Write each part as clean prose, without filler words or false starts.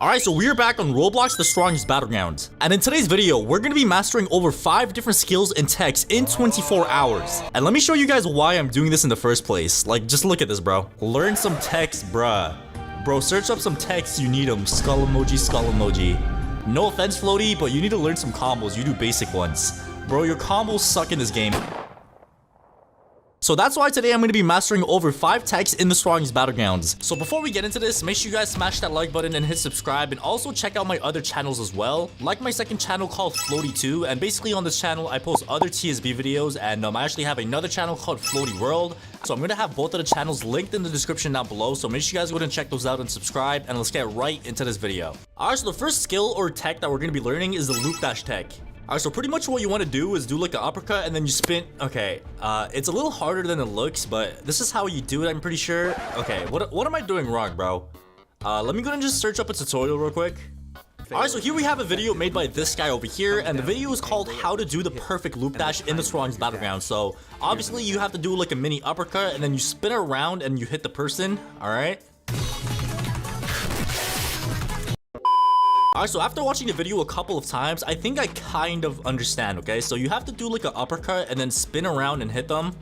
Alright, so we're back on Roblox, the strongest battleground. And in today's video, we're going to be mastering over 5 different skills and techs in 24 hours. And let me show you guys why I'm doing this in the first place. Like, just look at this, bro. Learn some techs, bruh. Bro, search up some techs, you need them. Skull emoji, skull emoji. No offense, Floaty, but you need to learn some combos. You do basic ones. Bro, your combos suck in this game. So that's why today I'm going to be mastering over 5 techs in the strongest battlegrounds. So before we get into this, make sure you guys smash that like button and hit subscribe, and also check out my other channels as well. Like my second channel called Floaty 2, and basically on this channel I post other TSB videos, and I actually have another channel called Floaty World. So I'm going to have both of the channels linked in the description down below, so make sure you guys go and check those out and subscribe, and let's get right into this video. Alright, so the first skill or tech that we're going to be learning is the loop dash tech. Alright, so pretty much what you want to do is do like an uppercut and then you spin. Okay, it's a little harder than it looks, but this is how you do it, I'm pretty sure. Okay, what am I doing wrong, bro? Let me go and just search up a tutorial real quick. Alright, so here we have a video made by this guy over here, and the video is called How to Do the Perfect Loop Dash in the strongest battleground. So obviously you have to do like a mini uppercut and then you spin around and you hit the person. Alright. Alright, so after watching the video a couple of times, I think I kind of understand, okay? So you have to do like an uppercut and then spin around and hit them.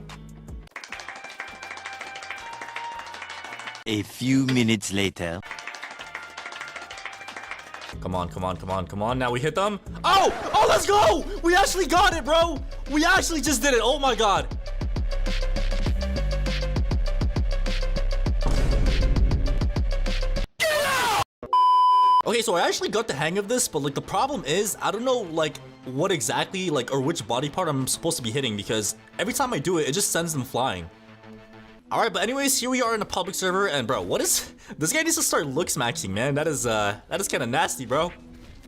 A few minutes later. Come on, come on, come on, come on. Now we hit them. Oh! Oh, let's go! We actually got it, bro! We actually just did it. Oh my god. Okay, so I actually got the hang of this, but like the problem is I don't know like what exactly like or which body part I'm supposed to be hitting, because every time I do it, it just sends them flying. Alright, but anyways, here we are in a public server, and bro, what is this guy needs to start looks maxing, man. That is kind of nasty, bro.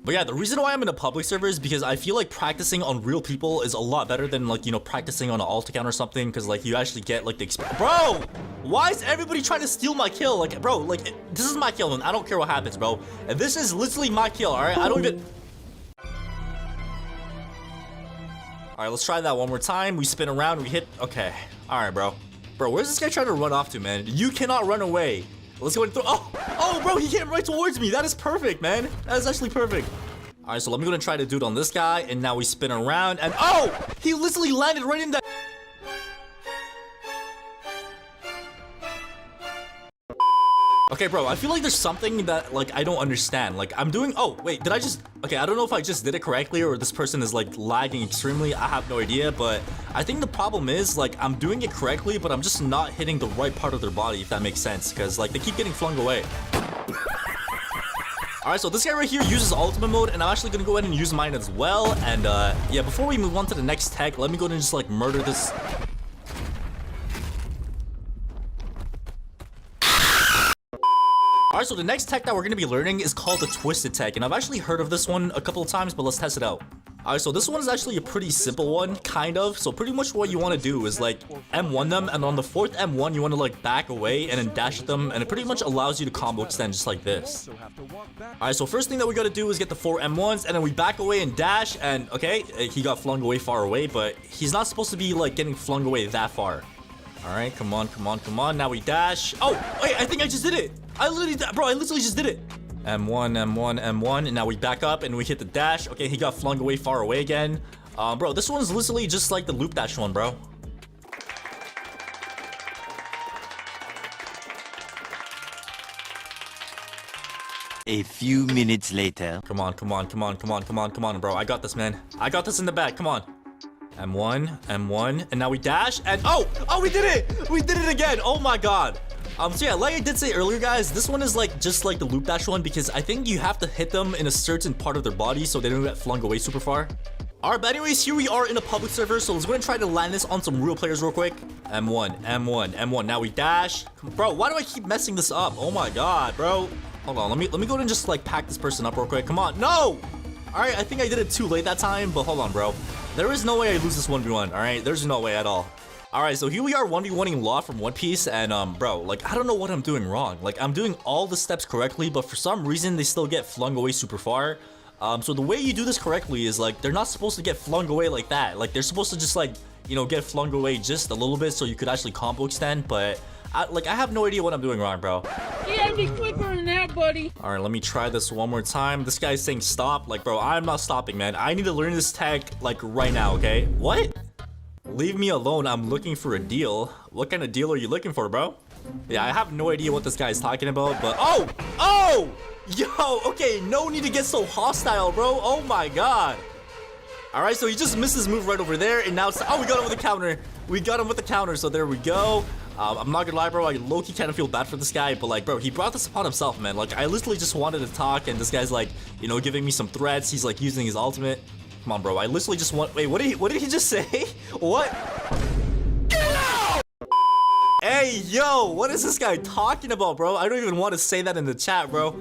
But yeah, the reason why I'm in a public server is because I feel like practicing on real people is a lot better than like, you know, practicing on an alt account or something, because like you actually get like the experience. Bro, why is everybody trying to steal my kill? Like, bro, like this is my kill and I don't care what happens, bro. And this is literally my kill, all right? I don't even... All right, let's try that one more time. We spin around, we hit... Okay, all right, bro. Bro, where's this guy trying to run off to, man? You cannot run away. Let's go and throw. Oh, bro, he came right towards me. That is perfect, man. That is actually perfect. All right, so let me go and try to do it on this guy, and now we spin around, and oh, he literally landed right in that. Okay, bro, I feel like there's something that like I don't understand. Like I'm doing. Oh, wait, did I just? Okay, I don't know if I just did it correctly or this person is like lagging extremely. I have no idea, but I think the problem is like I'm doing it correctly, but I'm just not hitting the right part of their body, if that makes sense, because like they keep getting flung away. Alright, so this guy right here uses ultimate mode, and I'm actually gonna go ahead and use mine as well. And yeah, before we move on to the next tech, let me go ahead and just like murder this. Alright, so the next tech that we're going to be learning is called the twisted tech, and I've actually heard of this one a couple of times, but let's test it out. Alright, so this one is actually a pretty simple one, kind of. So pretty much what you want to do is like M1 them, and on the 4th M1 you want to like back away and then dash at them, and it pretty much allows you to combo extend just like this. Alright, so first thing that we got to do is get the 4 M1s, and then we back away and dash, and okay, he got flung away far away, but he's not supposed to be like getting flung away that far. Alright, come on, come on, come on. Now we dash. Oh, wait, I think I just did it. I literally just did it. M1, M1, M1, and now we back up and we hit the dash. Okay, he got flung away far away again. Bro, this one's literally just like the loop dash one, bro. A few minutes later. Come on, come on, come on, come on, come on, come on, bro. I got this, man. I got this in the back. Come on. M1, M1, and now we dash, and oh, we did it! We did it again! Oh my god. So yeah, like I did say earlier, guys, this one is like just like the loop dash one, because I think you have to hit them in a certain part of their body so they don't get flung away super far. Alright, but anyways, here we are in a public server, so let's go and try to land this on some real players real quick. M1, M1, M1, now we dash. Bro, why do I keep messing this up? Oh my god, bro. Hold on, let me go ahead and just like pack this person up real quick. Come on, no! Alright, I think I did it too late that time, but hold on, bro. There is no way I lose this 1v1, alright? There's no way at all. Alright, so here we are 1v1ing Law from One Piece, and bro, like, I don't know what I'm doing wrong. Like, I'm doing all the steps correctly, but for some reason, they still get flung away super far. So the way you do this correctly is, like, they're not supposed to get flung away like that. Like, they're supposed to just, like, you know, get flung away just a little bit so you could actually combo extend, but I have no idea what I'm doing wrong, bro. You gotta be quicker than that, buddy. All right, let me try this one more time. This guy's saying stop. Like, bro, I'm not stopping, man. I need to learn this tech, like, right now, okay? What? Leave me alone. I'm looking for a deal. What kind of deal are you looking for, bro? Yeah, I have no idea what this guy is talking about, but... Oh! Oh! Yo, okay, no need to get so hostile, bro. Oh, my God. All right, so he just missed his move right over there, and now it's... Oh, we got him with the counter. We got him with the counter, so there we go. I'm not gonna lie, bro, I low-key kind of feel bad for this guy, but like, bro, he brought this upon himself, man. Like, I literally just wanted to talk, and this guy's like, you know, giving me some threats. He's like using his ultimate. Come on, bro, I literally just want... Wait, what did he just say? What? Get out! Hey, yo, what is this guy talking about, bro? I don't even want to say that in the chat, bro.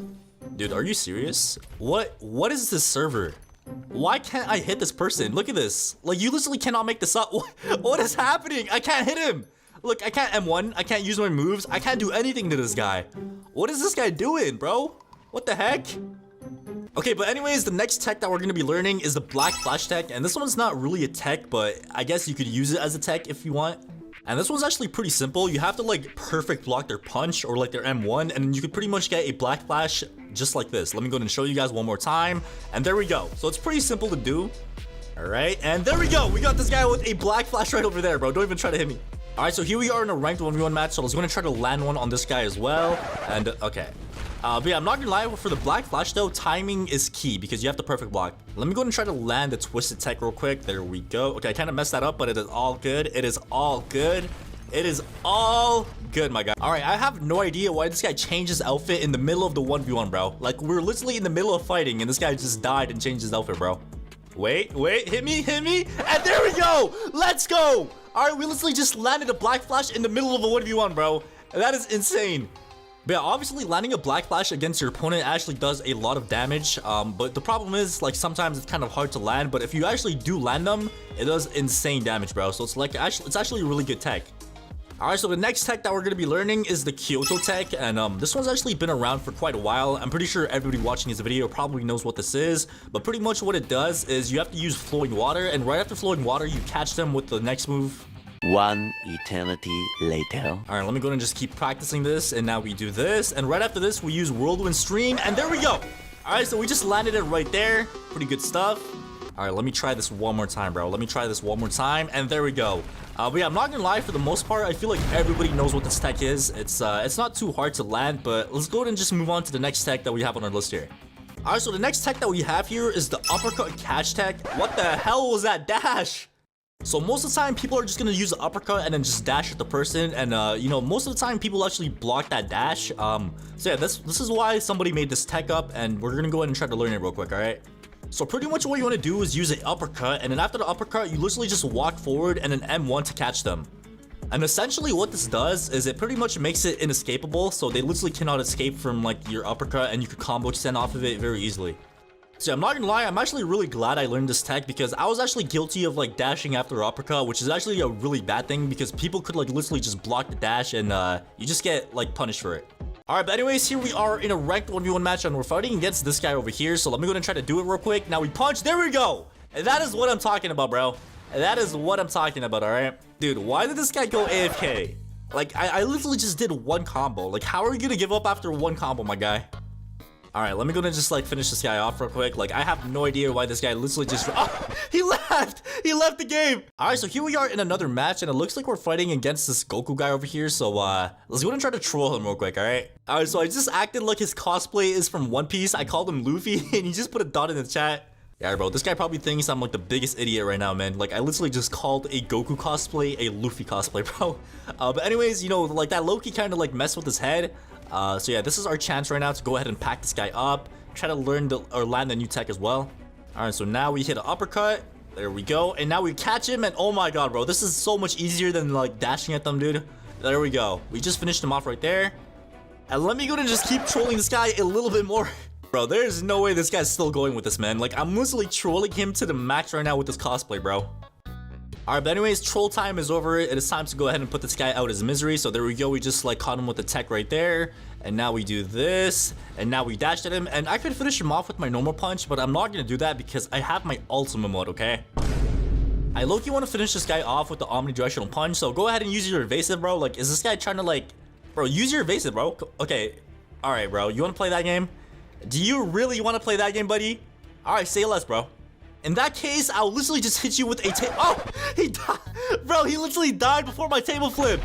Dude, are you serious? What is this server? Why can't I hit this person? Look at this. Like, you literally cannot make this up. What is happening? I can't hit him. Look, I can't M1. I can't use my moves. I can't do anything to this guy. What is this guy doing, bro? What the heck? Okay, but anyways, the next tech that we're going to be learning is the black flash tech. And this one's not really a tech, but I guess you could use it as a tech if you want. And this one's actually pretty simple. You have to like perfect block their punch or like their M1, and you could pretty much get a black flash just like this. Let me go ahead and show you guys one more time. And there we go. So it's pretty simple to do. All right, and there we go. We got this guy with a black flash right over there, bro. Don't even try to hit me. All right, so here we are in a ranked 1v1 match. So I was going to try to land one on this guy as well. And okay. But yeah, I'm not gonna lie, for the black flash though, timing is key because you have the perfect block. Let me go and try to land the twisted tech real quick. There we go. Okay, I kind of messed that up, but it is all good. It is all good. It is all good, my guy. All right, I have no idea why this guy changed his outfit in the middle of the 1v1, bro. Like, we're literally in the middle of fighting and this guy just died and changed his outfit, bro. Wait, hit me, and there we go. Let's go. All right, we literally just landed a black flash in the middle of a 1v1, bro. That is insane. But yeah, obviously landing a black flash against your opponent actually does a lot of damage. But the problem is, like, sometimes it's kind of hard to land. But if you actually do land them, it does insane damage, bro. So it's like it's actually a really good tech. All right, so the next tech that we're going to be learning is the Kyoto tech. And this one's actually been around for quite a while. I'm pretty sure everybody watching this video probably knows what this is. But pretty much what it does is you have to use flowing water. And right after flowing water, you catch them with the next move. One eternity later. All right, let me go and just keep practicing this. And now we do this. And right after this, we use whirlwind stream. And there we go. All right, so we just landed it right there. Pretty good stuff. All right, let me try this one more time, bro. Let me try this one more time. And there we go. But yeah, I'm not gonna lie, for the most part, I feel like everybody knows what this tech is. It's not too hard to land, but let's go ahead and just move on to the next tech that we have on our list here. All right, so the next tech that we have here is the uppercut catch tech. What the hell was that dash? So most of the time, people are just gonna use the uppercut and then just dash at the person. And you know, most of the time, people actually block that dash. So yeah, this is why somebody made this tech up, and we're gonna go ahead and try to learn it real quick, all right? So pretty much what you want to do is use an uppercut, and then after the uppercut, you literally just walk forward and then M1 to catch them. And essentially what this does is it pretty much makes it inescapable, so they literally cannot escape from like your uppercut, and you could combo extend off of it very easily. So I'm not gonna lie, I'm actually really glad I learned this tech because I was actually guilty of like dashing after uppercut, which is actually a really bad thing because people could like literally just block the dash and you just get like punished for it. Alright, but anyways, here we are in a ranked 1v1 match and we're fighting against this guy over here. So let me go and try to do it real quick. Now we punch. There we go. And that is what I'm talking about, bro. That is what I'm talking about, alright? Dude, why did this guy go AFK? Like, I literally just did one combo. Like, how are you gonna give up after one combo, my guy? Alright, let me go and just like finish this guy off real quick. Like, I have no idea why this guy literally just... Oh, he left! He left the game! Alright, so here we are in another match, and it looks like we're fighting against this Goku guy over here. So, let's go and try to troll him real quick, alright? Alright, so I just acted like his cosplay is from One Piece. I called him Luffy, and he just put a dot in the chat. Yeah, bro, this guy probably thinks I'm like the biggest idiot right now, man. Like, I literally just called a Goku cosplay a Luffy cosplay, bro. But anyways, you know, like that Loki kind of like messed with his head. So yeah, this is our chance right now to go ahead and pack this guy up. Try to learn or land the new tech as well. Alright, so now we hit an uppercut. There we go. And now we catch him, and oh my god, bro. This is so much easier than like dashing at them, dude. There we go. We just finished him off right there. And let me go and just keep trolling this guy a little bit more. Bro, there's no way this guy's still going with this, man. Like, I'm literally trolling him to the max right now with this cosplay, bro. Alright, but anyways, troll time is over. It is time to go ahead and put this guy out of his misery. So there we go. We just like caught him with the tech right there. And now we do this. And now we dashed at him. And I could finish him off with my normal punch, but I'm not going to do that because I have my ultimate mode, okay? I low-key want to finish this guy off with the omnidirectional punch. So go ahead and use your evasive, bro. Like, is this guy trying to like... Bro, use your evasive, bro. Okay. All right, bro. You want to play that game? Do you really want to play that game, buddy? All right, say less, bro. In that case, I'll literally just hit you with a table. Oh, he died. Bro, he literally died before my table flip.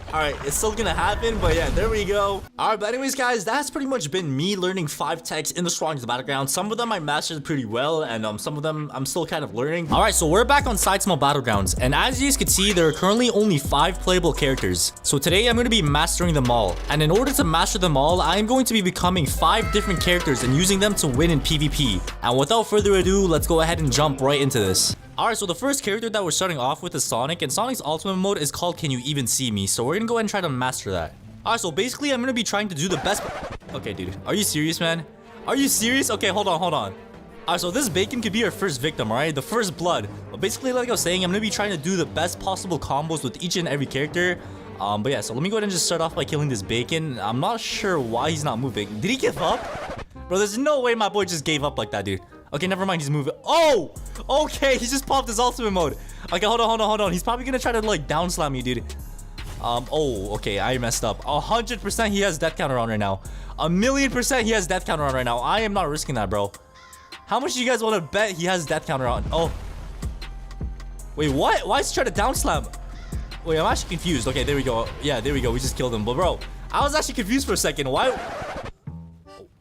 All right, it's still gonna happen, but yeah, there we go. All right, but anyways, guys, that's pretty much been me learning 5 techs in the strongest battleground. Some of them I mastered pretty well, and some of them I'm still kind of learning. All right, so we're back on Saitama Battlegrounds, and as you guys can see, there are currently only 5 playable characters. So today I'm gonna be mastering them all, and in order to master them all, I'm going to be becoming 5 different characters and using them to win in PvP. And without further ado, let's go ahead and jump right into this. Alright, so the first character that we're starting off with is Sonic, and Sonic's ultimate mode is called Can You Even See Me? So we're gonna go ahead and try to master that. Alright, so basically I'm gonna be trying to do the best. Okay, dude, are you serious, man? Are you serious? Okay, hold on. Alright, so this bacon could be our first victim, alright? The first blood. But basically, like I was saying, I'm gonna be trying to do the best possible combos with each and every character. But yeah, so let me go ahead and just start off by killing this bacon. I'm not sure why he's not moving. Did he give up? Bro, there's no way my boy just gave up like that, dude. Okay, never mind, he's moving. Oh! Okay, he just popped his ultimate mode. Okay, hold on. He's probably gonna try to, like, down slam me, dude. Oh, okay, I messed up. 100% he has death counter on right now. 1,000,000% he has death counter on right now. I am not risking that, bro. How much do you guys want to bet he has death counter on? Oh. Wait, what? Why is he trying to down slam? Wait, I'm actually confused. Okay, there we go. Yeah, there we go. We just killed him. But, bro, I was actually confused for a second. Why?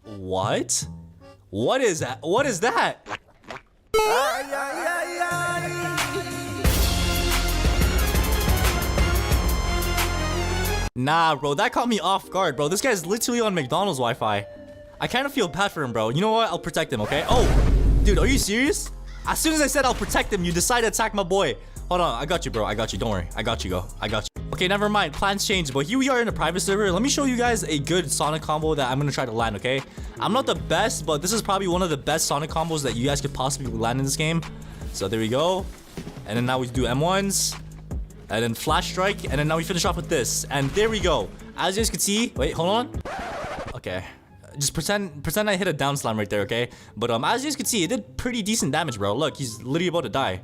What? What is that? What is that? Nah, bro, that caught me off guard, bro. This guy's literally on McDonald's Wi-Fi. I kind of feel bad for him, bro. You know what? I'll protect him, okay? Oh, dude, are you serious? As soon as I said I'll protect him, you decide to attack my boy. Hold on, I got you, bro. I got you. Don't worry. I got you, go. I got you. Okay, never mind. Plans changed, but here we are in a private server. Let me show you guys a good Sonic combo that I'm gonna try to land, okay? I'm not the best, but this is probably one of the best Sonic combos that you guys could possibly land in this game. So there we go. And then now we do M1s. And then flash strike. And then now we finish off with this. And there we go. As you guys can see. Wait, hold on. Okay. Just pretend I hit a down slam right there, okay? But as you guys can see, it did pretty decent damage, bro. Look, he's literally about to die.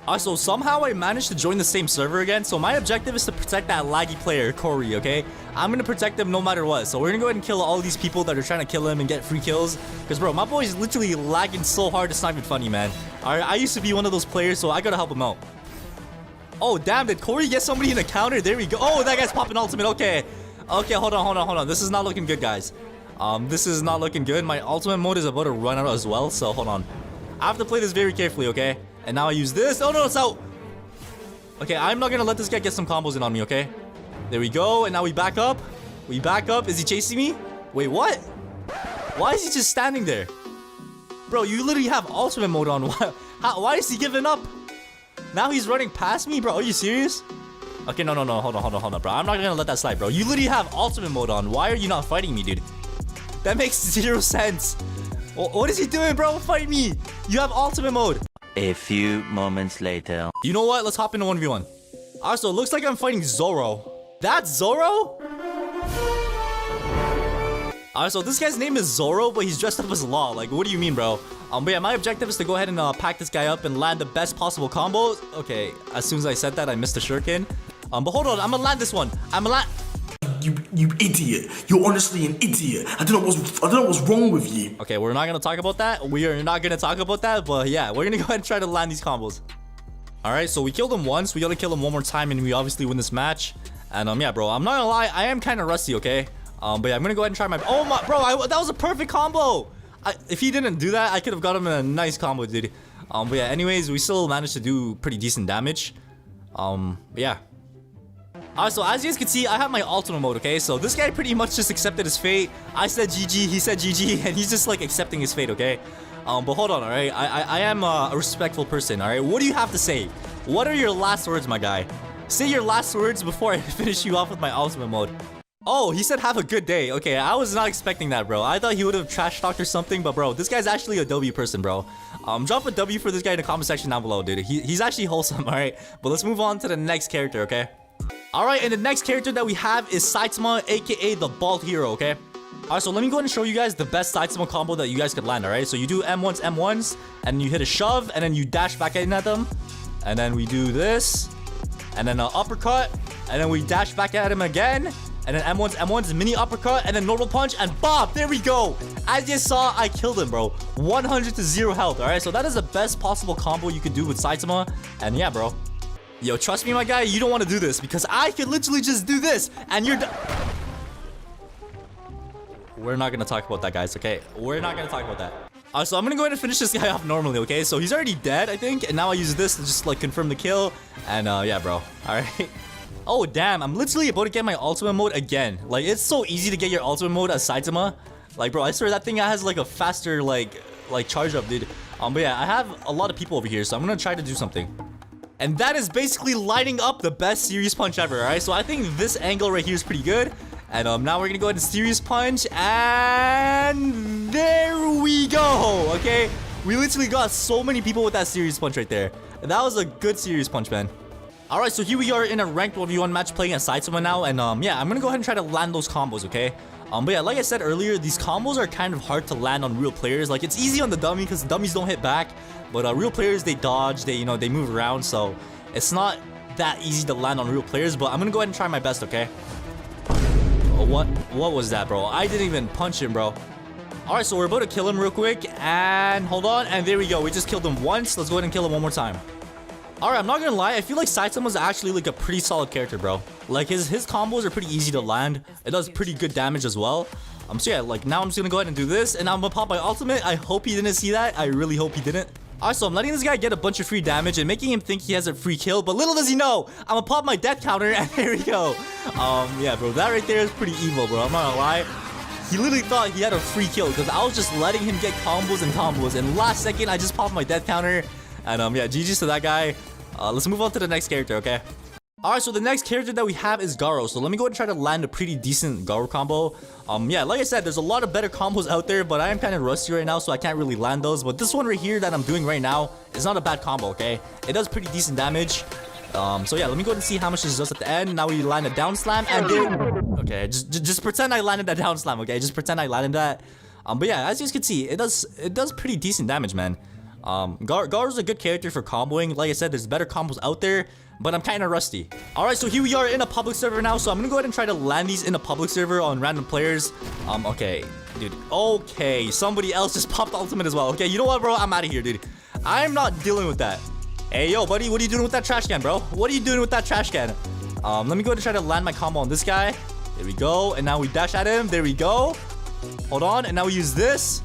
Also, somehow I managed to join the same server again, so my objective is to protect that laggy player, Corey, okay? I'm gonna protect him no matter what, so we're gonna go ahead and kill all these people that are trying to kill him and get free kills. Because, bro, my boy's literally lagging so hard, it's not even funny, man. Alright, I used to be one of those players, so I gotta help him out. Oh, damn, did Corey get somebody in a counter? There we go. Oh, that guy's popping ultimate, okay. Okay, hold on. This is not looking good, guys. This is not looking good. My ultimate mode is about to run out as well, so hold on. I have to play this very carefully, okay? And now I use this. Oh, no, it's out. Okay, I'm not gonna let this guy get some combos in on me, okay? There we go. And now we back up. We back up. Is he chasing me? Wait, what? Why is he just standing there? Bro, you literally have ultimate mode on. Why is he giving up? Now he's running past me, bro. Are you serious? Okay, no. Hold on, bro. I'm not gonna let that slide, bro. You literally have ultimate mode on. Why are you not fighting me, dude? That makes 0 sense. What is he doing, bro? Fight me. You have ultimate mode. A few moments later. You know what? Let's hop into 1v1. Also, it looks like I'm fighting Zoro. That's Zoro? So this guy's name is Zoro, but he's dressed up as Law. Like, what do you mean, bro? But yeah, my objective is to go ahead and pack this guy up and land the best possible combos. Okay, as soon as I said that, I missed a shuriken. But hold on, I'm gonna land this one. You idiot. You're honestly an idiot. I don't know what's wrong with you. Okay, we're not gonna talk about that. We are not gonna talk about that, but yeah, we're gonna go ahead and try to land these combos. Alright, so we killed him once. We gotta kill him one more time and we obviously win this match. And yeah, bro, I'm not gonna lie, I am kind of rusty, okay? But yeah, I'm gonna go ahead and try my... Oh my... Bro, that was a perfect combo! If he didn't do that, I could have got him in a nice combo, dude. But yeah, anyways, we still managed to do pretty decent damage. But yeah. So as you guys can see, I have my ultimate mode, okay? So this guy pretty much just accepted his fate. I said GG, he said GG, and he's just like accepting his fate, okay? But hold on, alright? I am a respectful person, alright? What do you have to say? What are your last words, my guy? Say your last words before I finish you off with my ultimate mode. Oh, he said have a good day. Okay, I was not expecting that, bro. I thought he would have trash talked or something, but bro, this guy's actually a W person, bro. Drop a W for this guy in the comment section down below, dude. He's actually wholesome, alright? But let's move on to the next character, okay? Alright, and the next character that we have is Saitama, aka the Bald Hero, okay? Alright, so let me go ahead and show you guys the best Saitama combo that you guys could land, alright? So you do M1s, and you hit a shove, and then you dash back in at them. And then we do this, and then an uppercut, and then we dash back at him again. And then M1's mini uppercut, and then normal punch, and bop, there we go. As you saw, I killed him, bro. 100 to 0 health, all right? So that is the best possible combo you could do with Saitama. And yeah, bro. Yo, trust me, my guy, you don't want to do this, because I could literally just do this, and you're We're not gonna talk about that, guys, okay? We're not gonna talk about that. So I'm gonna go ahead and finish this guy off normally, okay? So he's already dead, I think, and now I use this to just, like, confirm the kill. And, yeah, bro. All right. Oh, damn. I'm literally about to get my ultimate mode again. Like, it's so easy to get your ultimate mode as Saitama. Like, bro, I swear that thing has, like, a faster, like charge up, dude. But yeah, I have a lot of people over here, so I'm gonna try to do something. And that is basically lighting up the best serious punch ever, all right? So I think this angle right here is pretty good. And now we're gonna go ahead and serious punch, and there we go, okay? We literally got so many people with that serious punch right there. That was a good serious punch, man. Alright, so here we are in a ranked 1v1 match playing as Saitama now, and yeah, I'm gonna go ahead and try to land those combos, okay? But yeah, like I said earlier, these combos are kind of hard to land on real players. Like, it's easy on the dummy because dummies don't hit back, but real players, they dodge, they move around, so it's not that easy to land on real players. But I'm gonna go ahead and try my best, okay? Oh, what was that, bro? I didn't even punch him, bro. Alright, so we're about to kill him real quick, and hold on, and there we go. We just killed him once. Let's go ahead and kill him one more time. Alright, I'm not gonna lie, I feel like Saitama's actually like a pretty solid character, bro. Like his combos are pretty easy to land. It does pretty good damage as well. So yeah, like now I'm just gonna go ahead and do this, and I'm gonna pop my ultimate. I hope he didn't see that. I really hope he didn't. Alright, so I'm letting this guy get a bunch of free damage and making him think he has a free kill, but little does he know, I'm gonna pop my death counter, and there we go. Yeah, bro, that right there is pretty evil, bro. I'm not gonna lie. He literally thought he had a free kill because I was just letting him get combos and combos, and last second I just popped my death counter. And yeah, GG's to that guy. Let's move on to the next character, okay? Alright, so the next character that we have is Garo. So let me go ahead and try to land a pretty decent Garo combo. Yeah, like I said, there's a lot of better combos out there, but I am kind of rusty right now, so I can't really land those. But this one right here that I'm doing right now is not a bad combo, okay? It does pretty decent damage. So yeah, let me go ahead and see how much this does at the end. Now we land a down slam, and there... Okay, just pretend I landed that down slam, okay? Just pretend I landed that. But yeah, as you guys can see, it does pretty decent damage, man. Garo's a good character for comboing. Like I said, there's better combos out there, but I'm kind of rusty. Alright, so here we are in a public server now, so I'm gonna go ahead and try to land these in a public server on random players. Okay, dude. Okay, somebody else just popped ultimate as well. Okay, you know what, bro? I'm out of here, dude. I'm not dealing with that. Hey, yo, buddy, what are you doing with that trash can, bro? What are you doing with that trash can? Let me go ahead and try to land my combo on this guy. There we go, and now we dash at him. There we go. Hold on, and now we use this.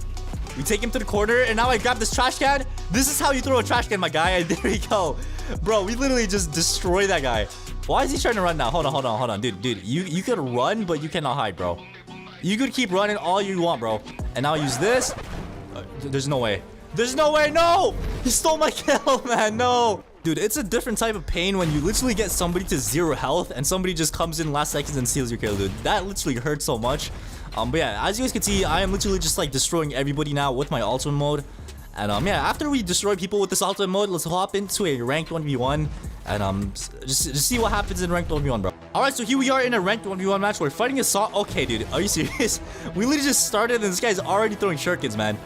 We take him to the corner, and now I grab this trash can. This is how you throw a trash can, my guy. And there we go. Bro, we literally just destroy that guy. Why is he trying to run now? Hold on. Dude, you could run, but you cannot hide, bro. You could keep running all you want, bro. And now I use this. There's no way. There's no way. No! He stole my kill, man. No. Dude, it's a different type of pain when you literally get somebody to 0 health and somebody just comes in last seconds and steals your kill, dude. That literally hurts so much. But yeah, as you guys can see, I am literally just like destroying everybody now with my ultimate mode. And yeah, after we destroy people with this ultimate mode, let's hop into a ranked 1v1 and just see what happens in ranked 1v1, bro. Alright, so here we are in a ranked 1v1 match. We're fighting a saw. Okay, dude, are you serious? We literally just started and this guy's already throwing shurikens, man.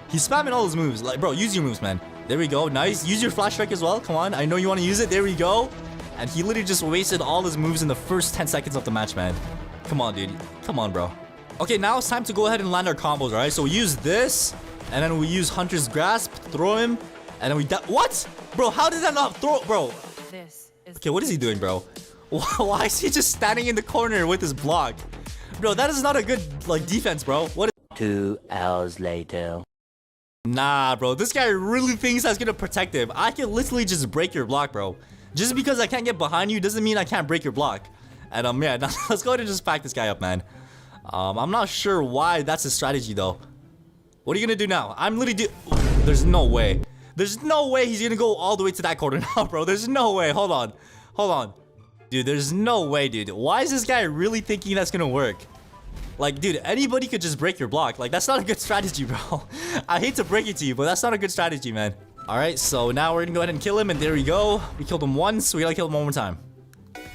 He's spamming all his moves. Like, bro, use your moves, man. There we go. Nice. Use your flash strike as well. Come on. I know you want to use it. There we go. And he literally just wasted all his moves in the first 10 seconds of the match, man. Come on, dude. Come on, bro. Okay, now it's time to go ahead and land our combos, all right? So we use this, and then we use Hunter's Grasp, throw him, and then we... What? Bro, how did that not throw... Bro. Okay, what is he doing, bro? Why is he just standing in the corner with his block? Bro, that is not a good, like, defense, bro. What? 2 hours later. Nah, bro. This guy really thinks that's gonna protect him. I can literally just break your block, bro. Just because I can't get behind you doesn't mean I can't break your block. And yeah, now let's go ahead and just pack this guy up, man. I'm not sure why that's his strategy, though. What are you gonna do now? I'm literally There's no way. There's no way he's gonna go all the way to that corner now, bro. There's no way. Hold on. Dude, there's no way, dude. Why is this guy really thinking that's gonna work? Like, dude, anybody could just break your block. Like, that's not a good strategy, bro. I hate to break it to you, but that's not a good strategy, man. Alright, so now we're gonna go ahead and kill him, and there we go. We killed him once, we gotta kill him one more time.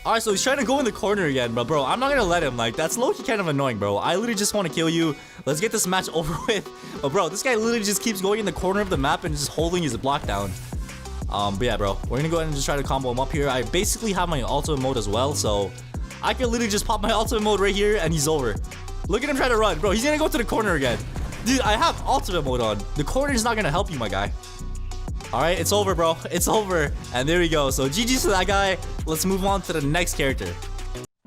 Alright, so he's trying to go in the corner again, but bro, I'm not gonna let him. Like, that's low-key kind of annoying, bro. I literally just want to kill you. Let's get this match over with. But bro, this guy literally just keeps going in the corner of the map and just holding his block down. But yeah, bro, we're gonna go ahead and just try to combo him up here. I basically have my ultimate mode as well, so I can literally just pop my ultimate mode right here and he's over. Look at him try to run. Bro, he's gonna go to the corner again. Dude, I have ultimate mode on. The corner is not gonna help you, my guy. All right, it's over, bro. It's over. And there we go. So GG's to that guy. Let's move on to the next character.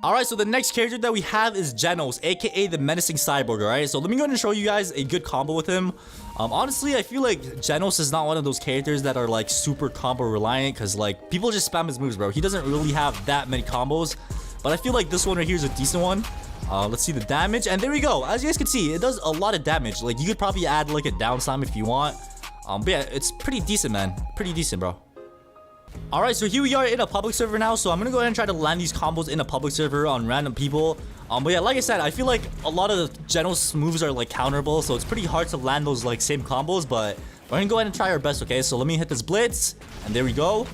All right, so the next character that we have is Genos, aka the menacing cyborg. All right, so let me go ahead and show you guys a good combo with him. Honestly, I feel like Genos is not one of those characters that are like super combo reliant, because like people just spam his moves, bro. He doesn't really have that many combos, but I feel like this one right here is a decent one. Let's see the damage, and there we go. As you guys can see, it does a lot of damage. Like you could probably add like a down slam if you want. But yeah, it's pretty decent, man. Pretty decent, bro. Alright, so here we are in a public server now. So I'm gonna go ahead and try to land these combos in a public server on random people. But yeah, like I said, I feel like a lot of the Genos moves are like counterable, so it's pretty hard to land those like same combos. But we're gonna go ahead and try our best, okay? So let me hit this blitz, and there we go.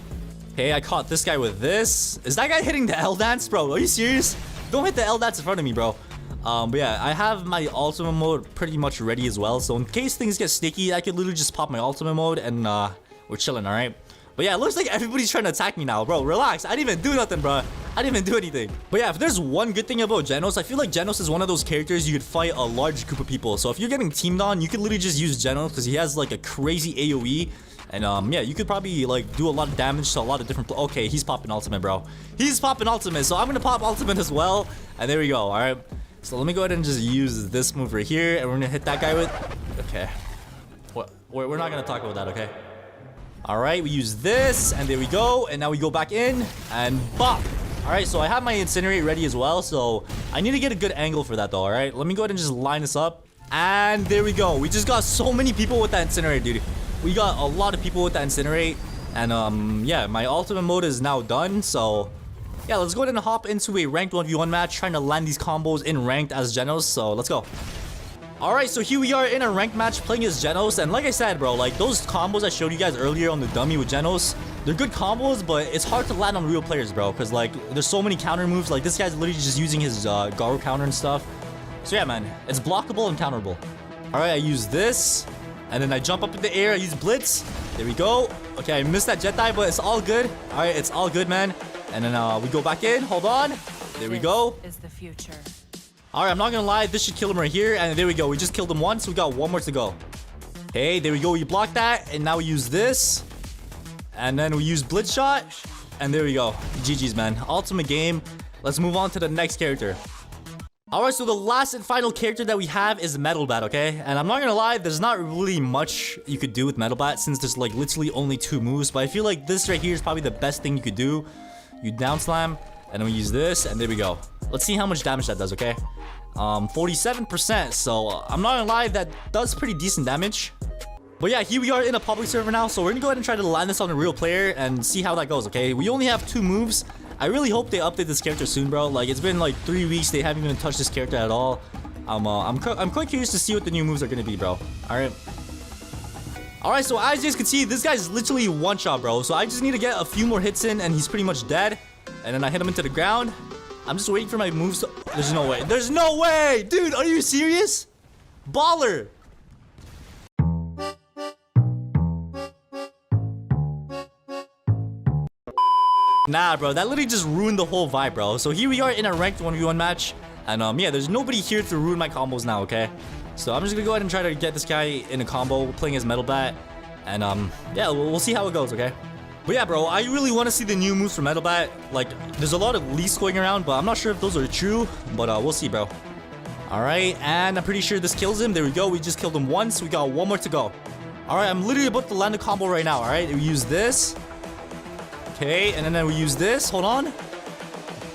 Okay, I caught this guy with this. Is that guy hitting the L dance, bro? Are you serious? Don't hit the L dance in front of me, bro. But yeah, I have my ultimate mode pretty much ready as well. So in case things get sticky, I could literally just pop my ultimate mode and we're chilling, alright? But yeah, it looks like everybody's trying to attack me now, bro. Relax. I didn't even do nothing, bro. I didn't even do anything. But yeah, if there's one good thing about Genos, I feel like Genos is one of those characters you could fight a large group of people. So if you're getting teamed on, you could literally just use Genos because he has like a crazy AoE. And yeah, you could probably like do a lot of damage to a lot of different okay, he's popping ultimate, bro. He's popping ultimate, so I'm gonna pop ultimate as well. And there we go, alright. So let me go ahead and just use this move right here, and we're gonna hit that guy with... Okay. We're not gonna talk about that, okay? Alright, we use this, and there we go. And now we go back in, and bop! Alright, so I have my incinerate ready as well, so I need to get a good angle for that though, alright? Let me go ahead and just line this up. And there we go. We just got so many people with that incinerate, dude. We got a lot of people with that incinerate. And yeah, my ultimate mode is now done, so... Yeah, let's go ahead and hop into a ranked 1v1 match, trying to land these combos in ranked as Genos, so let's go. Alright, so here we are in a ranked match playing as Genos, and like I said, bro, like those combos I showed you guys earlier on the dummy with Genos, they're good combos, but it's hard to land on real players, bro, because like there's so many counter moves. Like this guy's literally just using his Garo counter and stuff. So yeah, man, it's blockable and counterable. Alright, I use this, and then I jump up in the air, I use Blitz. There we go. Okay, I missed that jet dive, but it's all good. Alright, it's all good, man. And then we go back in. Hold on. There we go. This is the future. Alright, I'm not gonna lie. This should kill him right here. And there we go. We just killed him once. We got one more to go. Okay, there we go. We blocked that. And now we use this. And then we use Blitz Shot. And there we go. GG's, man. Ultimate game. Let's move on to the next character. Alright, so the last and final character that we have is Metal Bat, okay? And I'm not gonna lie, there's not really much you could do with Metal Bat since there's like literally only 2 moves. But I feel like this right here is probably the best thing you could do. You down slam, and then we use this, and there we go. Let's see how much damage that does, okay? 47%, so I'm not gonna lie, that does pretty decent damage. But yeah, here we are in a public server now, so we're gonna go ahead and try to land this on a real player and see how that goes, okay? We only have 2 moves. I really hope they update this character soon, bro. Like, it's been like 3 weeks, they haven't even touched this character at all. I'm quite curious to see what the new moves are gonna be, bro. Alright. Alright, so as you guys can see, this guy's literally one shot, bro. So I just need to get a few more hits in, and he's pretty much dead. And then I hit him into the ground. I'm just waiting for my moves to... There's no way. There's no way! Dude, are you serious? Baller! Nah, bro. That literally just ruined the whole vibe, bro. So here we are in a ranked 1v1 match. And yeah, there's nobody here to ruin my combos now, okay? So I'm just gonna go ahead and try to get this guy in a combo, playing as Metal Bat. And yeah, we'll see how it goes, okay? But yeah, bro, I really want to see the new moves from Metal Bat. Like, there's a lot of leaks going around, but I'm not sure if those are true. But we'll see, bro. Alright, and I'm pretty sure this kills him. There we go. We just killed him once. We got one more to go. Alright, I'm literally about to land a combo right now, alright? We use this. Okay, and then we use this. Hold on.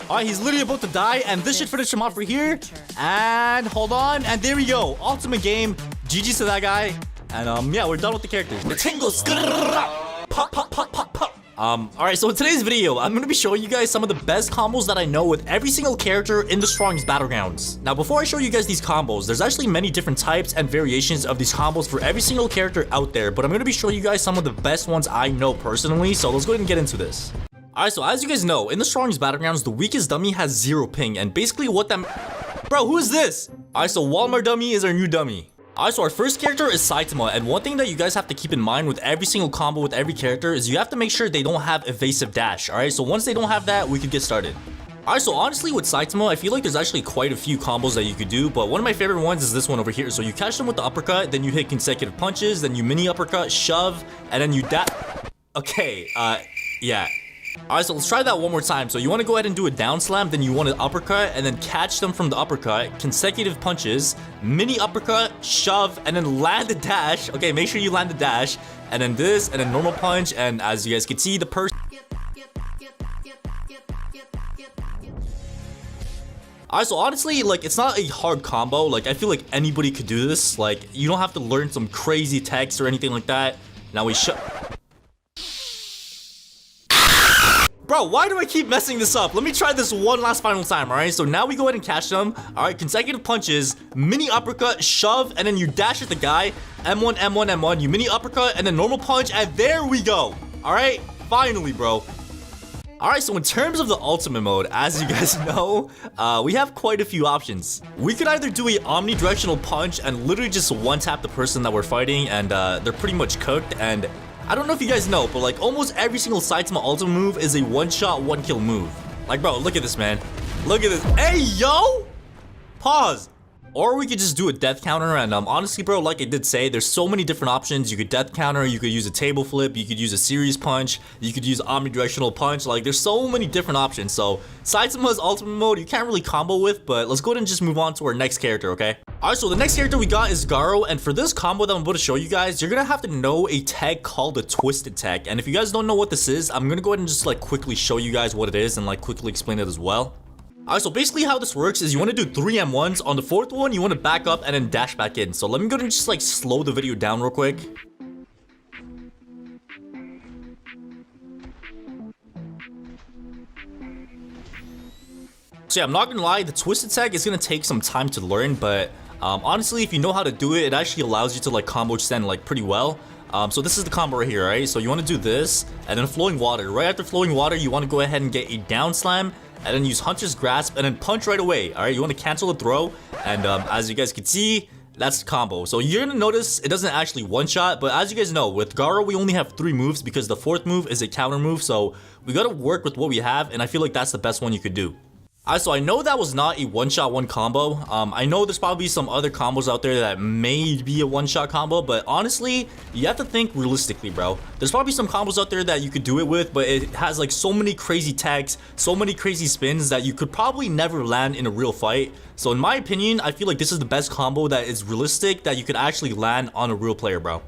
Alright, he's literally about to die, and this should finish him off right here. And hold on, and there we go. Ultimate game. GG's to that guy. And yeah, we're done with the characters. The tingles. Pop, pop, pop, pop, pop. Alright, so in today's video, I'm gonna be showing you guys some of the best combos that I know with every single character in the strongest Battlegrounds. Now, before I show you guys these combos, there's actually many different types and variations of these combos for every single character out there, but I'm gonna be showing you guys some of the best ones I know personally, so let's go ahead and get into this. Alright, so as you guys know, in the strongest Battlegrounds, the weakest dummy has 0 ping, and basically what that... Bro, who is this? Alright, so Walmart dummy is our new dummy. Alright, so our first character is Saitama, and one thing that you guys have to keep in mind with every single combo with every character is you have to make sure they don't have evasive dash, alright? So once they don't have that, we could get started. Alright, so honestly with Saitama, I feel like there's actually quite a few combos that you could do, but one of my favorite ones is this one over here. So you catch them with the uppercut, then you hit consecutive punches, then you mini uppercut, shove, and then you Okay, yeah. Alright, so let's try that one more time. So you want to go ahead and do a down slam, then you want to uppercut, and then catch them from the uppercut, consecutive punches, mini uppercut, shove, and then land the dash. Okay, make sure you land the dash, and then this, and then normal punch, and as you guys can see, the person... Alright, so honestly, like, it's not a hard combo. Like, I feel like anybody could do this. Like, you don't have to learn some crazy text or anything like that. Now we Bro, why do I keep messing this up? Let me try this one last final time, alright? So now we go ahead and catch them. Alright, consecutive punches, mini uppercut, shove, and then you dash at the guy. M1, M1, M1, you mini uppercut, and then normal punch, and there we go. Alright, finally, bro. Alright, so in terms of the ultimate mode, as you guys know, we have quite a few options. We could either do a omnidirectional punch and literally just one-tap the person that we're fighting, and they're pretty much cooked. And I don't know if you guys know, but like almost every single Saitama ultimate move is a one-shot, one-kill move. Like, bro, look at this, man. Look at this. Hey, yo! Pause. Or we could just do a death counter, and honestly, bro, like I did say, there's so many different options. You could death counter, you could use a table flip, you could use a series punch, you could use omnidirectional punch. Like, there's so many different options. So Saitama's ultimate mode, you can't really combo with, but let's go ahead and just move on to our next character, okay? Alright, so the next character we got is Garo, and for this combo that I'm about to show you guys, you're gonna have to know a tech called the Twisted Tech. And if you guys don't know what this is, I'm gonna go ahead and just like quickly show you guys what it is and like quickly explain it as well. Alright, so basically how this works is you want to do 3 M1s. On the 4th one, you want to back up and then dash back in. So let me go ahead and just like slow the video down real quick. So yeah, I'm not gonna lie, the Twisted Tech is gonna take some time to learn, but honestly, if you know how to do it, it actually allows you to like combo extend like pretty well. So this is the combo right here, right? So you want to do this, and then flowing water. Right after flowing water, you want to go ahead and get a down slam, and then use Hunter's Grasp, and then punch right away. Alright, you want to cancel the throw, and as you guys can see, that's the combo. So you're gonna notice it doesn't actually one-shot, but as you guys know, with Garo, we only have 3 moves because the 4th move is a counter move, so we gotta work with what we have, and I feel like that's the best one you could do. Alright, so I know that was not a one-shot one combo. I know there's probably some other combos out there that may be a one-shot combo, but honestly, you have to think realistically, bro. There's probably some combos out there that you could do it with, but it has like so many crazy tags, so many crazy spins that you could probably never land in a real fight. So in my opinion, I feel like this is the best combo that is realistic that you could actually land on a real player, bro.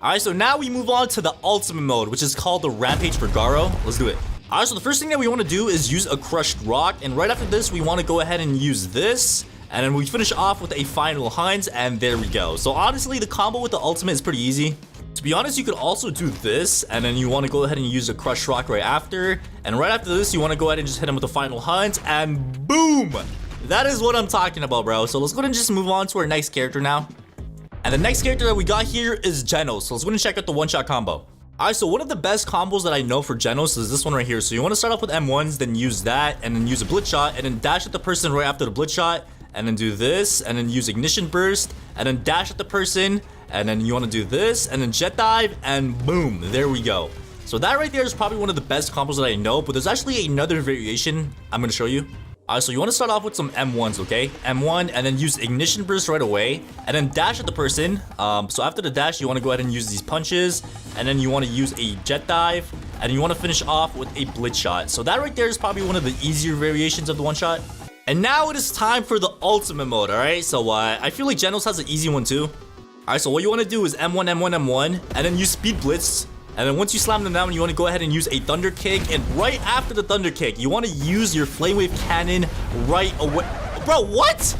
Alright, so now we move on to the ultimate mode, which is called the Rampage for Garo. Let's do it. Alright, so the first thing that we want to do is use a crushed rock, and right after this we want to go ahead and use this, and then we finish off with a final hunt, and there we go. So honestly, the combo with the ultimate is pretty easy. To be honest, you could also do this, and then you want to go ahead and use a crushed rock right after, and right after this you want to go ahead and just hit him with a final hunt, and boom! That is what I'm talking about, bro. So let's go ahead and just move on to our next character now. And the next character that we got here is Genos, so let's go ahead and check out the one-shot combo. Alright, so one of the best combos that I know for Genos is this one right here. So you want to start off with M1s, then use that, and then use a blitz shot, and then dash at the person right after the blitz shot, and then do this, and then use ignition burst, and then dash at the person, and then you want to do this, and then jet dive, and boom, there we go. So that right there is probably one of the best combos that I know, but there's actually another variation I'm going to show you. Alright, so you want to start off with some M1s, okay? M1, and then use ignition burst right away, and then dash at the person. So after the dash, you want to go ahead and use these punches, and then you want to use a jet dive, and you want to finish off with a blitz shot. So that right there is probably one of the easier variations of the one shot. And now it is time for the ultimate mode, alright? So I feel like Genos has an easy one too. Alright, so what you want to do is M1, M1, M1, and then use speed blitz. And then once you slam them down, you want to go ahead and use a thunder kick. And right after the thunder kick, you want to use your flame wave cannon right away. Bro, what?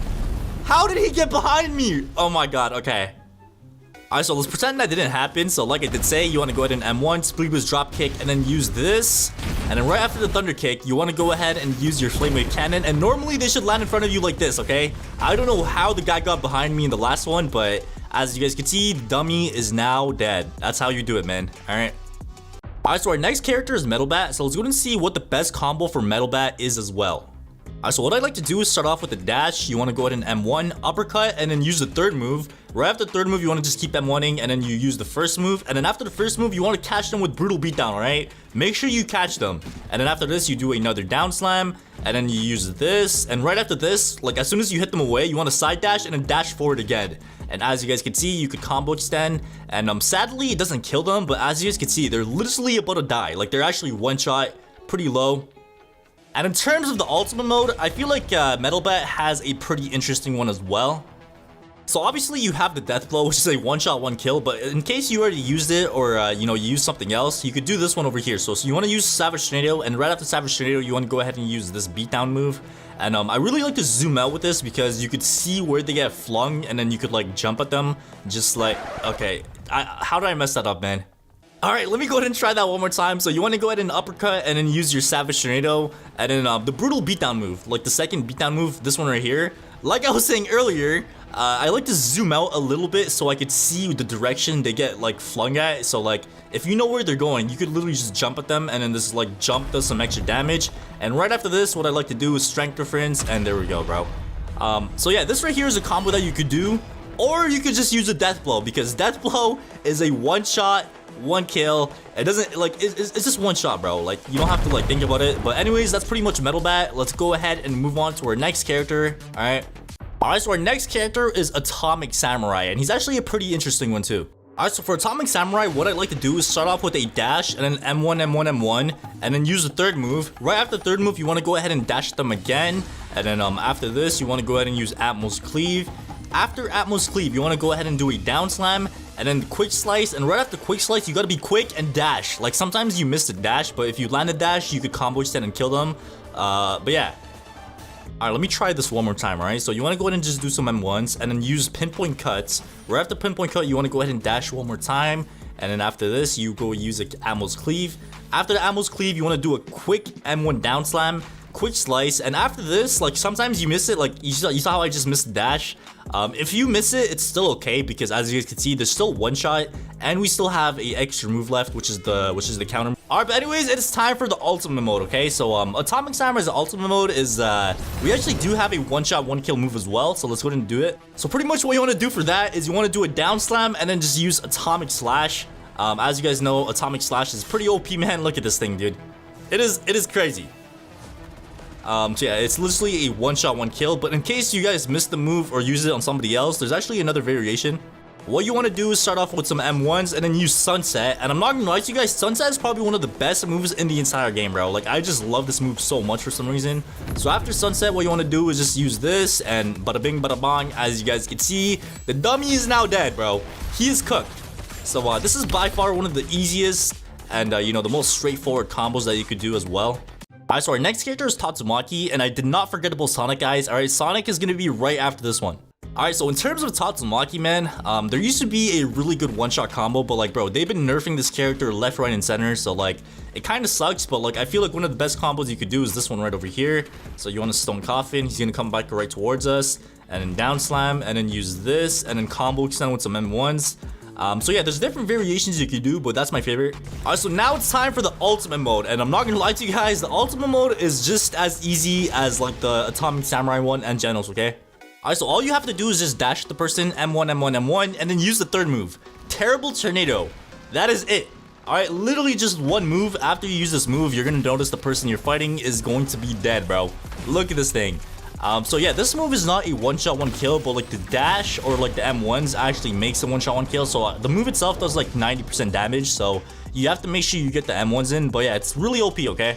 How did he get behind me? Oh my god, okay. Alright, so let's pretend that didn't happen. So like I did say, you want to go ahead and M1, speed boost drop kick, and then use this. And then right after the thunder kick, you want to go ahead and use your flame wave cannon. And normally they should land in front of you like this, okay? I don't know how the guy got behind me in the last one, but as you guys can see, dummy is now dead. That's how you do it, man. Alright. Alright, so our next character is Metal Bat. So let's go and see what the best combo for Metal Bat is as well. Alright, so what I'd like to do is start off with the dash. You want to go ahead and M1, uppercut, and then use the 3rd move, Right after the third move, you want to just keep M1ing, and then you use the first move. And then after the first move, you want to catch them with brutal beatdown, alright? Make sure you catch them. And then after this, you do another down slam, and then you use this. And right after this, like as soon as you hit them away, you want to side dash and then dash forward again. And as you guys can see, you could combo extend. And sadly, it doesn't kill them, but as you guys can see, they're literally about to die. Like they're actually one shot, pretty low. And in terms of the ultimate mode, I feel like Metal Bat has a pretty interesting one as well. So obviously you have the death blow, which is a one shot, one kill, but in case you already used it or you use something else, you could do this one over here. So you want to use Savage Tornado, and right after Savage Tornado, you want to go ahead and use this beatdown move. And I really like to zoom out with this because you could see where they get flung, and then you could like jump at them, just like, okay, how did I mess that up, man? Alright, let me go ahead and try that one more time. So you want to go ahead and uppercut and then use your Savage Tornado, and then the brutal beatdown move, like the second beatdown move, this one right here. Like I was saying earlier, I like to zoom out a little bit so I could see the direction they get like flung at. So like if you know where they're going, you could literally just jump at them, and then this like jump does some extra damage. And right after this, what I like to do is strength difference, and there we go, bro. So yeah, this right here is a combo that you could do, or you could just use a death blow, because death blow is a one shot, one kill. It doesn't like it's just one shot, bro. Like you don't have to like think about it. But anyways, that's pretty much Metal Bat. Let's go ahead and move on to our next character. Alright, so our next character is Atomic Samurai, and he's actually a pretty interesting one too. Alright, so for Atomic Samurai, what I like to do is start off with a dash and then M1, M1, M1, and then use the third move. Right after the third move, you want to go ahead and dash them again, and then after this, you want to go ahead and use Atmos Cleave. After Atmos Cleave, you want to go ahead and do a down slam, and then quick slice. And right after quick slice, you got to be quick and dash. Like sometimes you miss the dash, but if you land a dash, you could combo extend and kill them. But yeah. Alright, let me try this one more time, alright? So you want to go ahead and just do some M1s, and then use pinpoint cuts. Right after pinpoint cut, you want to go ahead and dash one more time. And then after this, you go use a Atmos Cleave. After the Atmos Cleave, you want to do a quick M1 down slam, quick slice. And after this, like sometimes you miss it, like you saw how I just missed the dash. If you miss it, it's still okay, because as you guys can see, there's still one shot, and we still have a extra move left, which is the counter. Alright, but anyways, it's time for the ultimate mode, okay? So Atomic Samurai's ultimate mode is we actually do have a one shot, one kill move as well, so let's go ahead and do it. So pretty much what you want to do for that is you want to do a down slam and then just use Atomic Slash. As you guys know, Atomic Slash is pretty OP, man. Look at this thing, dude. It is crazy. So yeah, it's literally a one shot, one kill, but in case you guys missed the move or use it on somebody else, there's actually another variation. What you want to do is start off with some M1s and then use Sunset. And I'm not gonna lie to you guys, Sunset is probably one of the best moves in the entire game, bro. Like, I just love this move so much for some reason. So after Sunset, what you want to do is just use this, and bada bing, bada bang. As you guys can see, the dummy is now dead, bro. He is cooked. So this is by far one of the easiest and the most straightforward combos that you could do as well. Alright, so our next character is Tatsumaki, and I did not forget about Sonic, guys. Alright, Sonic is gonna be right after this one. Alright, so in terms of Tatsumaki, man, there used to be a really good one-shot combo, but like, bro, they've been nerfing this character left, right, and center, so like, it kind of sucks, but like, I feel like one of the best combos you could do is this one right over here. So you want to Stone Coffin, he's gonna come back right towards us, and then down slam, and then use this, and then combo extend with some M1s. So yeah, there's different variations you could do, but that's my favorite. Alright, so now it's time for the ultimate mode, and I'm not gonna lie to you guys, the ultimate mode is just as easy as like the Atomic Samurai one and Genos, okay? Alright, so all you have to do is just dash the person, M1, M1, M1, and then use the third move, Terrible Tornado. That is it. Alright, literally just one move. After you use this move, you're gonna notice the person you're fighting is going to be dead, bro. Look at this thing. So yeah, this move is not a one-shot, one kill, but like the dash or like the M1s actually makes a one-shot, one kill. So the move itself does like 90% damage, so you have to make sure you get the M1s in. But yeah, it's really OP, okay?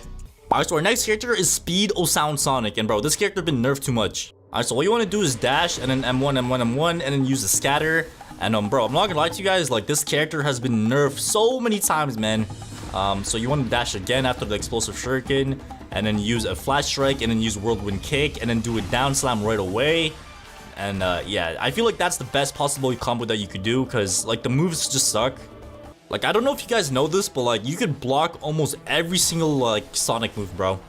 Alright, so our next character is Speed O Sound Sonic, and bro, this character has been nerfed too much. Alright, so what you want to do is dash and then M1, M1, M1, and then use the scatter. And bro, I'm not gonna lie to you guys, like this character has been nerfed so many times, man. So you want to dash again after the explosive shuriken, and then use a flash strike, and then use whirlwind kick, and then do a down slam right away. And yeah, I feel like that's the best possible combo that you could do, because like the moves just suck. Like, I don't know if you guys know this, but like you could block almost every single like Sonic move, bro.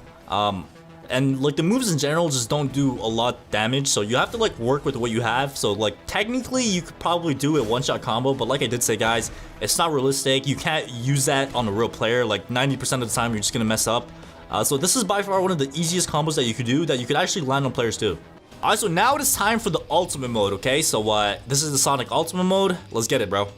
And like the moves in general just don't do a lot damage, so you have to like work with what you have. So like technically you could probably do a one-shot combo, but like I did say, guys, it's not realistic. You can't use that on a real player. Like 90% of the time you're just gonna mess up. So this is by far one of the easiest combos that you could do, that you could actually land on players too. Alright, so now it is time for the ultimate mode, okay? So this is the Sonic ultimate mode. Let's get it, bro.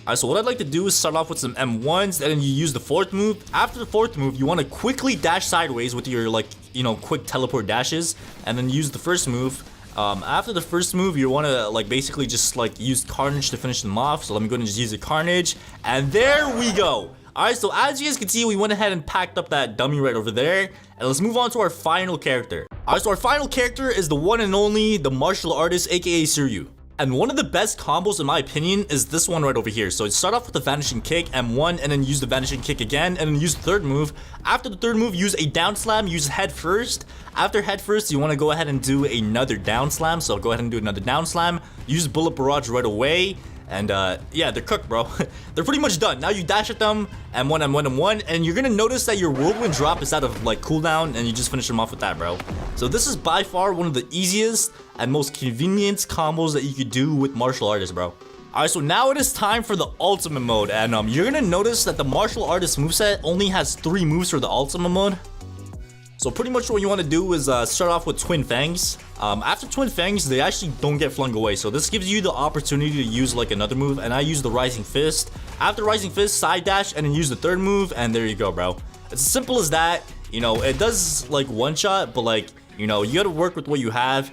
Alright, so what I'd like to do is start off with some M1s, and then you use the fourth move. After the fourth move, you want to quickly dash sideways with your, like, you know, quick teleport dashes, and then use the first move. After the first move, you want to, like, basically just, like, use Carnage to finish them off. So let me go ahead and just use the Carnage, and there we go. Alright, so as you guys can see, we went ahead and packed up that dummy right over there, and let's move on to our final character. Alright, so our final character is the one and only, the martial artist, aka Suryu. And one of the best combos in my opinion is this one right over here. So start off with the vanishing kick, M1, and then use the vanishing kick again, and then use the third move. After the third move, use a down slam, use head first. After head first, you want to go ahead and do another down slam. So go ahead and do another down slam. Use bullet barrage right away. And yeah, they're cooked, bro. They're pretty much done. Now you dash at them, M1, M1, M1, and you're gonna notice that your whirlwind drop is out of like cooldown, and you just finish them off with that, bro. So this is by far one of the easiest and most convenient combos that you could do with martial artists, bro. Alright, so now it is time for the ultimate mode, and you're gonna notice that the martial artist moveset only has 3 moves for the ultimate mode. So pretty much what you want to do is start off with Twin Fangs. After Twin Fangs, they actually don't get flung away. So this gives you the opportunity to use like another move. And I use the Rising Fist. After Rising Fist, side dash, and then use the third move. And there you go, bro. It's as simple as that. You know, it does like one shot, but like, you know, you got to work with what you have.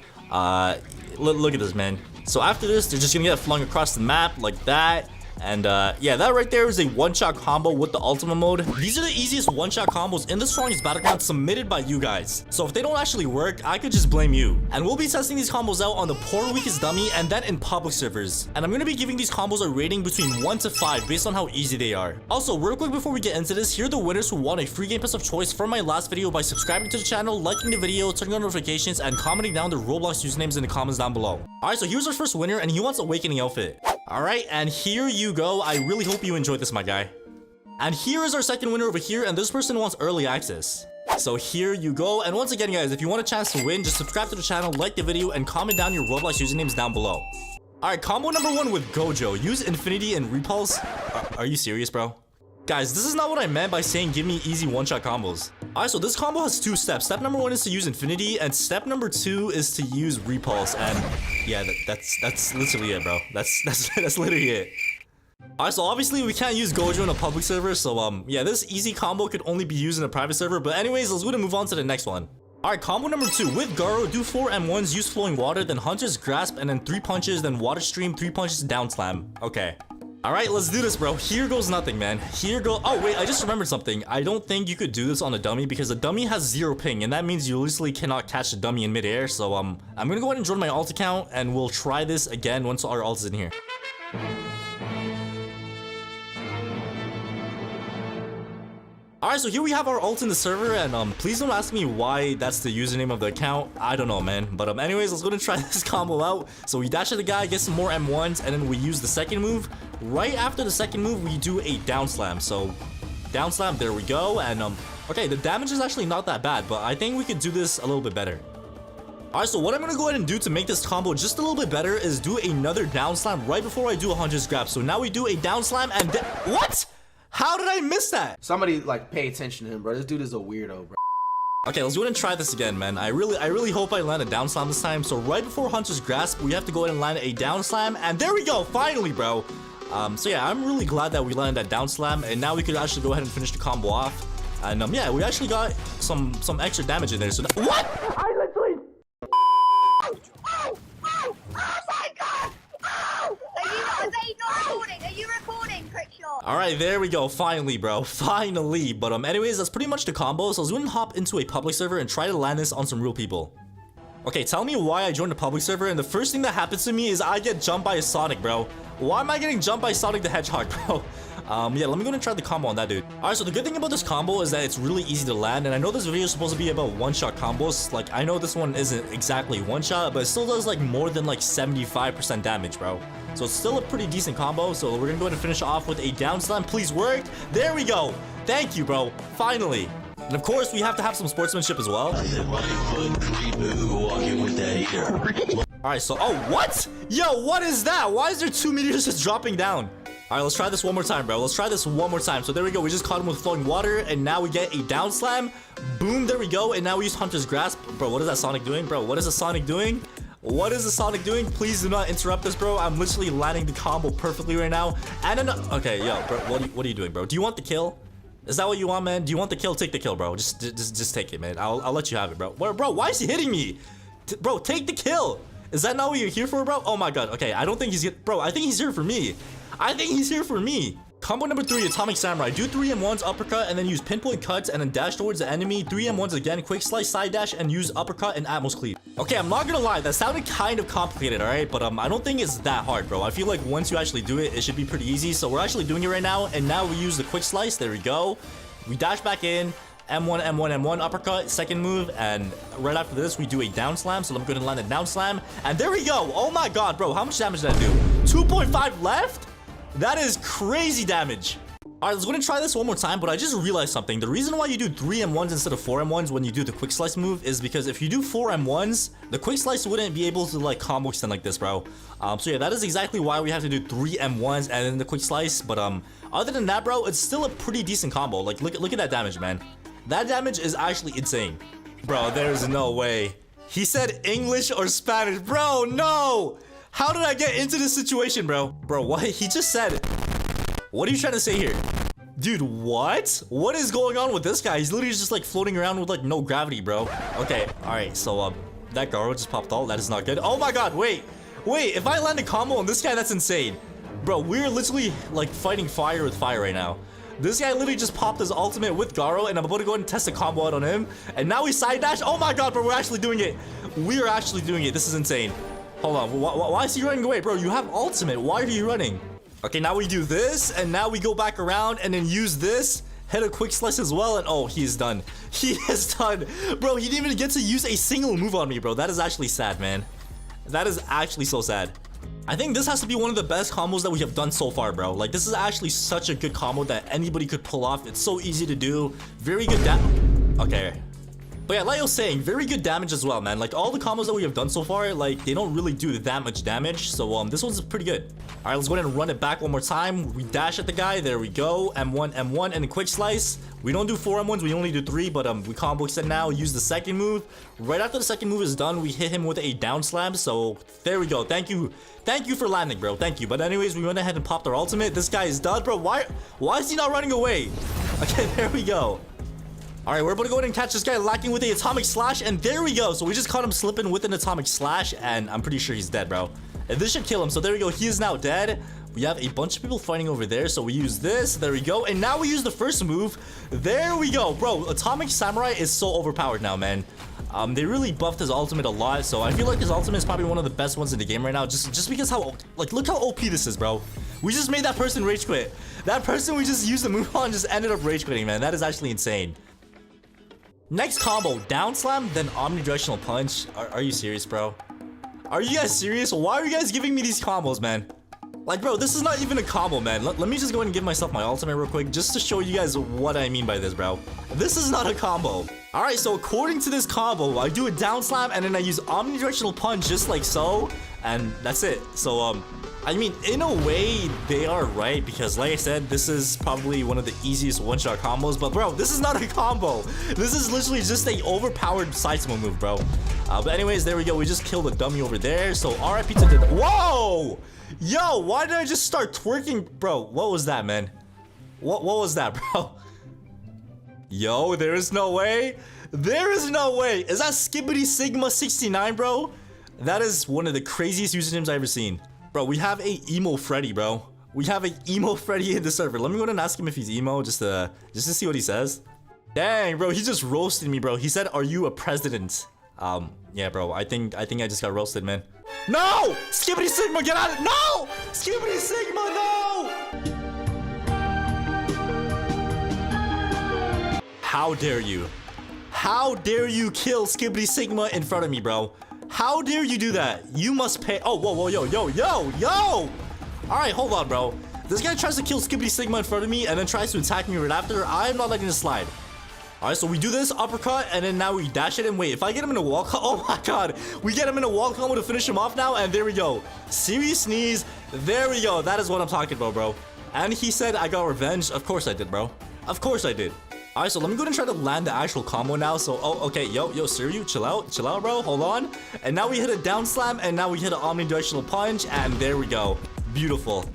Look at this, man. So after this, they're just going to get flung across the map like that. And yeah, that right there is a one-shot combo with the ultimate mode. These are the easiest one-shot combos in the strongest battleground submitted by you guys. So if they don't actually work, I could just blame you. And we'll be testing these combos out on the poor weakest dummy and then in public servers. And I'm gonna be giving these combos a rating between 1 to 5 based on how easy they are. Also, real quick before we get into this, here are the winners who won a free game pass of choice from my last video by subscribing to the channel, liking the video, turning on notifications, and commenting down their Roblox usernames in the comments down below. Alright, so here's our first winner, and he wants Awakening outfit. Alright, and here you go. I really hope you enjoyed this, my guy. And here is our second winner over here, and this person wants early access. So here you go. And once again, guys, if you want a chance to win, just subscribe to the channel, like the video, and comment down your Roblox usernames down below. Alright, combo number 1 with Gojo. Use Infinity and Repulse. Are you serious, bro? Guys, this is not what I meant by saying give me easy one-shot combos. Alright, so this combo has 2 steps. Step number 1 is to use Infinity, and step number 2 is to use Repulse. And yeah, that's literally it, bro. That's literally it. Alright, so obviously we can't use Gojo in a public server, so yeah, this easy combo could only be used in a private server. But anyways, let's go and move on to the next one. Alright, combo number 2 with Garo. Do 4 M1s, use Flowing Water, then Hunter's Grasp, and then 3 punches, then Water Stream, 3 punches, down slam. Okay. Alright, let's do this, bro. Here goes nothing, man. Here go. Oh, wait, I just remembered something. I don't think you could do this on a dummy because a dummy has 0 ping, and that means you literally cannot catch a dummy in midair. So, I'm gonna go ahead and join my alt account, and we'll try this again once our alt is in here. Alright, so here we have our ult in the server, and please don't ask me why that's the username of the account. I don't know, man. But anyways, let's go and try this combo out. So we dash at the guy, get some more M1s, and then we use the second move. Right after the second move, we do a down slam. So down slam, there we go. And okay, the damage is actually not that bad, but I think we could do this a little bit better. Alright, so what I'm gonna go ahead and do to make this combo just a little bit better is do another down slam right before I do a 100 grab. So now we do a down slam and what? How did I miss that? Somebody like pay attention to him, bro. This dude is a weirdo, bro. Okay, let's go ahead and try this again, man. I really hope I land a down slam this time. So right before Hunter's Grasp, we have to go ahead and land a down slam, and there we go, finally, bro. So yeah, I'm really glad that we landed that down slam, and now we could actually go ahead and finish the combo off. And yeah, we actually got some extra damage in there. So what? I literally. Oh my god! Oh! Are they not recording? Are you recording, Crickshaw? Alright, there we go. Finally, bro. Finally. But anyways, that's pretty much the combo. So let's go and hop into a public server and try to land this on some real people. Okay, tell me why I joined a public server, and the first thing that happens to me is I get jumped by a Sonic, bro. Why am I getting jumped by Sonic the Hedgehog, bro? Yeah, let me go and try the combo on that dude. Alright, so the good thing about this combo is that it's really easy to land, and I know this video is supposed to be about one-shot combos. Like, I know this one isn't exactly one-shot, but it still does like more than like 75% damage, bro. So it's still a pretty decent combo. So we're gonna go ahead and finish off with a down slam. Please work. There we go. Thank you, bro. Finally. And of course, we have to have some sportsmanship as well. All right, so, oh, what? Yo, what is that? Why is there 2 meteors just dropping down? All right, let's try this one more time, bro. Let's try this one more time. So there we go. We just caught him with flowing water, and now we get a down slam. Boom, there we go. And now we use Hunter's Grasp. Bro, what is that Sonic doing? Bro, what is the Sonic doing? What is the Sonic doing? Please do not interrupt us, bro. I'm literally landing the combo perfectly right now. And then, okay, yo, bro, what are you doing, bro? Do you want the kill? Is that what you want, man? Do you want the kill? Take the kill, bro. Just take it, man. I'll let you have it, bro. Bro, why is he hitting me? Bro, take the kill. Is that not what you're here for, bro? Oh my god. Okay, I don't think he's here. Bro, I think he's here for me. I think he's here for me. Combo number 3, Atomic Samurai. Do 3 M1s, uppercut, and then use pinpoint cuts, and then dash towards the enemy. 3 M1s again, quick slice, side dash, and use uppercut and Atmos cleave. Okay, I'm not gonna lie, that sounded kind of complicated, alright? But I don't think it's that hard, bro. I feel like once you actually do it, it should be pretty easy. So we're actually doing it right now, and now we use the quick slice. There we go. We dash back in. M1, M1, M1, uppercut, second move, and right after this, we do a down slam. So let me go ahead and land a down slam. And there we go. Oh my god, bro. How much damage did I do? 2.5 left? That is crazy damage. All right, let's go ahead and try this one more time, but I just realized something. The reason why you do 3 M1s instead of 4 M1s when you do the quick slice move is because if you do 4 M1s, the quick slice wouldn't be able to like combo extend like this, bro. So yeah, that is exactly why we have to do 3 M1s and then the quick slice. But other than that, bro, it's still a pretty decent combo. Like look at that damage, man. That damage is actually insane. Bro, there's no way. He said English or Spanish. Bro, no! How did I get into this situation, bro? Bro, what? He just said... What are you trying to say here? Dude, what? What is going on with this guy? He's literally just like floating around with like no gravity, bro. Okay, alright, so that Garo just popped all. That is not good. Oh my god, wait. Wait, if I land a combo on this guy, that's insane. Bro, we're literally like fighting fire with fire right now. This guy literally just popped his ultimate with Garo, and I'm about to go ahead and test a combo out on him. And now we side dash. Oh my god, bro, we're actually doing it. We are actually doing it. This is insane. Hold on, why is he running away? Bro, you have ultimate. Why are you running? Okay, now we do this, and now we go back around and then use this. Hit a quick slice as well, and oh, he is done. He is done. Bro, he didn't even get to use a single move on me, bro. That is actually sad, man. That is actually so sad. I think this has to be one of the best combos that we have done so far, bro. Like, this is actually such a good combo that anybody could pull off. It's so easy to do. Very good Okay. But yeah, like I was saying, very good damage as well, man. Like, all the combos that we have done so far, like, they don't really do that much damage. So, this one's pretty good. All right, let's go ahead and run it back one more time. We dash at the guy. There we go. M1, M1, and a quick slice. We don't do 4 M1s. We only do 3, but we combo extend now. Use the second move. Right after the second move is done, we hit him with a down slam. So, there we go. Thank you. Thank you for landing, bro. Thank you. But anyways, we went ahead and popped our ultimate. This guy is done, bro. Why is he not running away? Okay, there we go. All right, we're about to go ahead and catch this guy lacking with the atomic slash, and there we go. So we just caught him slipping with an atomic slash, and I'm pretty sure he's dead, bro. And this should kill him. So there we go. He is now dead. We have a bunch of people fighting over there, so we use this. There we go. And now we use the first move. There we go, bro. Atomic Samurai is so overpowered now, man. They really buffed his ultimate a lot, so I feel like his ultimate is probably one of the best ones in the game right now. Just because how, like, look how OP this is, bro. We just made that person rage quit. That person we just used the move on just ended up rage quitting, man. That is actually insane. Next combo, down slam, then omnidirectional punch. Are you serious, bro? Are you guys serious? Why are you guys giving me these combos, man? Like, bro, this is not even a combo, man. Let me just go ahead and give myself my ultimate real quick just to show you guys what I mean by this, bro. This is not a combo. All right, so according to this combo, I do a down slam and then I use omnidirectional punch just like so, and that's it. So, I mean, in a way, they are right because, like I said, this is probably one of the easiest one-shot combos. But, bro, this is not a combo. This is literally just a overpowered saitama move, bro. But anyways, there we go. We just killed a dummy over there. So, RIP to the... Whoa! Yo, why did I just start twerking? Bro, what was that, man? What was that, bro? Yo, there is no way. There is no way. Is that Skibbity Sigma 69, bro? That is one of the craziest usernames I've ever seen. Bro, we have a emo Freddy, bro. We have a emo Freddy in the server. Let me go ahead and ask him if he's emo just to see what he says. Dang, bro, he just roasted me, bro. He said, "Are you a president?" Yeah, bro. I think I just got roasted, man. No! Skibbity Sigma, get out of it! No! Skibbity Sigma, no! How dare you? How dare you kill Skibbity Sigma in front of me, bro? How dare you do that? You must pay. Oh, whoa, yo. All right, hold on, bro. This guy tries to kill Skibbity Sigma in front of me and then tries to attack me right after. I'm not letting this slide. All right, so we do this uppercut, and then now we dash it. And wait, if I get him in a wall, oh my god, we get him in a wall combo to finish him off now, and there we go. Serious sneeze. There we go. That is what I'm talking about, bro. And he said I got revenge. Of course I did, bro. Of course I did. All right, so let me go ahead and try to land the actual combo now. So, oh, okay, yo, Siryu, chill out, bro. Hold on. And now we hit a down slam, and now we hit an omnidirectional punch, and there we go. Beautiful,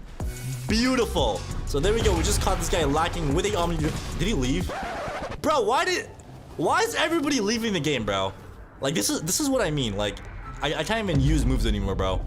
beautiful. So there we go. We just caught this guy lacking with a omni. Did he leave, bro? Why is everybody leaving the game, bro? Like this is what I mean. Like I can't even use moves anymore, bro.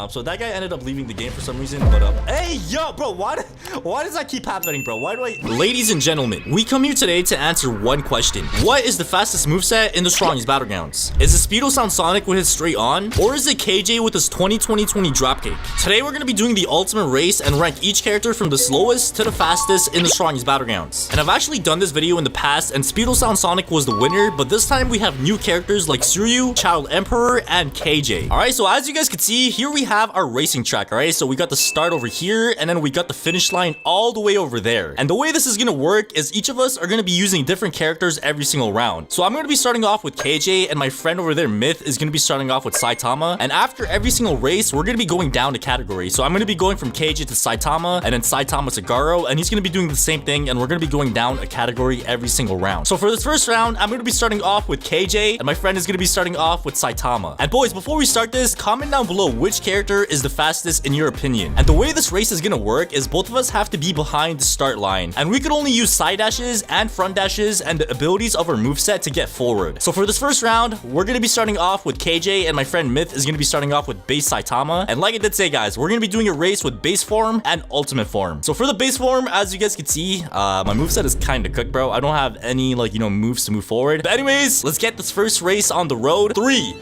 So that guy ended up leaving the game for some reason, but hey, yo, bro, why does that keep happening, bro? Why do I? Ladies and gentlemen, we come here today to answer one question. What is the fastest moveset in the strongest Battlegrounds? Is it Speedo Sound Sonic with his straight on, or is it KJ with his 20-20-20 dropkick? Today, we're gonna be doing the ultimate race and rank each character from the slowest to the fastest in the strongest Battlegrounds. And I've actually done this video in the past, and Speedo Sound Sonic was the winner, but this time we have new characters like Suryu, Child Emperor, and KJ. All right, so as you guys can see, here we have our racing track. All right, so we got the start over here, and then we got the finish line all the way over there. And the way this is gonna work is each of us are gonna be using different characters every single round. So I'm gonna be starting off with KJ, and my friend over there, Myth, is gonna be starting off with Saitama. And after every single race, we're gonna be going down to category. So I'm gonna be going from KJ to Saitama, and then Saitama to Garo, and he's gonna be doing the same thing, and we're gonna be going down a category every single round. So for this first round, I'm gonna be starting off with KJ, and my friend is gonna be starting off with Saitama. And boys, before we start this, comment down below which character is the fastest in your opinion. And the way this race is gonna work is both of us have to be behind the start line, and we could only use side dashes and front dashes and the abilities of our moveset to get forward. So for this first round, we're gonna be starting off with KJ, and my friend Myth is gonna be starting off with base Saitama. And like I did say, guys, we're gonna be doing a race with base form and ultimate form. So for the base form, as you guys can see, my moveset is kind of cooked, bro. I don't have any, like, you know, moves to move forward. But anyways, let's get this first race on the road. 3,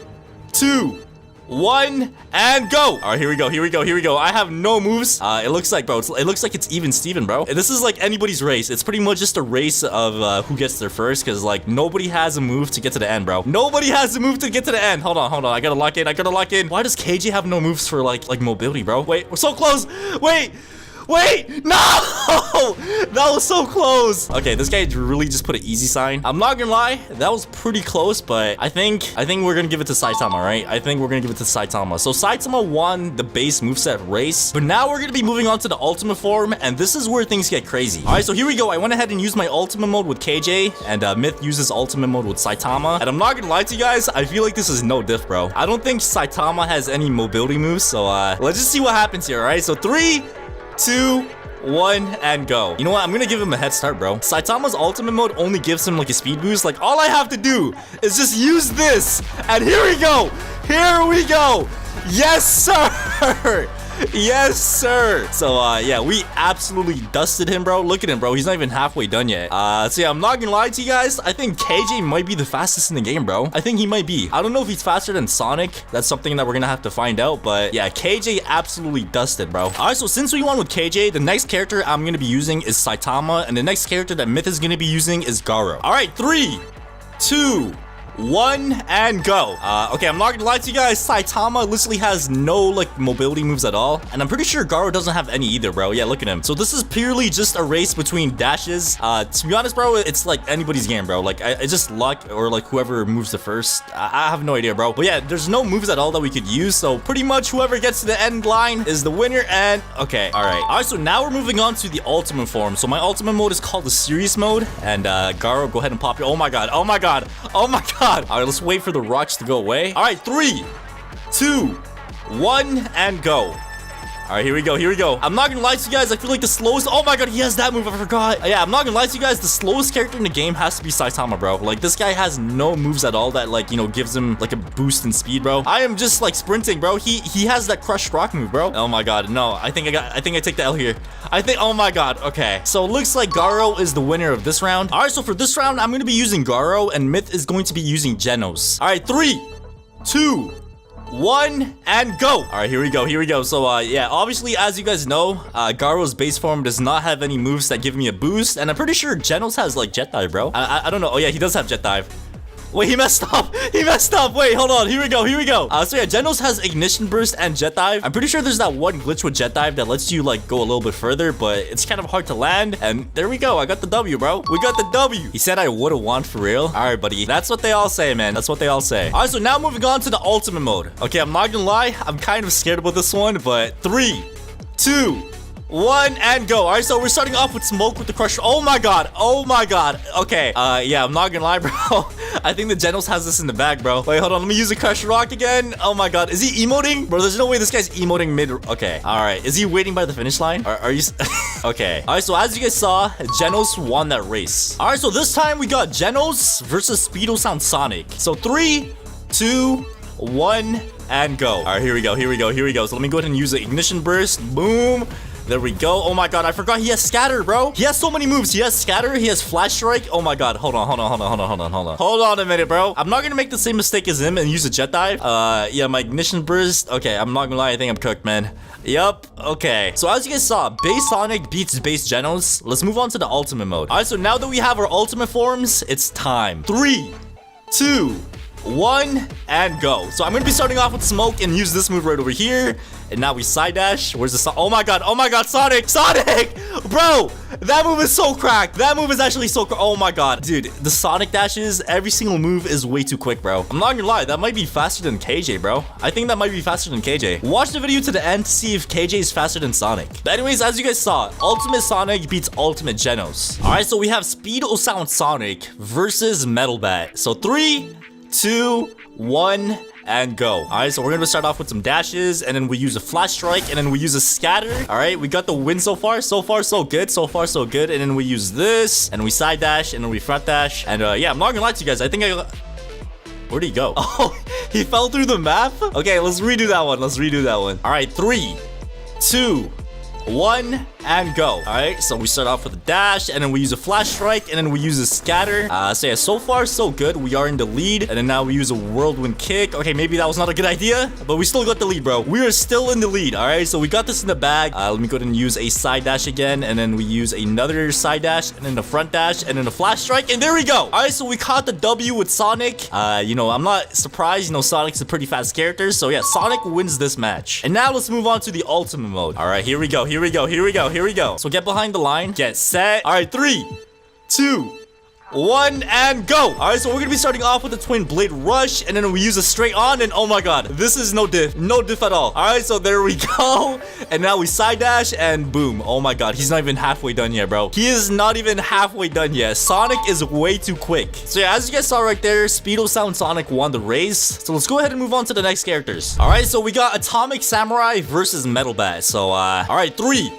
2, 1, and go. All right, here we go. I have no moves. It looks like, bro, it looks like it's even Steven, bro. This is like anybody's race. It's pretty much just a race of who gets there first, because like nobody has a move to get to the end, bro. Nobody has a move to get to the end. Hold on. I gotta lock in. Why does KJ have no moves for like mobility, bro? Wait, we're so close. Wait, no! That was so close. Okay, this guy really just put an easy sign. I'm not gonna lie, that was pretty close, but I think we're gonna give it to Saitama, right? I think we're gonna give it to Saitama. So Saitama won the base moveset race, but now we're gonna be moving on to the ultimate form, and this is where things get crazy. All right, so here we go. I went ahead and used my ultimate mode with KJ, and Myth uses ultimate mode with Saitama. And I'm not gonna lie to you guys, I feel like this is no diff, bro. I don't think Saitama has any mobility moves, so let's just see what happens here, all right? So 3, 2, 1, and go. You know what? I'm gonna give him a head start, bro. Saitama's ultimate mode only gives him like a speed boost. Like, all I have to do is just use this, and here we go. Yes, sir. Yes, sir. So yeah, we absolutely dusted him, bro. Look at him, bro. He's not even halfway done yet. So yeah, I'm not gonna lie to you guys, I think KJ might be the fastest in the game, bro. I think he might be. I don't know if he's faster than Sonic. That's something that we're gonna have to find out, but yeah, KJ absolutely dusted, bro. All right, so since we won with KJ, the next character I'm gonna be using is Saitama, and the next character that Myth is gonna be using is Garo. All right, 3, 2, 1, and go. Okay, I'm not gonna lie to you guys, Saitama literally has no like mobility moves at all, and I'm pretty sure Garo doesn't have any either, bro. Yeah, look at him. So this is purely just a race between dashes. To be honest, bro, it's like anybody's game, bro. Like it's just luck, or like whoever moves the first. I have no idea, bro. But yeah, there's no moves at all that we could use, so pretty much whoever gets to the end line is the winner. And okay, all right, so now we're moving on to the ultimate form. So my ultimate mode is called the serious mode, and Garo, go ahead and pop your— oh my god. All right, let's wait for the rocks to go away. All right, 3, 2, 1, and go. All right, here we go. I'm not gonna lie to you guys, I feel like the slowest— oh my god, he has that move, I forgot. Yeah, I'm not gonna lie to you guys, the slowest character in the game has to be Saitama, bro. Like, this guy has no moves at all that, like, you know, gives him like a boost in speed, bro. I am just like sprinting, bro. He has that crush rock move, bro. Oh my god, no, I think I take the L here. Oh my god, okay. So it looks like Garo is the winner of this round. All right, so for this round, I'm gonna be using Garo, and Myth is going to be using Genos. All right, 3, 2, 1, and go. All right, here we go. So yeah, obviously, as you guys know, Garo's base form does not have any moves that give me a boost, and I'm pretty sure Genos has like jet dive, bro. I don't know. Oh yeah, he does have jet dive. Wait, he messed up. He messed up. Wait, hold on. Here we go. Here we go. So yeah, Genos has ignition burst and jet dive. I'm pretty sure there's that one glitch with jet dive that lets you like go a little bit further, but it's kind of hard to land. And there we go. I got the W, bro. We got the W. He said I would have won for real. All right, buddy. That's what they all say, man. That's what they all say. All right, so now moving on to the ultimate mode. Okay, I'm not gonna lie. I'm kind of scared about this one, but 3, 2, 1 and go. All right, so we're starting off with smoke with the crusher. Oh my god. Oh my god. Okay. Yeah, I'm not gonna lie, bro. I think the Genos has this in the bag, bro. Wait, hold on. Let me use the crusher rock again. Oh my god. Is he emoting? Bro, there's no way this guy's emoting mid. Okay. All right. Is he waiting by the finish line? Are you? Okay. All right, so as you guys saw, Genos won that race. All right, so this time we got Genos versus Speedo Sound Sonic. So 3, 2, 1 and go. All right, here we go. Here we go. Here we go. So let me go ahead and use the ignition burst. Boom. There we go. Oh my god, I forgot he has scatter, bro. He has so many moves. He has scatter, he has flash strike. Oh my god. Hold on. Hold on a minute, bro. I'm not gonna make the same mistake as him and use a jet dive. Yeah, my ignition burst. Okay, I'm not gonna lie, I think I'm cooked, man. Yup. Okay. So as you guys saw, base Sonic beats base Genos. Let's move on to the ultimate mode. Alright, so now that we have our ultimate forms, it's time. 3, 2, 1 and go. So I'm gonna be starting off with smoke and use this move right over here. And now we side dash. Where's the oh my god, Sonic, bro, that move is so cracked. That move is actually so oh my god, dude, the Sonic dashes, every single move is way too quick, bro. I'm not gonna lie, that might be faster than KJ, bro. I think that might be faster than KJ. Watch the video to the end to see if KJ is faster than Sonic. But anyways, as you guys saw, ultimate Sonic beats ultimate Genos. All right, so we have Speedo Sound Sonic versus Metal Bat. So 3, 2, 1 and go. All right, so we're gonna start off with some dashes, and then we use a flash strike, and then we use a scatter. All right, we got the win so far. So far so good. So far so good. And then we use this, and we side dash, and then we front dash. And yeah, I'm not gonna lie to you guys, I think where'd he go? Oh, he fell through the map. Okay, let's redo that one. Let's redo that one. All right, 3, 2, 1 and go. All right, so we start off with a dash, and then we use a flash strike, and then we use a scatter. So yeah, so far so good. We are in the lead, and then now we use a whirlwind kick. Okay, maybe that was not a good idea, but we still got the lead, bro. We are still in the lead. All right, so we got this in the bag. Let me go ahead and use a side dash again, and then we use another side dash, and then the front dash, and then the flash strike, and there we go. All right, so we caught the W with Sonic. You know, I'm not surprised. You know, Sonic's a pretty fast character, so yeah, Sonic wins this match. And now let's move on to the ultimate mode. All right, here we go. Here we go. Here we go. Here we go. So get behind the line, get set. All right, 3, 2, 1 and go. All right, so we're gonna be starting off with the twin blade rush, and then we use a straight on, and oh my god, this is no diff at all. All right, so there we go, and now we side dash, and boom. Oh my god, he's not even halfway done yet, bro. He is not even halfway done yet. Sonic is way too quick. So yeah, as you guys saw right there, Speedo Sound Sonic won the race. So let's go ahead and move on to the next characters. All right, so we got Atomic Samurai versus Metal Bat. So all right, 3,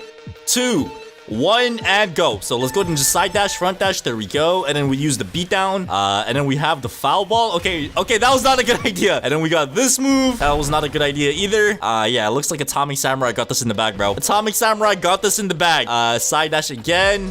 2, 1 and go. So let's go ahead and just side dash, front dash. There we go. And then we use the beatdown. And then we have the foul ball. Okay, that was not a good idea. And then we got this move. That was not a good idea either. Yeah, it looks like Atomic Samurai got this in the bag, bro. Atomic Samurai got this in the bag. Side dash again.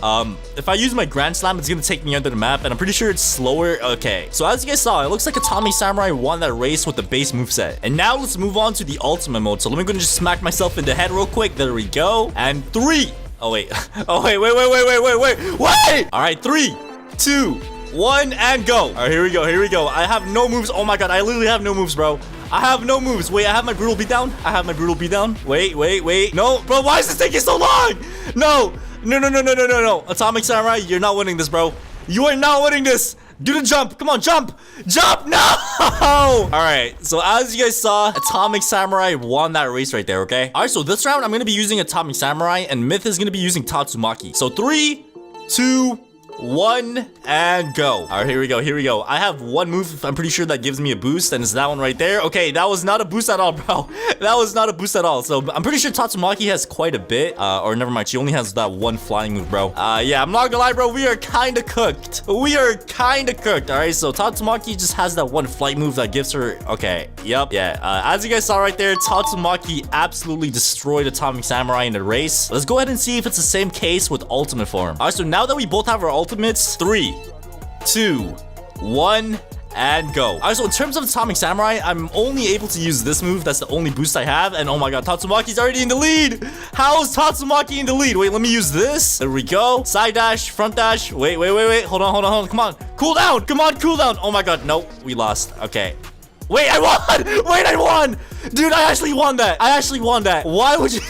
If I use my Grand Slam, it's gonna take me under the map, and I'm pretty sure it's slower. Okay, so as you guys saw, it looks like Atomic Samurai won that race with the base moveset. And now let's move on to the ultimate mode. So let me go and just smack myself in the head real quick. There we go. And 3. Oh wait. Oh wait. Wait. All right, 3, 2, 1 and go. All right, here we go. Here we go. I have no moves. Oh my god, I literally have no moves, bro. I have no moves. Wait, I have my brutal beatdown. Wait. No, bro, why is this taking so long? No. Atomic Samurai, you're not winning this, bro. You are not winning this. Do the jump. Come on, jump. No. All right. So as you guys saw, Atomic Samurai won that race right there, okay? All right, so this round, I'm going to be using Atomic Samurai, and Myth is going to be using Tatsumaki. So 3, 2, 1 and go. All right, here we go. I have one move, I'm pretty sure, that gives me a boost, and it's that one right there. Okay, that was not a boost at all, bro. That was not a boost at all. So I'm pretty sure Tatsumaki has quite a bit, or never mind, she only has that one flying move, bro. Yeah, I'm not gonna lie, bro, we are kind of cooked. All right, so Tatsumaki just has that one flight move that gives her, okay, yep, yeah. As you guys saw right there, Tatsumaki absolutely destroyed Atomic Samurai in the race. Let's go ahead and see if it's the same case with ultimate form. All right, so now that we both have our ultimates, 3, 2, 1 and go. All right, so in terms of Atomic Samurai, I'm only able to use this move. That's the only boost I have, and oh my god, Tatsumaki's already in the lead. How is Tatsumaki in the lead? Wait, let me use this. There we go. Side dash, front dash. Wait. Hold on. Come Cool down. Come on, cool down. Oh my god. Nope. We lost. Okay. Wait, I won. Wait, I won. Dude, I actually won that. I actually won that. Why would you...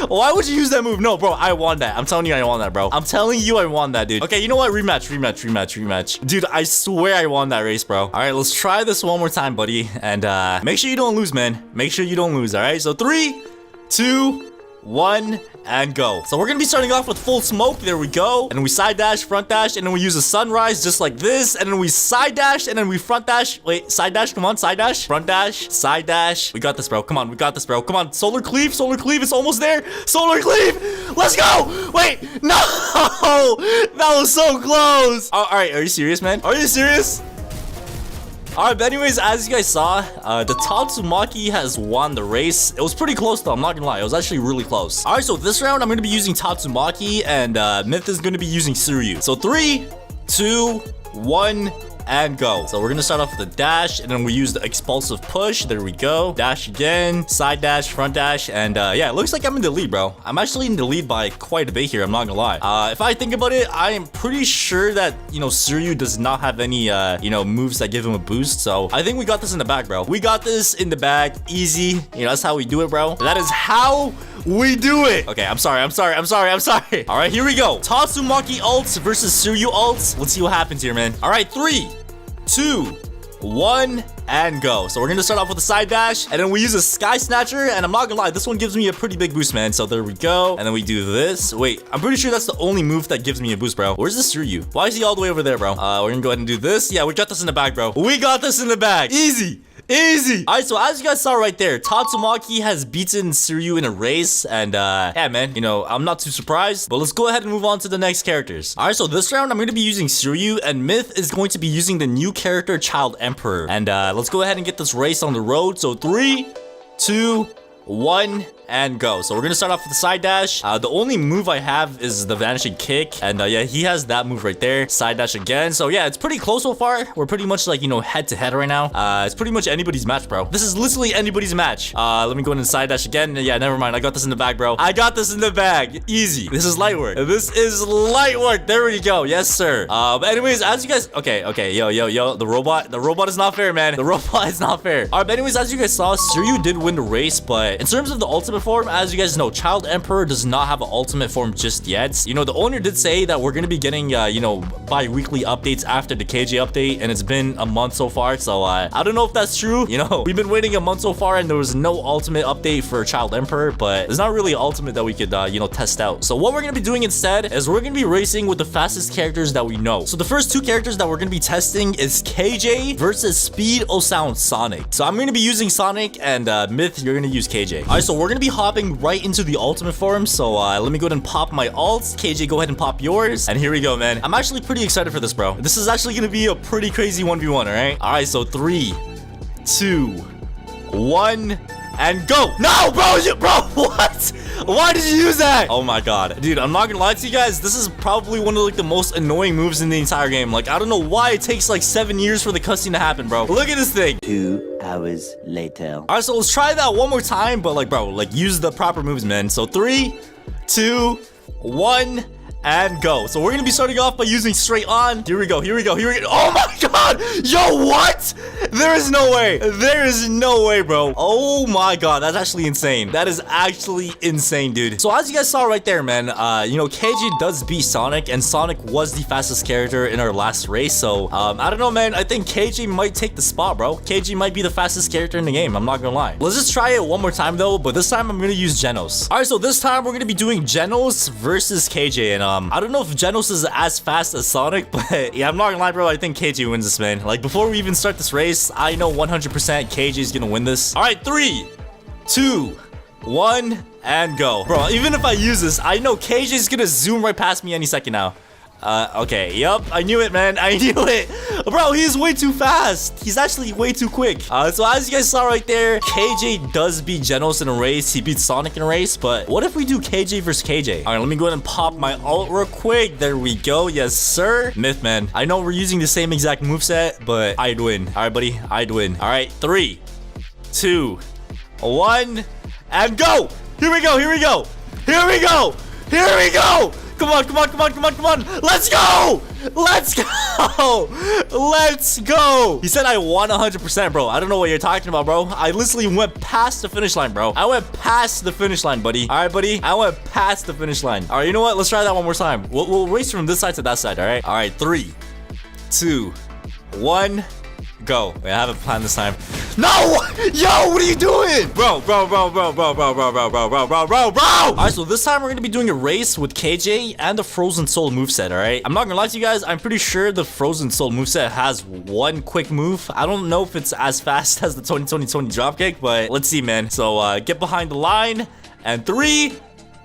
Why would you use that move? No, bro, I won that. I'm telling you I won that, bro. I'm telling you I won that, dude. Okay, you know what? Rematch. Dude, I swear I won that race, bro. All right, let's try this one more time, buddy. And make sure you don't lose, man. Make sure you don't lose, all right? So 3, 2, 1, and go. So we're gonna be starting off with full smoke. There we go. And we side dash, front dash, and then we use a sunrise just like this. And then we side dash, and then we front dash. Wait, side dash, come on, side dash, front dash, side dash. We got this, bro. Come on, we got this, bro. Come on, solar cleave, it's almost there. Solar cleave, let's go. Wait, no, that was so close. All right, are you serious, man? Are you serious? Alright, but anyways, as you guys saw, the Tatsumaki has won the race. It was pretty close though, I'm not gonna lie. It was actually really close. Alright, so this round, I'm gonna be using Tatsumaki, and Myth is gonna be using Suryu. So 3, 2, 1, and go. So we're gonna start off with a dash, and then we use the expulsive push. There we go. Dash again, side dash, front dash, and yeah, it looks like I'm in the lead, bro. I'm actually in the lead by quite a bit here, I'm not gonna lie. If I think about it, I am pretty sure that, you know, Suryu does not have any, you know, moves that give him a boost. So I think we got this in the bag, bro. We got this in the bag, easy. You know, that's how we do it, bro. That is how we do it. Okay, I'm sorry. All right, here we go. Tatsumaki ults versus Suryu ults. Let's see what happens here, man. All right, 3, 2, 1, and go. So we're gonna start off with a side dash, and then we use a sky snatcher, and I'm not gonna lie, this one gives me a pretty big boost, man. So there we go, and then we do this. Wait, I'm pretty sure that's the only move that gives me a boost, bro. Where's the Suryu? Why is he all the way over there, bro? We're gonna go ahead and do this. Yeah, we got this in the bag, bro. We got this in the bag. Easy. Easy. All right, so as you guys saw right there, Tatsumaki has beaten Suryu in a race, and yeah, man, you know, I'm not too surprised, but let's go ahead and move on to the next characters. All right, so this round, I'm going to be using Suryu, and Myth is going to be using the new character, Child Emperor, and let's go ahead and get this race on the road. So 3, 2, 1, and go. So we're gonna start off with the side dash. The only move I have is the vanishing kick, and yeah, he has that move right there. Side dash again. So yeah, it's pretty close so far. We're pretty much like, you know, head to head right now. It's pretty much anybody's match, bro. This is literally anybody's match. Let me go in and side dash again. Yeah, never mind, I got this in the bag, bro. I got this in the bag. Easy. This is light work. This is light work. There we go. Yes, sir. But anyways, as you guys, okay, yo, the robot is not fair, man. The robot is not fair. All right, but anyways, as you guys saw, Suryu did win the race, but in terms of the ultimate form, as you guys know, Child Emperor does not have an ultimate form just yet. You know, the owner did say that we're gonna be getting, you know, bi-weekly updates after the KJ update, and it's been a month so far, so I don't know if that's true. You know, we've been waiting a month so far, and there was no ultimate update for Child Emperor, but there's not really an ultimate that we could, you know, test out. So what we're gonna be doing instead is we're gonna be racing with the fastest characters that we know. So the first two characters that we're gonna be testing is KJ versus Speed O Sound Sonic. So I'm gonna be using Sonic, and Myth, you're gonna use KJ. All right, so we're gonna be hopping right into the ultimate form. So let me go ahead and pop my ults. KJ, go ahead and pop yours. And here we go, man. I'm actually pretty excited for this, bro. This is actually gonna be a pretty crazy 1v1, all right? All right, so 3, 2, 1, and go. No, bro, what? Why did you use that? Oh my god, dude, I'm not gonna lie to you guys, this is probably one of like the most annoying moves in the entire game. Like, I don't know why it takes like 7 years for the cutscene to happen, bro. Look at this thing. 2 hours later. All right, so let's try that one more time, but like, bro, like, use the proper moves, man. So 3, 2, 1, and go. So we're gonna be starting off by using straight on. Here we go. Oh my god, yo, what? There is no way, bro. Oh my god, that's actually insane. That is actually insane, dude. So as you guys saw right there, man, you know, KJ does beat Sonic, and Sonic was the fastest character in our last race. So I don't know, man, I think KJ might take the spot, bro. KJ might be the fastest character in the game, I'm not gonna lie. Let's just try it one more time though, but this time I'm gonna use Genos. All right, so this time we're gonna be doing Genos versus KJ, and I don't know if Genos is as fast as Sonic, but yeah, I'm not gonna lie, bro, I think KJ wins this, man. Like, before we even start this race, I know 100% KJ is gonna win this. All right, 3, 2, 1, and go. Bro, even if I use this, I know KJ is gonna zoom right past me any second now. Okay, yup, I knew it, man. I knew it. Bro, he's way too fast. He's actually way too quick. So as you guys saw right there, KJ does beat Genos in a race. He beats Sonic in a race, but what if we do KJ versus KJ? All right, let me go ahead and pop my ult real quick. There we go. Yes, sir. Myth, man. I know we're using the same exact moveset, but I'd win. All right, buddy, I'd win. All right, 3, 2, 1, and go. Here we go. Come on, come on, come on, come on, come on. Let's go. Let's go. Let's go. He said I won 100%, bro. I don't know what you're talking about, bro. I literally went past the finish line, bro. I went past the finish line, buddy. All right, buddy. I went past the finish line. All right, you know what? Let's try that one more time. We'll race from this side to that side, all right? All right, 3, 2, 1. Go. Wait, I haven't planned this time. No! Yo, what are you doing? Bro. Alright, so this time we're gonna be doing a race with KJ and the Frozen Soul moveset, alright? I'm not gonna lie to you guys, I'm pretty sure the Frozen Soul moveset has one quick move. I don't know if it's as fast as the 20 dropkick, but let's see, man. So get behind the line, and 3,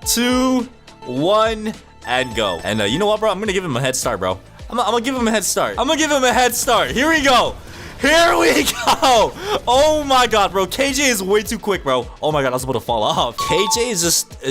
2, 1, and go. And you know what, bro? I'm gonna give him a head start, bro. I'm gonna give him a head start. I'm gonna give him a head start. Here we go. Here we go. Oh my god, bro. KJ is way too quick, bro. Oh my god, I was about to fall off. KJ is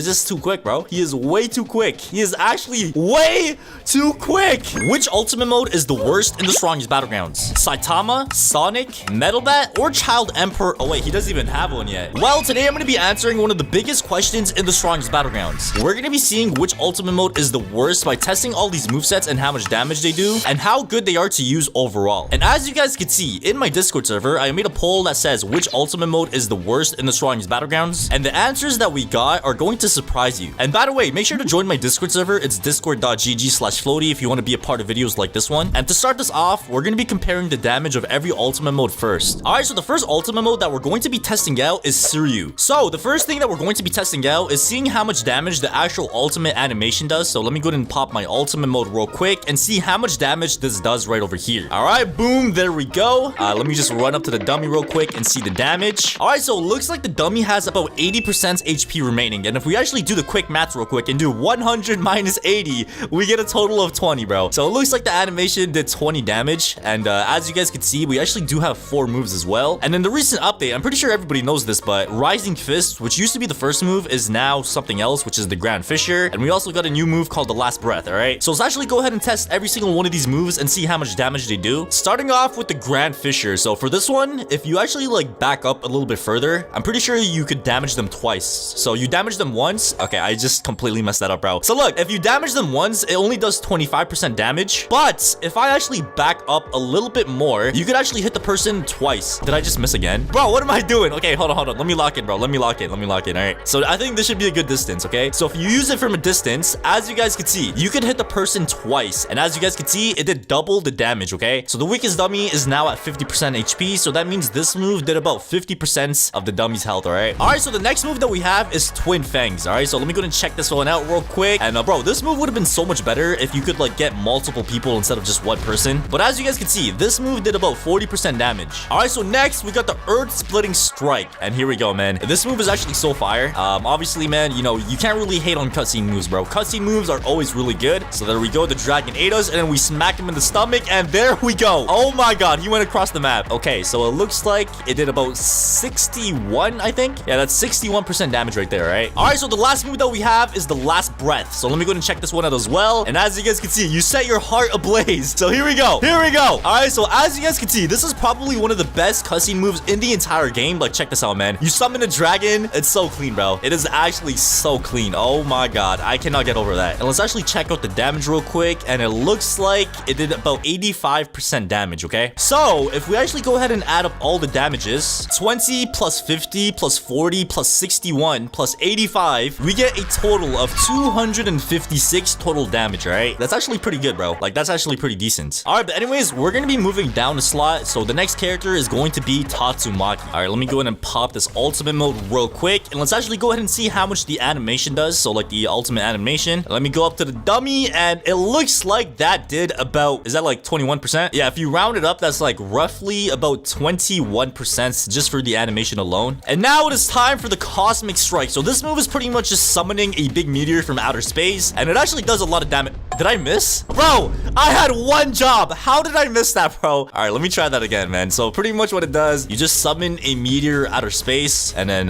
just too quick, bro. He is way too quick. He is actually way too quick. Which ultimate mode is the worst in the strongest battlegrounds? Saitama, Sonic, Metal Bat, or Child Emperor? Oh wait, he doesn't even have one yet. Well, today I'm going to be answering one of the biggest questions in the strongest battlegrounds. We're going to be seeing which ultimate mode is the worst by testing all these movesets and how much damage they do and how good they are to use overall. And as you guys can see, in my Discord server, I made a poll that says which ultimate mode is the worst in the strongest battlegrounds, and the answers that we got are going to surprise you. And by the way, make sure to join my Discord server. It's discord.gg/floaty if you want to be a part of videos like this one. And to start this off, we're going to be comparing the damage of every ultimate mode first. Alright, so the first ultimate mode that we're going to be testing out is Suryu. So the first thing that we're going to be testing out is seeing how much damage the actual ultimate animation does. So let me go ahead and pop my ultimate mode real quick and see how much damage this does right over here. Alright, boom, there we go. Let me just run up to the dummy real quick and see the damage. Alright, so it looks like the dummy has about 80% HP remaining. And if we actually do the quick math real quick and do 100 minus 80, we get a total of 20, bro. So it looks like the animation did 20 damage. And as you guys can see, we actually do have 4 moves as well. And in the recent update, I'm pretty sure everybody knows this, but Rising Fist, which used to be the first move, is now something else, which is the Grand Fisher. And we also got a new move called the Last Breath, alright? So let's actually go ahead and test every single one of these moves and see how much damage they do. Starting off with the Grand Fisher. So for this one, if you actually like back up a little bit further, I'm pretty sure you could damage them twice. So you damage them once. Okay, I just completely messed that up, bro. So look, if you damage them once, it only does 25% damage. But if I actually back up a little bit more, you could actually hit the person twice. Did I just miss again? Bro, what am I doing? Okay, hold on. Let me lock in, bro. Let me lock in. All right. So I think this should be a good distance, okay? So if you use it from a distance, as you guys can see, you could hit the person twice. And as you guys can see, it did double the damage, okay? So the weakest dummy is now at 50% HP. So that means this move did about 50% of the dummy's health, alright? Alright, so the next move that we have is Twin Fangs, alright? So let me go and check this one out real quick. And bro, this move would have been so much better if you could like get multiple people instead of just one person. But as you guys can see, this move did about 40% damage. Alright, so next we got the Earth Splitting Strike. And here we go, man. This move is actually so fire. Obviously, man, you know, you can't really hate on cutscene moves, bro. Cutscene moves are always really good. So there we go. The dragon ate us and then we smack him in the stomach and there we go. Oh my god, he went across the map. Okay, so it looks like it did about 61, I think. Yeah, that's 61% damage right there, right? Alright, so the last move that we have is the Last Breath. So let me go and check this one out as well. And as you guys can see, you set your heart ablaze. So here we go. Alright, so as you guys can see, this is probably one of the best cutscene moves in the entire game. Like, check this out, man. You summon a dragon. It's so clean, bro. It is actually so clean. Oh my god. I cannot get over that. And let's actually check out the damage real quick. And it looks like it did about 85% damage, okay? So if we actually go ahead and add up all the damages, 20 plus 50 plus 40 plus 61 plus 85, we get a total of 256 total damage, right? That's actually pretty good, bro. Like, that's actually pretty decent. All right, but anyways, we're gonna be moving down a slot. So the next character is going to be Tatsumaki. All right, let me go ahead and pop this ultimate mode real quick. And let's actually go ahead and see how much the animation does. So like the ultimate animation. Let me go up to the dummy and it looks like that did about, is that like 21%? Yeah, if you round it up, that's like roughly about 21% just for the animation alone. And now it is time for the Cosmic Strike. So this move is pretty much just summoning a big meteor from outer space. And it actually does a lot of damage. Did I miss? Bro, I had one job. How did I miss that, bro? All right, let me try that again, man. So pretty much what it does, you just summon a meteor outer space, and then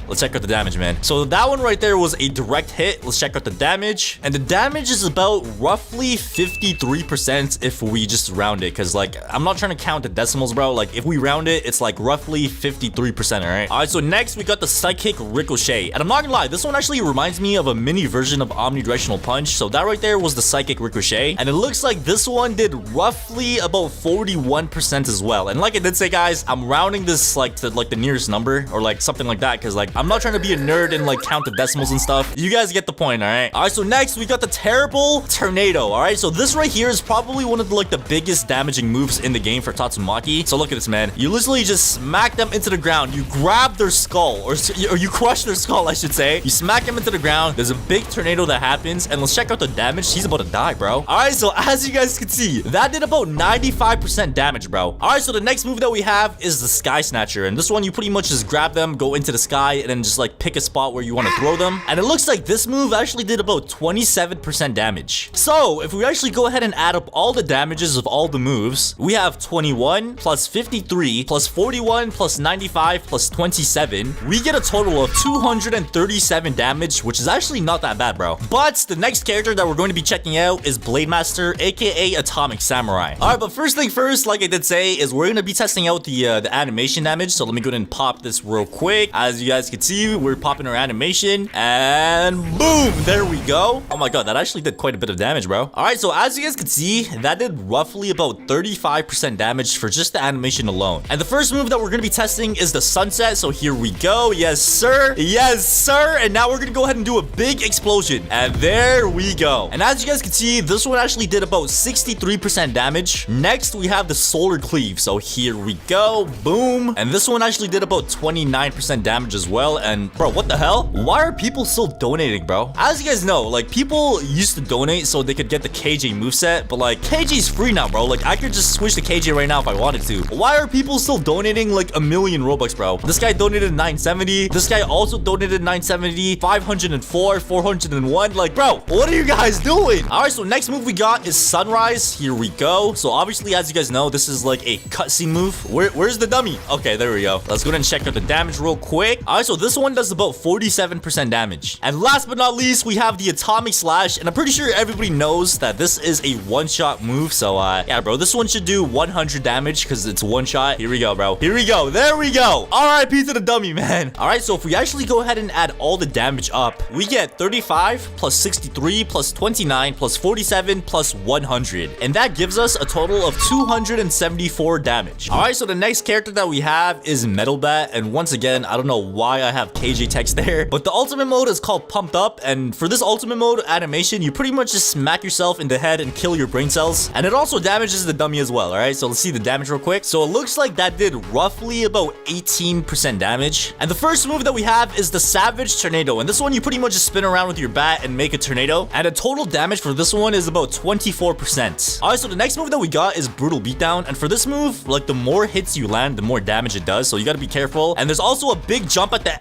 let's check out the damage, man. So that one right there was a direct hit. Let's check out the damage. And the damage is about roughly 53% if we just round it, because like I'm not trying to count the decimals, bro. Like if we round it, it's like roughly 53%. All right, so next we got the psychic ricochet, and I'm not gonna lie, this one actually reminds me of a mini version of omnidirectional punch. So that right there was the psychic ricochet, and it looks like this one did roughly about 41% as well. And like I did say, guys, I'm rounding this like to like the nearest number or like something like that, because like I'm not trying to be a nerd and like count the decimals and stuff. You guys get the point. All right, so next we got the terrible tornado. All right, so this right here is probably one of the like the biggest damaging moves in the game for Tatsumaki. So look at this, man. You literally just smack them into the ground. You grab their skull, or you crush their skull, I should say. You smack them into the ground. There's a big tornado that happens, and let's check out the damage. He's about to die, bro. All right, so as you guys can see, that did about 95% damage, bro. All right, so the next move that we have is the sky snatcher, and this one you pretty much just grab them, go into the sky, and then just like pick a spot where you want to throw them. And it looks like this move actually did about 27% damage. So if we actually go ahead and add up all the damages of all the moves, we have 21 plus 53 plus 41 plus 95 plus 27. We get a total of 237 damage, which is actually not that bad, bro. But the next character that we're going to be checking out is Blade Master, aka Atomic Samurai. All right, but first thing first, like I did say, is we're going to be testing out the animation damage. So let me go ahead and pop this real quick. As you guys can see, we're popping our animation, and boom, there we go. Oh my god, that actually did quite a bit of damage, bro. All right, so as you guys can see, that did roughly about 35% damage for just the animation alone. And the first move that we're going to be testing is the sunset. So here we go. Yes, sir. Yes, sir. And now we're going to go ahead and do a big explosion. And there we go. And as you guys can see, this one actually did about 63% damage. Next, we have the solar cleave. So here we go. Boom. And this one actually did about 29% damage as well. And bro, what the hell? Why are people still donating, bro? As you guys know, like people used to donate so they could get the KJ moveset, but like KJ's free now, bro. Like I could just switch to KJ right now if I wanted to. Why are people still donating like a million Robux, bro? This guy donated 970. This guy also donated 970, 504, 401. Like, bro, what are you guys doing? All right, so next move we got is Sunrise. Here we go. So obviously, as you guys know, this is like a cutscene move. Where's the dummy? Okay, there we go. Let's go ahead and check out the damage real quick. All right, so this one does about 47% damage. And last but not least, we have the Atomic Slash. And I'm pretty sure everybody knows that this is a one-shot move. So yeah, bro, this one should do 100 damage because it's one shot. Here we go, bro. Here we go. There we go. RIP to the dummy, man. All right, so if we actually go ahead and add all the damage up, we get 35 plus 63 plus 29 plus 47 plus 100. And that gives us a total of 274 damage. All right, so the next character that we have is Metal Bat. And once again, I don't know why I have KJ text there, but the ultimate mode is called Pumped Up. And for this ultimate mode animation, you pretty much just smack yourself in the head and kill your brain cells. And it also damages the dummy as well. All right, so let's see the damage real quick. So it looks like that did roughly about 18% damage. And the first move that we have is the Savage Tornado. And this one, you pretty much just spin around with your bat and make a tornado. And the total damage for this one is about 24%. All right, so the next move that we got is Brutal Beatdown. And for this move, like the more hits you land, the more damage it does. So you got to be careful. And there's also a big jump at the...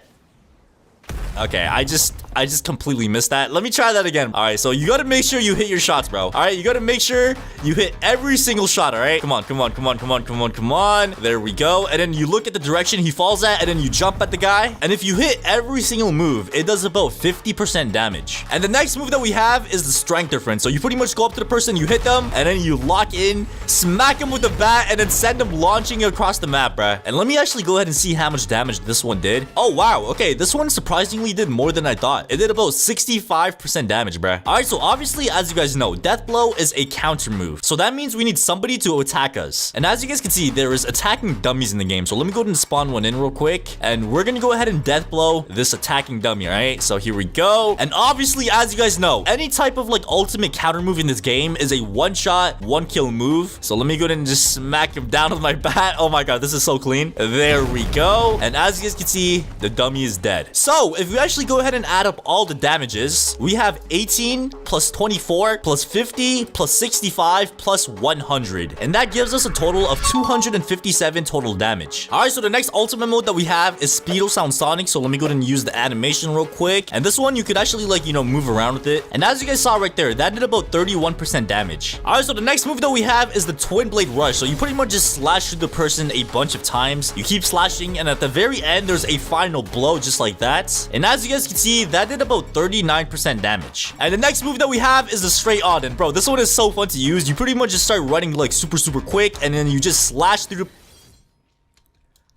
Okay, I just completely missed that. Let me try that again. All right, so you got to make sure you hit your shots, bro. All right, you got to make sure you hit every single shot, all right? Come on, come on, come on, come on, come on, come on. There we go. And then you look at the direction he falls at, and then you jump at the guy. And if you hit every single move, it does about 50% damage. And the next move that we have is the Strength Difference. So you pretty much go up to the person, you hit them, and then you lock in, smack him with the bat, and then send them launching across the map, bruh. And let me actually go ahead and see how much damage this one did. Oh, wow. Okay, this one surprisingly did more than I thought. It did about 65% damage, bruh. All right, so obviously, as you guys know, Death Blow is a counter move. So that means we need somebody to attack us. And as you guys can see, there is attacking dummies in the game. So let me go ahead and spawn one in real quick. And we're gonna go ahead and Death Blow this attacking dummy, all right? So here we go. And obviously, as you guys know, any type of like ultimate counter move in this game is a one-shot, one-kill move. So let me go ahead and just smack him down with my bat. Oh my god, this is so clean. There we go. And as you guys can see, the dummy is dead. So if we we actually go ahead and add up all the damages, we have 18 plus 24 plus 50 plus 65 plus 100. And that gives us a total of 257 total damage. Alright, so the next ultimate mode that we have is Speedo Sound Sonic. So let me go ahead and use the animation real quick. And this one, you could actually like, move around with it. And as you guys saw right there, that did about 31% damage. Alright, so the next move that we have is the Twin Blade Rush. So you pretty much just slash through the person a bunch of times. You keep slashing, and at the very end, there's a final blow just like that. And as you guys can see, that did about 39% damage. And the next move that we have is the Straight On. And bro, this one is so fun to use. You pretty much just start running like super quick, and then you just slash through the...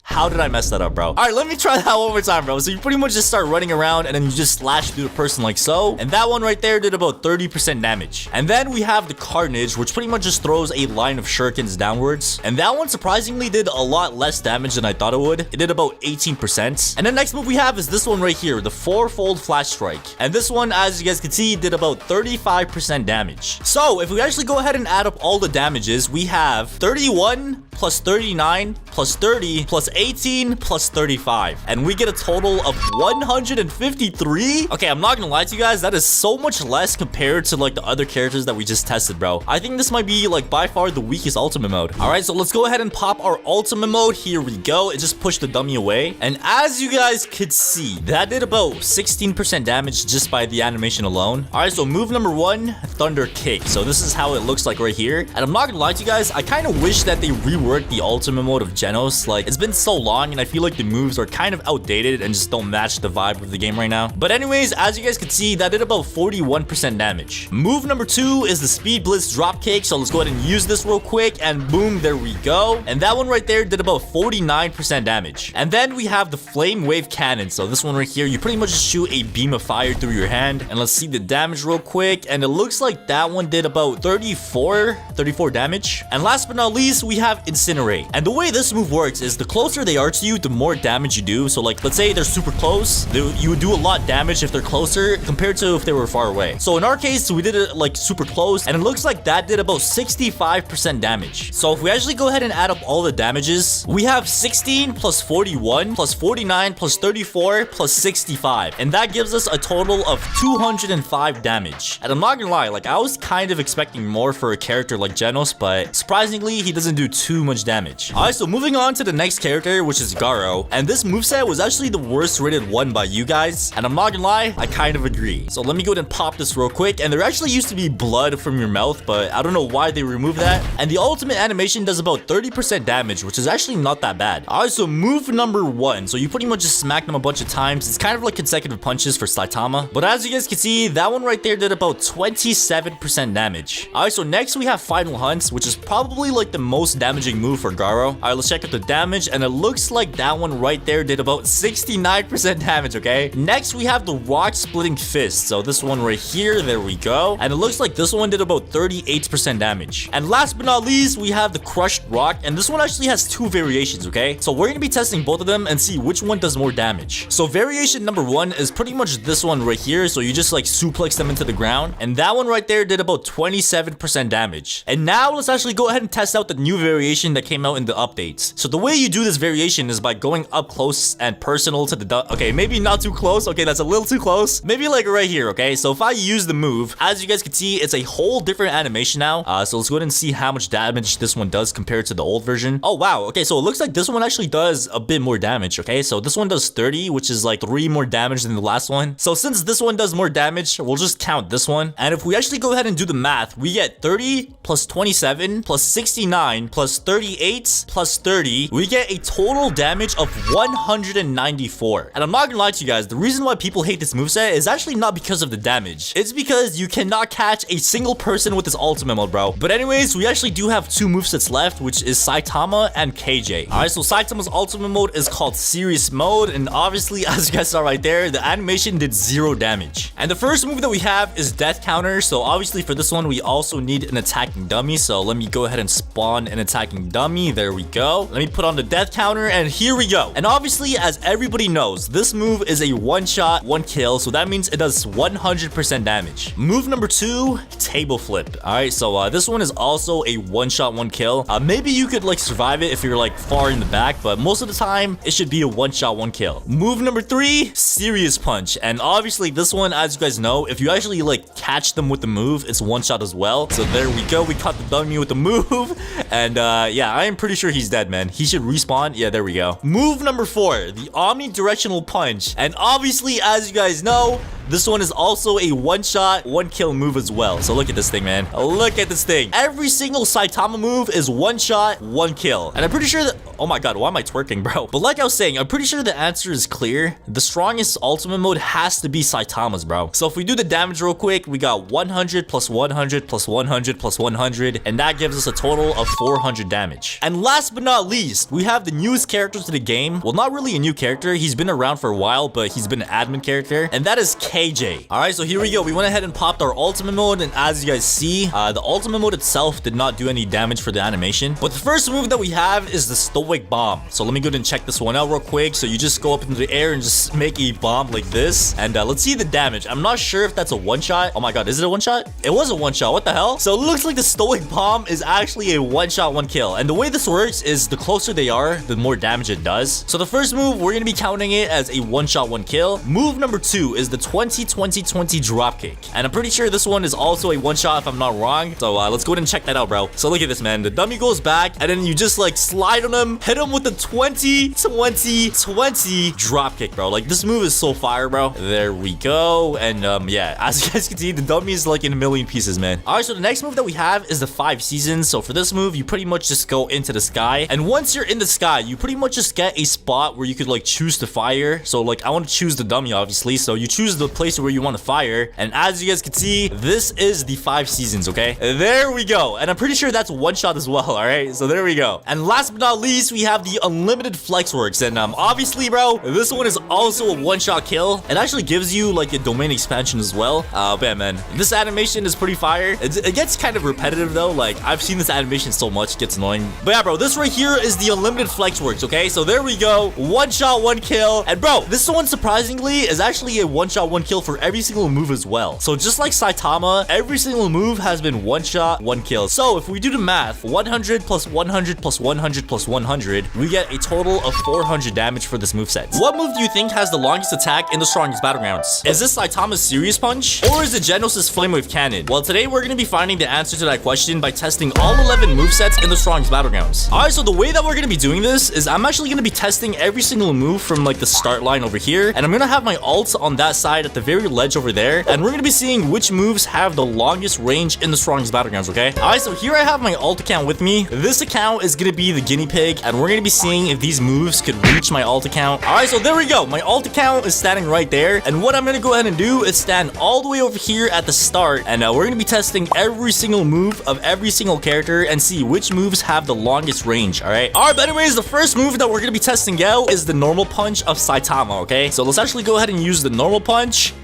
How did I mess that up, bro? All right, let me try that one more time, bro. So you pretty much just start running around, and then you just slash through the person like so. And that one right there did about 30% damage. And then we have the Carnage, which pretty much just throws a line of shurikens downwards. And that one surprisingly did a lot less damage than I thought it would. It did about 18%. And the next move we have is this one right here, the Fourfold Flash Strike. And this one, as you guys can see, did about 35% damage. So if we actually go ahead and add up all the damages, we have 31 plus 39 plus 30 plus 18 plus 35, and we get a total of 153. Okay, I'm not gonna lie to you guys, that is so much less compared to like the other characters that we just tested, bro. I think this might be like by far the weakest ultimate mode. All right, so let's go ahead and pop our ultimate mode. Here we go. It just pushed the dummy away, and as you guys could see, that did about 16% damage just by the animation alone. All right, so move number 1, Thunder Kick. So this is how it looks like right here, and I'm not gonna lie to you guys, I kind of wish that they reworked the ultimate mode of Genos. Like, it's been so long, and I feel like the moves are kind of outdated and just don't match the vibe of the game right now. But anyways, as you guys can see, that did about 41% damage. Move number 2 is the Speed Blitz Dropkick. So let's go ahead and use this real quick, and boom, there we go. And that one right there did about 49% damage. And then we have the Flame Wave Cannon. So this one right here, you pretty much just shoot a beam of fire through your hand. And let's see the damage real quick, and it looks like that one did about 34 damage. And last but not least, we have Incinerate. And the way this move works is the closer they are to you, the more damage you do. So like, let's say they're super close, you would do a lot damage if they're closer compared to if they were far away. So in our case, we did it like super close, and it looks like that did about 65% damage. So if we actually go ahead and add up all the damages, we have 16 plus 41 plus 49 plus 34 plus 65, and that gives us a total of 205 damage. And I'm not gonna lie, like I was kind of expecting more for a character like Genos, but surprisingly, he doesn't do too much damage. Alright, so moving on to the next character, which is Garo, and this moveset was actually the worst rated one by you guys, and I'm not gonna lie, I kind of agree. So let me go ahead and pop this real quick, and there actually used to be blood from your mouth, but I don't know why they removed that. And the ultimate animation does about 30% damage, which is actually not that bad. Alright, so move number 1, so you pretty much just smack them a bunch of times. It's kind of like consecutive punches for Saitama, but as you guys can see, that one right there did about 27% damage. Alright, so next we have Final Hunts, which is probably like the most damaging move for Garo. Alright, let's check out the damage, and it looks like that one right there did about 69% damage, okay? Next, we have the Rock Splitting Fist. So this one right here, there we go. And it looks like this one did about 38% damage. And last but not least, we have the Crushed Rock, and this one actually has 2 variations, okay? So we're gonna be testing both of them and see which one does more damage. So variation number 1 is pretty much this one right here. So you just like suplex them into the ground, and that one right there did about 27% damage. And now let's actually go ahead and test out the new variation that came out in the updates. So the way you do this variation is by going up close and personal to the okay, maybe not too close. Okay, that's a little too close. Maybe like right here, okay? So if I use the move, as you guys can see, it's a whole different animation now. So let's go ahead and see how much damage this one does compared to the old version. Oh, wow. Okay, so it looks like this one actually does a bit more damage, okay? So this one does 30, which is like 3 more damage than the last one. So since this one does more damage, we'll just count this one. And if we actually go ahead and do the math, we get 30 plus 27 plus 69 plus 38 plus 30. We get a total damage of 194. And I'm not gonna lie to you guys, the reason why people hate this moveset is actually not because of the damage. It's because you cannot catch a single person with this ultimate mode, bro. But anyways, we actually do have 2 movesets left, which is Saitama and KJ. Alright, so Saitama's ultimate mode is called Serious Mode, and obviously, as you guys saw right there, the animation did 0 damage. And the first move that we have is Death Counter. So obviously for this one, we also need an attacking dummy. So let me go ahead and spawn an attacking dummy. There we go. Let me put on the Death counter, and here we go. And obviously, as everybody knows, this move is a one-shot, one kill, so that means it does 100% damage. Move number 2, table flip. All right, so this one is also a one-shot, one kill. Maybe you could like survive it if you're like far in the back, but most of the time, it should be a one-shot, one kill. Move number 3, serious punch. And obviously, this one, as you guys know, if you actually like catch them with the move, it's one shot as well. So there we go. We caught the dummy with the move. And yeah, I am pretty sure he's dead, man. He should respawn. Yeah, there we go. Move number 4, the omnidirectional punch. And obviously, as you guys know, this one is also a one-shot, one-kill move as well. So look at this thing, man. Look at this thing. Every single Saitama move is one-shot, one kill. And I'm pretty sure that... Oh my god, why am I twerking, bro? But like I was saying, I'm pretty sure the answer is clear. The strongest ultimate mode has to be Saitama's, bro. So if we do the damage real quick, we got 100 plus 100 plus 100 plus 100. And that gives us a total of 400 damage. And last but not least, we have the newest character to the game. Well, not really a new character. He's been around for a while, but he's been an admin character. And that is KJ. All right, so here we go. We went ahead and popped our ultimate mode, and as you guys see, the ultimate mode itself did not do any damage for the animation. But the first move that we have is the stoic bomb. So let me go ahead and check this one out real quick. So you just go up into the air and just make a bomb like this, and let's see the damage. I'm not sure if that's a one shot. Oh my god, is it a one shot? It was a one shot. What the hell? So it looks like the stoic bomb is actually a one shot, one kill. And the way this works is the closer they are, the more damage it does. So the first move, we're gonna be counting it as a one shot, one kill. Move number 2 is the 20-20-20 dropkick, and I'm pretty sure this one is also a one shot if I'm not wrong. So let's go ahead and check that out, bro. So look at this, man. The dummy goes back, and then you just like slide on him, hit him with the 20-20-20 dropkick, bro. Like this move is so fire, bro. There we go. And yeah, as you guys can see, the dummy is like in a million pieces, man. All right, so the next move that we have is the 5 seasons. So for this move, you pretty much just go into the sky, and once you're in the sky, you pretty much just get a spot where you could like choose to fire. So like I want to choose the dummy, obviously, so you choose the place where you want to fire. And as you guys can see, this is the 5 seasons. Okay, there we go. And I'm pretty sure that's one shot as well. All right, so there we go. And last but not least, we have the unlimited flex works, and obviously, bro, this one is also a one shot kill. It actually gives you like a domain expansion as well. But man, this animation is pretty fire. It gets kind of repetitive though. Like I've seen this animation so much, it gets annoying. But yeah, bro, this right here is the unlimited flex works. Okay, so there we go. One shot, one kill. And bro, this one surprisingly is actually a one shot, one kill for every single move as well. So just like Saitama, every single move has been one shot, one kill. So if we do the math, 100 plus 100 plus 100 plus 100, we get a total of 400 damage for this moveset. What move do you think has the longest attack in the strongest Battlegrounds? Is this Saitama's serious punch, or is it Genos' flame wave cannon? Well, today we're going to be finding the answer to that question by testing all 11 movesets in the strongest Battlegrounds. Alright, so the way that we're going to be doing this is I'm actually going to be testing every single move from like the start line over here, and I'm going to have my ult on that side at the very ledge over there, and we're going to be seeing which moves have the longest range in the strongest Battlegrounds, okay? Alright, so here I have my ult account with me. This account is going to be the guinea pig, and we're going to be seeing if these moves could reach my ult account. Alright, so there we go. My ult account is standing right there, and what I'm going to go ahead and do is stand all the way over here at the start, and we're going to be testing every single move of every single character and see which moves have the longest range, alright? Alright, but anyways, the first move that we're going to be testing out is the normal punch of Saitama, okay? So let's actually go ahead and use the normal punch.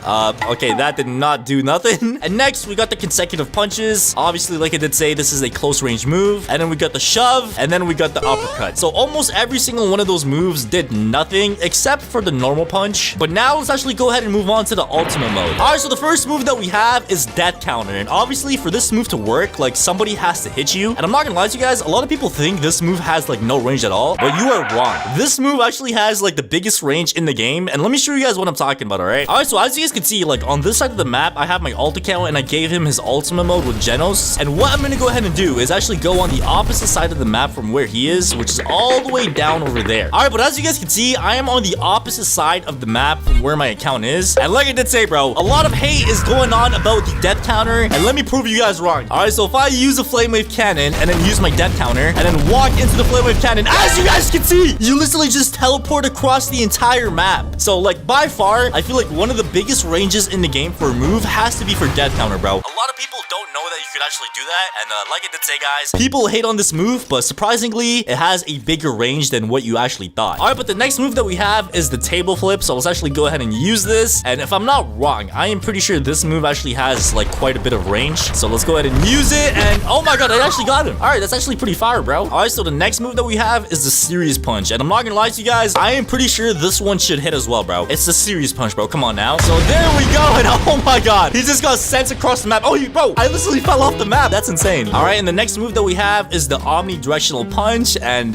Okay, that did not do nothing. And next, we got the consecutive punches. Obviously, like I did say, this is a close range move. And then we got the shove, and then we got the uppercut. So almost every single one of those moves did nothing except for the normal punch. But now let's actually go ahead and move on to the ultimate mode. All right, so the first move that we have is death counter. And obviously, for this move to work, like somebody has to hit you. And I'm not gonna lie to you guys, a lot of people think this move has like no range at all, but you are wrong. This move actually has like the biggest range in the game. And let me show you guys what I'm talking about, all right? All right, so as you guys can see, like on this side of the map, I have my ult account, and I gave him his ultimate mode with Genos. And what I'm gonna go ahead and do is actually go on the opposite side of the map from where he is, which is all the way down over there. All right, but as you guys can see, I am on the opposite side of the map from where my account is. And like I did say, bro, a lot of hate is going on about the death counter, and let me prove you guys wrong. All right, so if I use a flame wave cannon and then use my death counter and then walk into the flame wave cannon, as you guys can see, you literally just teleport across the entire map. So like by far, I feel like one of the biggest closest ranges in the game for a move has to be for death counter, bro. A lot of people don't know that you could actually do that, and like I did say, guys, people hate on this move, but surprisingly, it has a bigger range than what you actually thought. All right, but the next move that we have is the table flip, so let's actually go ahead and use this, and if I'm not wrong, I am pretty sure this move actually has like quite a bit of range, so let's go ahead and use it, and oh my god, I actually got him. All right, that's actually pretty fire, bro. All right, so the next move that we have is the serious punch, and I'm not gonna lie to you guys, I am pretty sure this one should hit as well, bro. It's the serious punch, bro. Come on now. So there we go, and oh my god, he just got sent across the map. Oh, bro, I literally fell off the map. That's insane. All right, and the next move that we have is the omnidirectional punch, and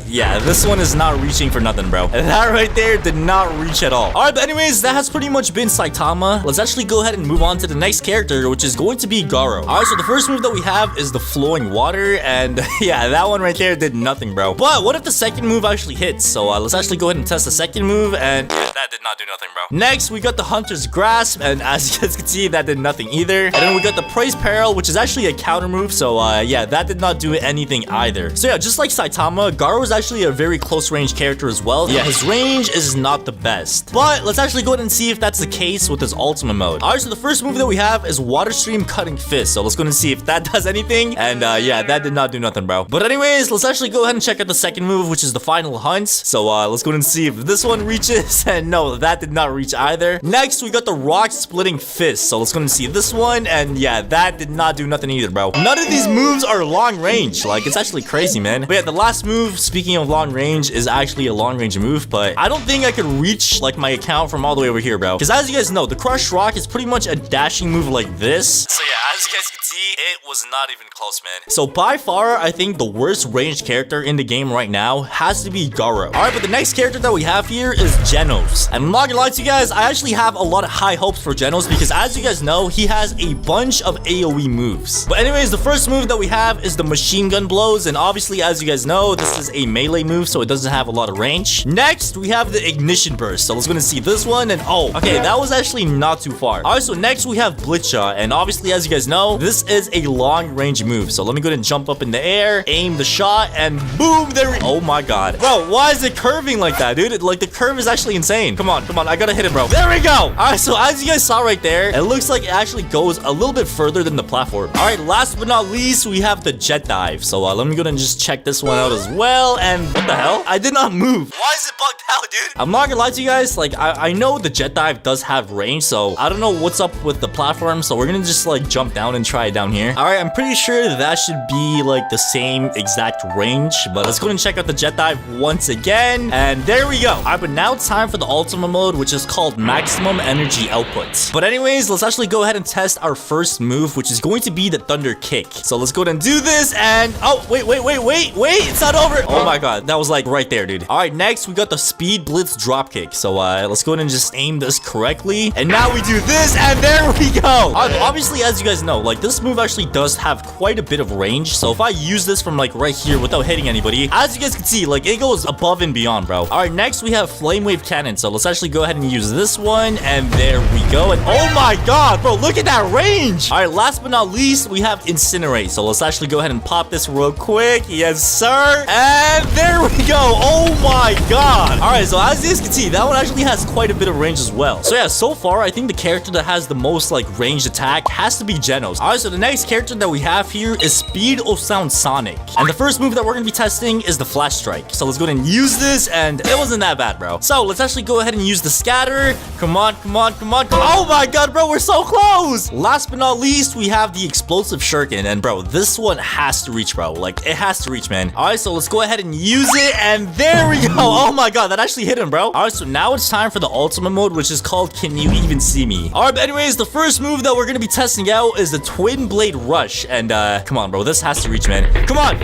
yeah, this one is not reaching for nothing, bro. That right there did not reach at all. All right, but anyways, that has pretty much been Saitama. Let's actually go ahead and move on to the next character, which is going to be Garo. All right, so the first move that we have is the flowing water, and yeah, that one right there did nothing, bro. But what if the second move actually hits? So let's actually go ahead and test the second move, and that did not do nothing, bro. Next, we got the Hunter's Grasp, and as you guys can see, that did nothing either. And then we got the Praise Peril, which is actually a counter move, so yeah, that did not do anything either. So yeah, just like Saitama, Garo is actually a very close range character as well. Yeah, his range is not the best, but let's actually go ahead and see if that's the case with his ultimate mode. All right, so the first move that we have is Water Stream Cutting Fist, so let's go ahead and see if that does anything, and yeah, that did not do nothing, bro. But anyways, let's actually go ahead and check out the second move, which is the Final Hunt. So let's go ahead and see if this one reaches, and no, that did not reach either. Next, we got the Rock Splitting Fist, so let's go ahead and see this one, and yeah, that did not do nothing either, bro. None of these moves are long range, like, it's actually crazy, man. But yeah, the last move, speaking of long range, is actually a long range move, but I don't think I could reach, like, my account from all the way over here, bro. Because as you guys know, the Crush Rock is pretty much a dashing move like this. So yeah, as you guys can see, it was not even close, man. So by far, I think the worst ranged character in the game right now has to be Garo. All right, but the next character that we have here is Genos. And I'm not gonna lie to you guys, I actually have a lot of high hopes for Genos because as you guys know, he has a bunch of AoE moves. But anyways, the first move that we have is the Machine Gun Blows, and obviously, as you guys know, this is a melee move, so it doesn't have a lot of range. Next, we have the Ignition Burst. So let's go and see this one, and oh, okay, that was actually not too far. All right, so next we have Blitz Shot, and obviously, as you guys know, this is a long range move. So let me go ahead and jump up in the air, aim the shot, and boom, there we oh my god. Bro, why is it curving like that, dude? Like, the curve is actually insane. Come on, I gotta hit it, bro. There we go. All right, so as you guys saw right there, it looks like it actually goes a little bit further than the platform. All right, last but not least, we have the Jet Dive. So let me go ahead and just check this one out as well, and what the hell? I did not move. Why is it bugged out, dude? I'm not gonna lie to you guys, like, I know the Jet Dive does have range, so I don't know what's up with the platform, so we're gonna just, like, jump down and try it down here. All right, I'm pretty sure that should be, like, the same exact range, but let's go ahead and check out the Jet Dive once again, and there we go. All right, but now it's time for the ultimate mode, which is called Maximum Energy Output. But anyways, let's actually go ahead and test our first move, which is going to be the Thunder Kick. So let's go ahead and do this, and oh, wait, it's not over. Oh my god, that was like right there, dude. All right, next we got the Speed Blitz Drop Kick. So let's go ahead and just aim this correctly, and now we do this, and there we go. Obviously, as you guys know, like, this move actually does have quite a bit of range, so if I use this from, like, right here without hitting anybody, as you guys can see, like, it goes above and beyond, bro. All right, next we have Flame Wave Cannon. So let's actually go ahead and use this one, and there we go. And oh my god, bro, look at that range. All right, last but not least, we have Incinerate. So let's actually go ahead and pop this real quick. Yes, sir. And there we go. Oh my god. All right, so as you guys can see, that one actually has quite a bit of range as well. So yeah, so far, I think the character that has the most, like, ranged attack has to be Genos. All right, so the next character that we have here is Speed of Sound Sonic. And the first move that we're gonna be testing is the Flash Strike. So let's go ahead and use this, and it wasn't that bad, bro. So let's actually go ahead and use the Scatter. Come on. Oh my god, bro, we're so close. Last but not least, we have the Explosive Shuriken, and bro, this one has to reach, bro. Like, it has to reach, man. All right, so let's go ahead and use it, and there we go. Oh my god, that actually hit him, bro. All right, so now it's time for the ultimate mode, which is called Can You Even See Me? All right, but anyways, the first move that we're gonna be testing out is the Twin Blade Rush, and come on, bro, this has to reach, man. Come on.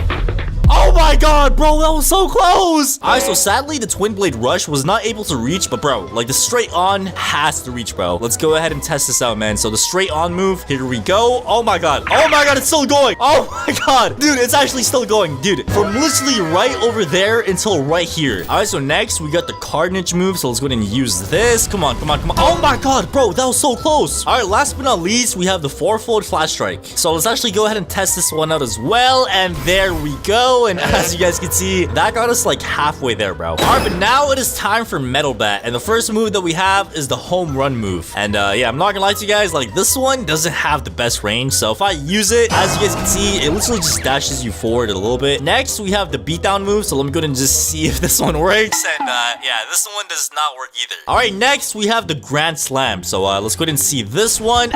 Oh my god, bro, that was so close. All right, so sadly, the Twin Blade Rush was not able to reach, but bro, like, the straight on has to reach, bro. Let's go ahead and test this out, man. So the straight on move, here we go. Oh my god, it's still going. Oh my god, dude, it's actually still going, dude, from literally right over there until right here. All right, so next we got the Carnage move, so let's go ahead and use this. Come on. Oh my god, bro, that was so close. All right, last but not least, we have the Fourfold Flash Strike. So let's actually go ahead and test this one out as well, and there we go. go. And as you guys can see, that got us like halfway there, bro. All right, but now it is time for Metal Bat. And the first move that we have is the home run move. And yeah, I'm not gonna lie to you guys, like this one doesn't have the best range. So if I use it, as you guys can see, it literally just dashes you forward a little bit. Next, we have the beatdown move. So let me go ahead and just see if this one works. And yeah, this one does not work either. All right, next we have the Grand Slam. So let's go ahead and see this one.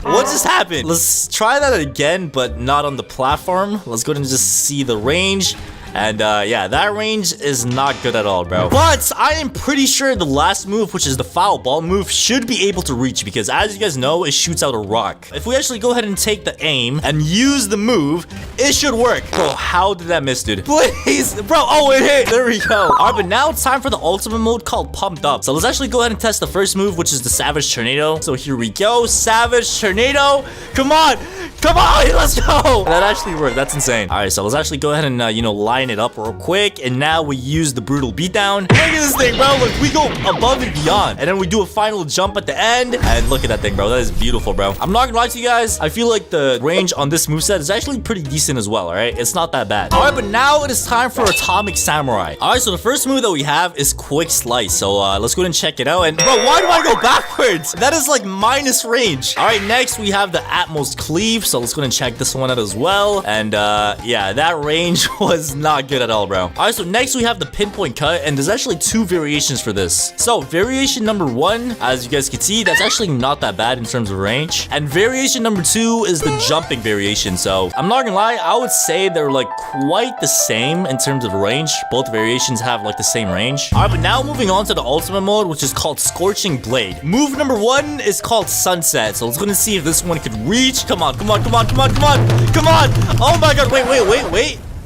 What just happened? Let's try that again, but not on the platform. Let's go ahead and just see the range. And yeah, that range is not good at all, bro. But I am pretty sure the last move, which is the foul ball move, should be able to reach because as you guys know, it shoots out a rock. If we actually go ahead and take the aim and use the move, it should work. Bro, how did that miss, dude? Please, bro. Oh, it hit. There we go. All right, but now it's time for the ultimate mode called Pumped Up. So let's actually go ahead and test the first move, which is the Savage Tornado. So here we go. Savage Tornado. Come on. Come on. Let's go. That actually worked. That's insane. All right, so let's actually go ahead and, you know, line it up real quick. And now we use the brutal beatdown. Look at this thing, bro. Look, we go above and beyond. And then we do a final jump at the end. And look at that thing, bro. That is beautiful, bro. I'm not gonna lie to you guys. I feel like the range on this moveset is actually pretty decent as well, all right? It's not that bad. All right, but now it is time for Atomic Samurai. All right, so the first move that we have is Quick Slice. So let's go ahead and check it out. And bro, why do I go backwards? That is like minus range. All right, next we have the Atmos Cleave. So let's go ahead and check this one out as well. And yeah, that range was not good at all, bro. All right, so next we have the Pinpoint Cut. And there's actually two variations for this. So variation number 1, as you guys can see, that's actually not that bad in terms of range. And variation number 2 is the jumping variation. So I'm not gonna lie, I would say they're like quite the same in terms of range. Both variations have like the same range. All right, but now moving on to the ultimate mode, which is called Scorching Blade. Move number 1 is called Sunset. So let's go and see if this one could reach. Come on, come on, come on, come on, come on, come on. Oh my god,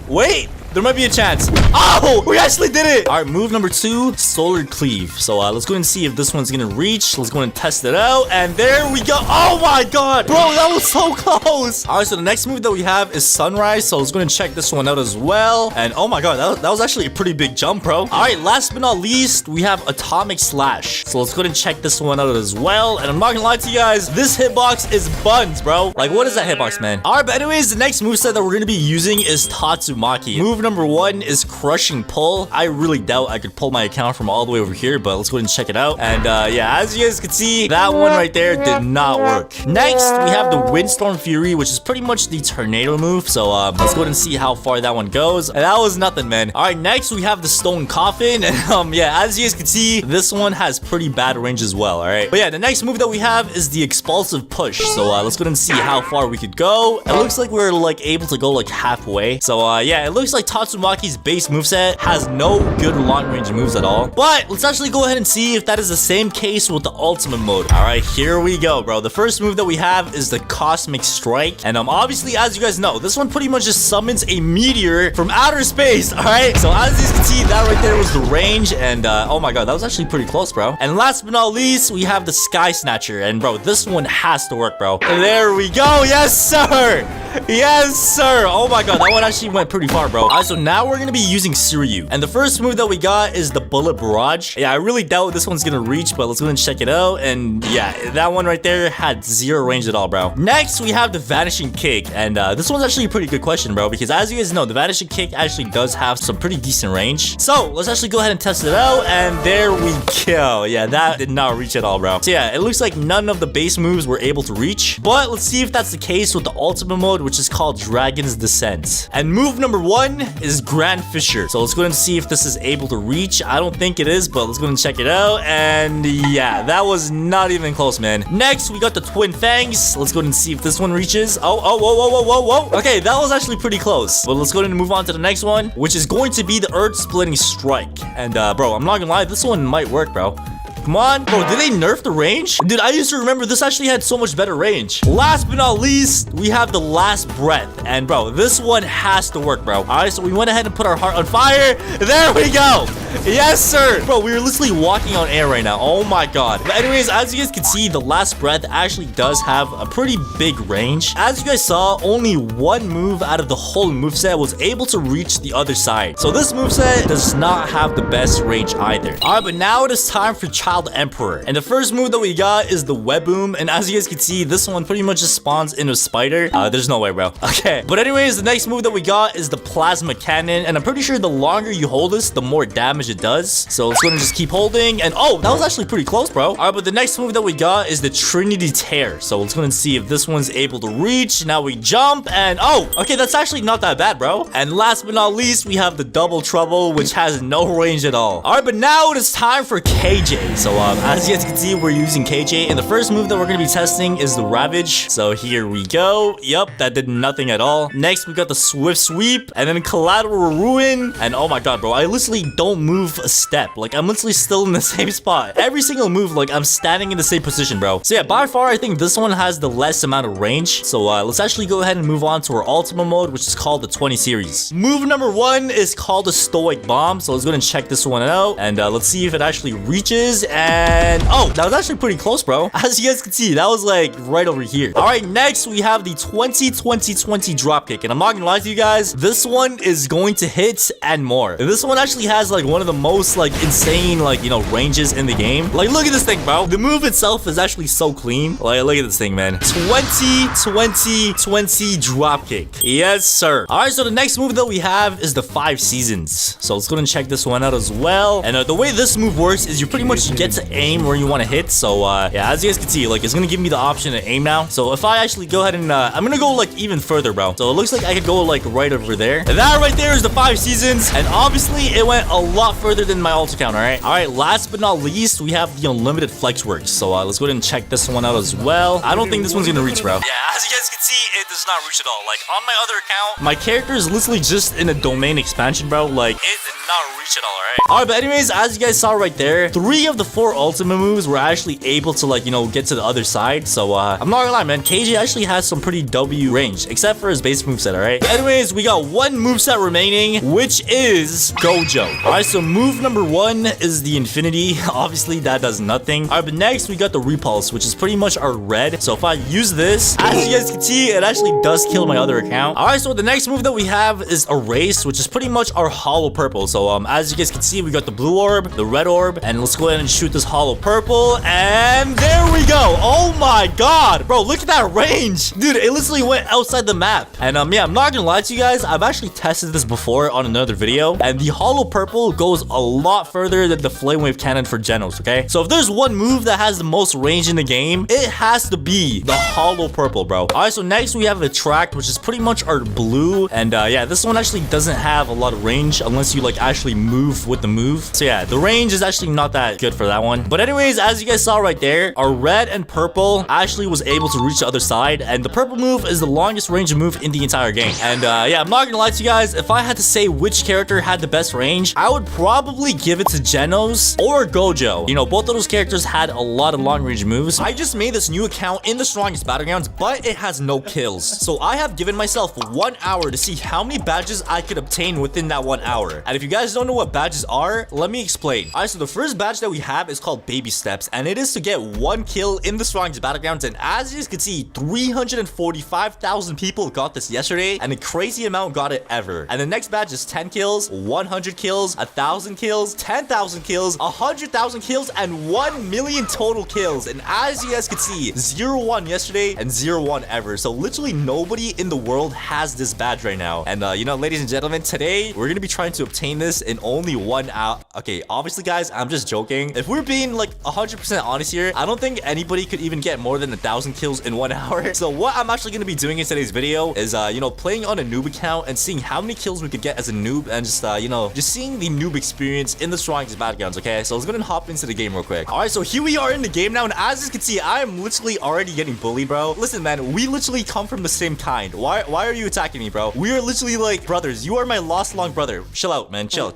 wait. There might be a chance. Oh, we actually did it. All right, move number 2, Solar Cleave. So let's go and see if this one's gonna reach. Let's go and test it out. And there we go. Oh my god, bro, that was so close. All right, so the next move that we have is Sunrise. So let's go and check this one out as well. And oh my god, that was actually a pretty big jump, bro. All right, last but not least, we have Atomic Slash. So let's go and check this one out as well. And I'm not gonna lie to you guys, this hitbox is buns, bro. Like, what is that hitbox, man? All right, but anyways, the next moveset that we're gonna be using is Tatsumaki. Move number 1 is Crushing Pull. I really doubt I could pull my account from all the way over here, but let's go ahead and check it out. And yeah, as you guys can see, that one right there did not work. Next, we have the Windstorm Fury, which is pretty much the tornado move. So let's go ahead and see how far that one goes. And that was nothing, man. All right, next we have the Stone Coffin. And yeah, as you guys can see, this one has pretty bad range as well. All right, but yeah, the next move that we have is the Explosive Push. So let's go ahead and see how far we could go. It looks like we're like able to go like halfway. So yeah, it looks like Tatsumaki's base moveset has no good long range moves at all. But let's actually go ahead and see if that is the same case with the ultimate mode. All right, here we go, bro. The first move that we have is the Cosmic Strike. And obviously, as you guys know, this one pretty much just summons a meteor from outer space. All right, so as you can see, that right there was the range. And oh my god, that was actually pretty close, bro. And last but not least, we have the Sky Snatcher. And bro, this one has to work, bro. And there we go. Yes, sir. Yes, sir. Oh my god, that one actually went pretty far, bro. All right, so now we're gonna be using Suryu. And the first move that we got is the Bullet Barrage. Yeah, I really doubt this one's gonna reach, but let's go and check it out. And yeah, that one right there had 0 range at all, bro. Next, we have the Vanishing Kick. And this one's actually a pretty good question, bro, because as you guys know, the Vanishing Kick actually does have some pretty decent range. So let's actually go ahead and test it out. And there we go. Yeah, that did not reach at all, bro. So yeah, it looks like none of the base moves were able to reach. But let's see if that's the case with the ultimate mode, which is called Dragon's Descent. And move number 1 is Grand Fisher. So let's go ahead and see if this is able to reach. I don't think it is, but let's go ahead and check it out. And yeah, that was not even close, man. Next, we got the Twin Fangs. Let's go ahead and see if this one reaches. Oh, whoa. Okay, that was actually pretty close. But let's go ahead and move on to the next one, which is going to be the Earth Splitting Strike. And bro, I'm not gonna lie, this one might work, bro. Come on. Bro, did they nerf the range? Dude, I used to remember this actually had so much better range. Last but not least, we have the Last Breath. And bro, this one has to work, bro. All right, so we went ahead and put our heart on fire. There we go. Yes, sir. Bro, we were literally walking on air right now. Oh my god. But anyways, as you guys can see, the Last Breath actually does have a pretty big range. As you guys saw, only one move out of the whole moveset was able to reach the other side. So this moveset does not have the best range either. All right, but now it is time for Child Child Emperor. And the first move that we got is the web boom. And as you guys can see, this one pretty much just spawns into a spider. There's no way, bro. Okay. But anyways, the next move that we got is the plasma cannon. And I'm pretty sure the longer you hold this, the more damage it does. So let's go and just keep holding. And oh, that was actually pretty close, bro. All right, but the next move that we got is the Trinity Tear. So let's go and see if this one's able to reach. Now we jump and oh, okay, that's actually not that bad, bro. And last but not least, we have the Double Trouble, which has no range at all. All right, but now it is time for KJ. So as you guys can see, we're using KJ. And the first move that we're going to be testing is the Ravage. So here we go. Yep, that did nothing at all. Next, we got the Swift Sweep and then Collateral Ruin. And oh my god, bro, I literally don't move a step. Like, I'm literally still in the same spot. Every single move, like, I'm standing in the same position, bro. So yeah, by far, I think this one has the less amount of range. So let's actually go ahead and move on to our Ultima mode, which is called the 20 series. Move number 1 is called the Stoic Bomb. So let's go ahead and check this one out. And let's see if it actually reaches. And oh, that was actually pretty close, bro. As you guys can see, that was like right over here. All right, next we have the 20-20-20 dropkick. And I'm not gonna lie to you guys, this one is going to hit and more. And this one actually has like one of the most like insane like, you know, ranges in the game. Like, look at this thing, bro. The move itself is actually so clean. Like, look at this thing, man. 20-20-20 dropkick. Yes, sir. All right, so the next move that we have is the 5 seasons. So let's go and check this one out as well. And the way this move works is you pretty much get to aim where you want to hit. So yeah, as you guys can see, like, it's gonna give me the option to aim now. So if I actually go ahead and I'm gonna go like even further, bro. So it looks like I could go like right over there. And that right there is the 5 seasons. And obviously it went a lot further than my ult count. All right, last but not least, we have the unlimited flex works. So let's go ahead and check this one out as well. I don't think this one's gonna reach, bro. Yeah, as you guys can see, it does not reach at all. Like, on my other account, my character is literally just in a domain expansion, bro. Like, it did not reach at all. All right, but anyways, as you guys saw right there, 3 of the 4 ultimate moves were actually able to, like, you know, get to the other side. So I'm not gonna lie, man, KJ actually has some pretty W range, except for his base moveset. All right, but anyways, we got 1 moveset remaining, which is Gojo. All right, so move number 1 is the Infinity. Obviously that does nothing. All right, but next we got the Repulse, which is pretty much our red. So if I use this, as you guys can see, it actually does kill my other account. All right, so the next move that we have is Erase, which is pretty much our hollow purple. So as you guys can see, we got the blue orb, the red orb, and let's go ahead and shoot this hollow purple. And there we go. Oh my god, bro, look at that range, dude. It literally went outside the map. And yeah, I'm not gonna lie to you guys, I've actually tested this before on another video, and the hollow purple goes a lot further than the flame wave cannon for Genos. Okay, so if there's one move that has the most range in the game, it has to be the hollow purple, bro. All right, so next we have Attract, which is pretty much our blue. And yeah, this one actually doesn't have a lot of range unless you like actually move with the move. So yeah, the range is actually not that good for that one. But anyways, as you guys saw right there, our red and purple actually was able to reach the other side, and the purple move is the longest range move in the entire game. And yeah, I'm not gonna lie to you guys, if I had to say which character had the best range, I would probably give it to Genos or Gojo. You know, both of those characters had a lot of long range moves. I just made this new account in the strongest battlegrounds, but it has no kills. So I have given myself 1 hour to see how many badges I could obtain within that 1 hour. And if you guys don't know what badges are, let me explain. All right, so the first badge that we have is called Baby Steps, and it is to get 1 kill in the strongest battlegrounds. And as you guys can see, 345,000 people got this yesterday, and a crazy amount got it ever. And the next badge is 10 kills, 100 kills, 1,000 kills, 10,000 kills, 100,000 kills, and 1 million total kills. And as you guys can see, 0-1 yesterday and 0-1 ever. So literally nobody in the world has this badge right now. And you know, ladies and gentlemen, today we're gonna be trying to obtain this in only 1 hour. Okay, obviously guys, I'm just joking. If we're being like 100% honest here, I don't think anybody could even get more than 1,000 kills in 1 hour. So what I'm actually gonna be doing in today's video is you know, playing on a noob account and seeing how many kills we could get as a noob, and just you know, just seeing the noob experience in the strongest battlegrounds. Okay, so let's go ahead and hop into the game real quick. All right, so here we are in the game now, and as you can see, I am literally already getting bullied, bro. Listen, man, we literally come from the same kind. Why are you attacking me, bro? We are literally like brothers. You are my lost long brother. Chill out, man. Chill.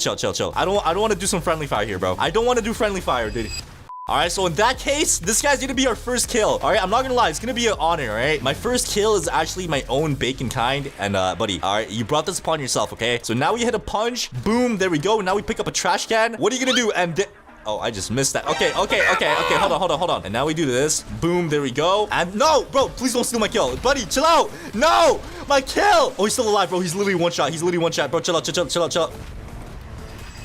I don't want to do some friendly fire here, bro. I don't want to do friendly fire, dude. All right, so in that case, this guy's gonna be our first kill. All right, I'm not gonna lie, it's gonna be an honor. All right, my first kill is actually my own bacon kind. And buddy, all right, you brought this upon yourself. Okay, so now we hit a punch. Boom, there we go. Now we pick up a trash can. What are you gonna do? And oh, I just missed that. Okay. Hold on. And now we do this. Boom, there we go. And no, bro, please don't steal my kill. Buddy, chill out. No, my kill. Oh, he's still alive, bro. He's literally one shot. Bro, chill out.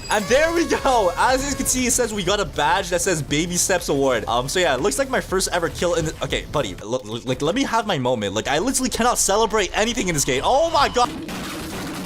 And there we go. As you can see, it says we got a badge that says Baby Steps Award. So yeah, it looks like my first ever kill in the... Okay, buddy, like, let me have my moment. Like, I literally cannot celebrate anything in this game. Oh my god.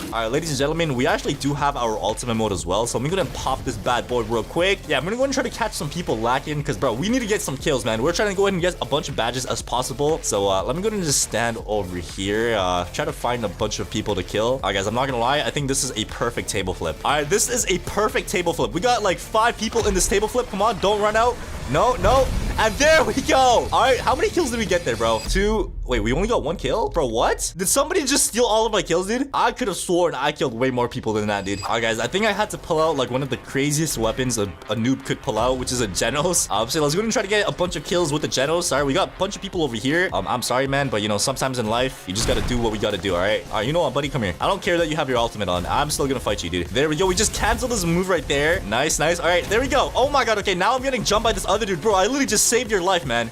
Alright, ladies and gentlemen, we actually do have our ultimate mode as well. So I'm gonna pop this bad boy real quick. Yeah, I'm gonna go and try to catch some people lacking. Because, bro, we need to get some kills, man. We're trying to go ahead and get a bunch of badges as possible. So let me go ahead and just stand over here. Try to find a bunch of people to kill. Alright, guys, I'm not gonna lie. I think this is a perfect table flip. Alright, this is a perfect table flip. We got like 5 people in this table flip. Come on, don't run out. No, no. And there we go. All right, how many kills did we get there, bro? 2. Wait, we only got 1 kill? Bro, what? Did somebody just steal all of my kills, dude? I could have sworn I killed way more people than that, dude. All right, guys, I think I had to pull out like one of the craziest weapons a noob could pull out, which is a Genos. So let's go and try to get a bunch of kills with the Genos. Sorry, we got a bunch of people over here. I'm sorry, man, but you know, sometimes in life, you just gotta do what we gotta do, all right? All right, you know what, buddy? Come here. I don't care that you have your ultimate on. I'm still gonna fight you, dude. There we go. We just canceled this move right there. Nice, nice. All right, there we go. Oh my god, okay, now I'm getting jumped by this other dude. Bro, I literally just saved your life, man.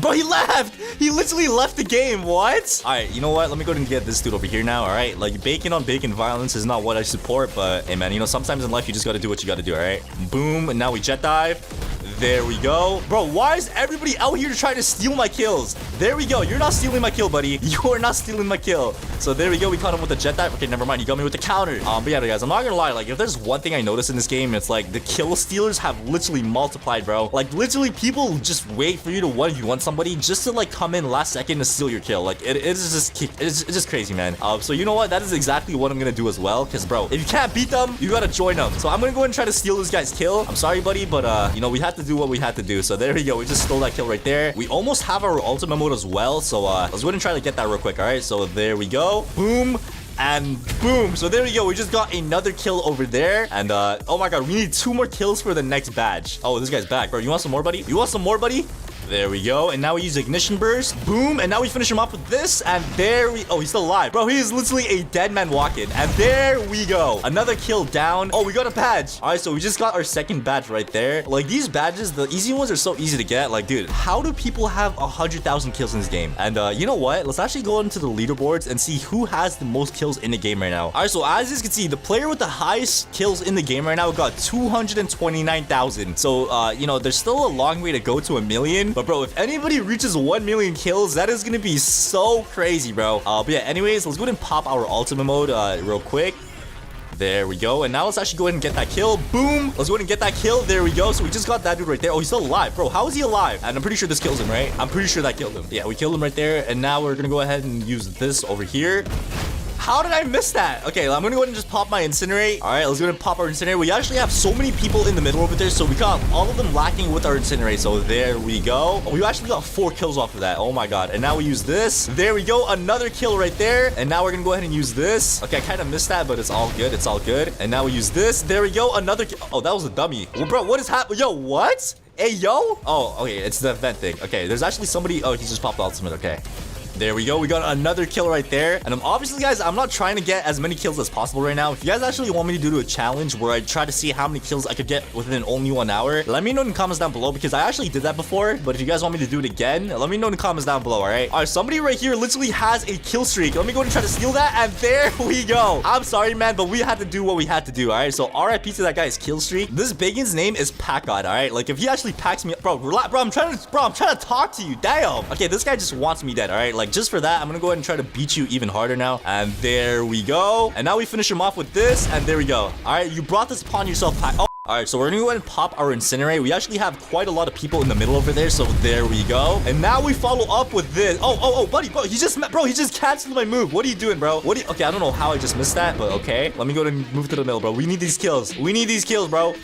Bro, he left. He literally left the game. What? All right, you know what? Let me go ahead and get this dude over here now. All right, like bacon on bacon violence is not what I support, but hey, man, you know, sometimes in life you just got to do what you got to do. All right, boom, and now we jet dive. There we go. Bro, why is everybody out here trying to steal my kills? There we go. You're not stealing my kill, buddy. You are not stealing my kill. So there we go. We caught him with the jet dive. Okay, never mind. You got me with the counter. But yeah, guys, I'm not gonna lie. Like, if there's one thing I noticed in this game, it's like the kill stealers have literally multiplied, bro. Like, literally, people just wait for you to 1v1 somebody just to like come in last second to steal your kill. Like, it's just crazy, man. So you know what? That is exactly what I'm gonna do as well. Cause, bro, if you can't beat them, you gotta join them. So I'm gonna go ahead and try to steal this guy's kill. I'm sorry, buddy, but you know, we had to do what we had to do. So there we go. We just stole that kill right there. We almost have our ultimate mode as well. So let's go ahead and try to get that real quick. All right. So there we go. Boom. And boom. So there we go. We just got another kill over there. And oh my god, we need 2 more kills for the next badge. Oh, this guy's back, bro. You want some more, buddy? You want some more, buddy? There we go. And now we use ignition burst. Boom. And now we finish him off with this. And there we... Oh, he's still alive. Bro, he is literally a dead man walking. And there we go. Another kill down. Oh, we got a badge. All right, so we just got our second badge right there. Like, these badges, the easy ones are so easy to get. Like, dude, how do people have 100,000 kills in this game? And you know what? Let's actually go into the leaderboards and see who has the most kills in the game right now. All right, so as you can see, the player with the highest kills in the game right now got 229,000. So, you know, there's still a long way to go to 1 million. But bro, if anybody reaches 1 million kills, that is gonna be so crazy, bro. But yeah, anyways, let's go ahead and pop our ultimate mode real quick. There we go. And now let's actually go ahead and get that kill. Boom. Let's go ahead and get that kill. There we go. So we just got that dude right there. Oh, he's still alive. Bro, how is he alive? And I'm pretty sure this kills him, right? I'm pretty sure that killed him. Yeah, we killed him right there. And now we're gonna go ahead and use this over here. How did I miss that? Okay, I'm gonna go ahead and just pop my incinerate. All right, let's go ahead and pop our incinerate. We actually have so many people in the middle over there, so we got all of them lacking with our incinerate. So there we go. We actually got 4 kills off of that. Oh my god. And now we use this. There we go. Another kill right there. And now we're gonna go ahead and use this. Okay, I kind of missed that, but it's all good. It's all good. And now we use this. There we go. Another kill. Oh, that was a dummy. Well, bro, what is happening? Yo, what? Hey, yo. Oh, okay. It's the event thing. Okay, there's actually somebody. Oh, he just popped the ultimate. Okay. There we go. We got another kill right there. And obviously, guys, I'm not trying to get as many kills as possible right now. If you guys actually want me to do a challenge where I try to see how many kills I could get within only 1 hour, let me know in the comments down below, because I actually did that before. But if you guys want me to do it again, let me know in the comments down below, all right? All right, somebody right here literally has a kill streak. Let me go and try to steal that. And there we go. I'm sorry, man, but we had to do what we had to do, all right? So RIP to that guy's kill streak. This Bacon's name is Packgod, all right? Like, if he actually packs me up, bro, I'm trying to talk to you. Damn. Okay, this guy just wants me dead, all right? Like, just for that, I'm gonna go ahead and try to beat you even harder now. And there we go. And now we finish him off with this. And there we go. All right, you brought this upon yourself, Pack. Oh. All right, so we're gonna go ahead and pop our incinerate. We actually have quite a lot of people in the middle over there, so there we go. And now we follow up with this. Oh, buddy, bro, he just canceled my move. What are you doing, bro? Okay, I don't know how I just missed that, but okay. Let me go ahead and move to the middle, bro. We need these kills. We need these kills, bro.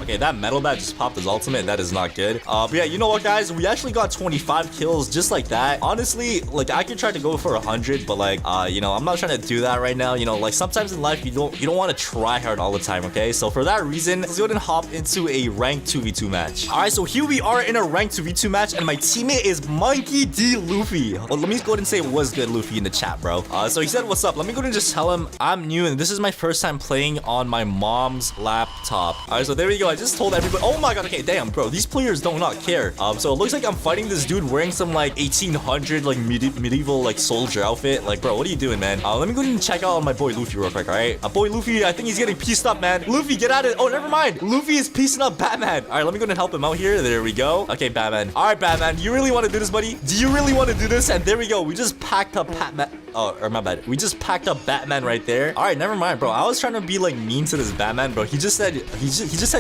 Okay, that metal bat just popped his ultimate. That is not good. But yeah, you know what, guys? We actually got 25 kills just like that. Honestly, like, I could try to go for 100, but like, you know, I'm not trying to do that right now. You know, like, sometimes in life, you don't want to try hard all the time, okay? So for that reason, let's go ahead and hop into a ranked 2v2 match. All right, so here we are in a ranked 2v2 match, and my teammate is Monkey D. Luffy. Well, let me go ahead and say what's good, Luffy, in the chat, bro. So he said, what's up? Let me go ahead and just tell him I'm new, and this is my first time playing on my mom's laptop. All right, so there we go. I just told everybody. Oh my god, okay, damn, bro. These players do not care. So it looks like I'm fighting this dude wearing some like 1800 like medieval like soldier outfit. Like, bro, what are you doing, man? Let me go ahead and check out my boy Luffy real quick, all right? Boy Luffy, I think he's getting pieced up, man. Luffy, get out of it. Oh, never mind. Luffy is piecing up Batman. All right, let me go ahead and help him out here. There we go. Okay, Batman. All right, Batman, you really want to do this, buddy? Do you really want to do this? And there we go. We just packed up Batman. Oh, or my bad. We just packed up Batman right there. All right, never mind, bro. I was trying to be like mean to this Batman, bro. He just said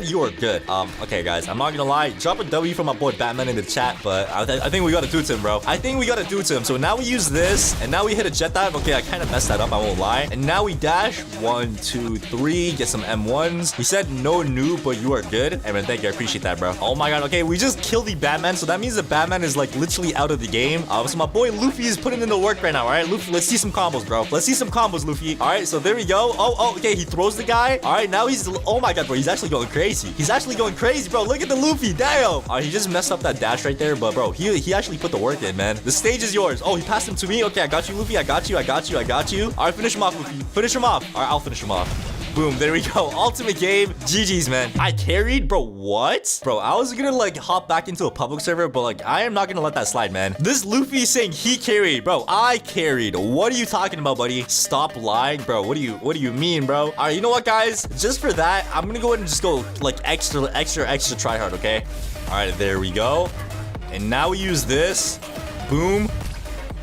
you are good. Okay, guys, I'm not gonna lie. Drop a W from my boy Batman in the chat, but I think we gotta do it to him, bro. I think we gotta do it to him. So now we use this, and now we hit a jet dive. Okay, I kind of messed that up. I won't lie. And now we dash. 1, 2, 3. Get some M1s. He said no noob, but you are good. Hey man, thank you. I appreciate that, bro. Oh my god. Okay, we just killed the Batman, so that means the Batman is like literally out of the game. So my boy Luffy is putting in the work right now. All right, Luffy, let's see some combos, bro. Let's see some combos, Luffy. All right, so there we go. Oh, okay. He throws the guy. All right, now he's. Oh my god, bro. He's actually going crazy. He's actually going crazy, bro. Look at the Luffy. Damn. All right, he just messed up that dash right there, but bro, he actually put the work in, man. The stage is yours. Oh, he passed him to me. Okay, I got you, Luffy. I got you. All right, finish him off, Luffy. Finish him off. All right, I'll finish him off. Boom, there we go. Ultimate game. GG's, man. I carried, bro. What? Bro, I was gonna like hop back into a public server, but like I am not gonna let that slide, man. This Luffy is saying he carried, bro. I carried. What are you talking about, buddy? Stop lying, bro. What do you mean, bro? All right, you know what, guys? Just for that, I'm gonna go ahead and just go like extra try hard, okay? All right, there we go. And now we use this. Boom.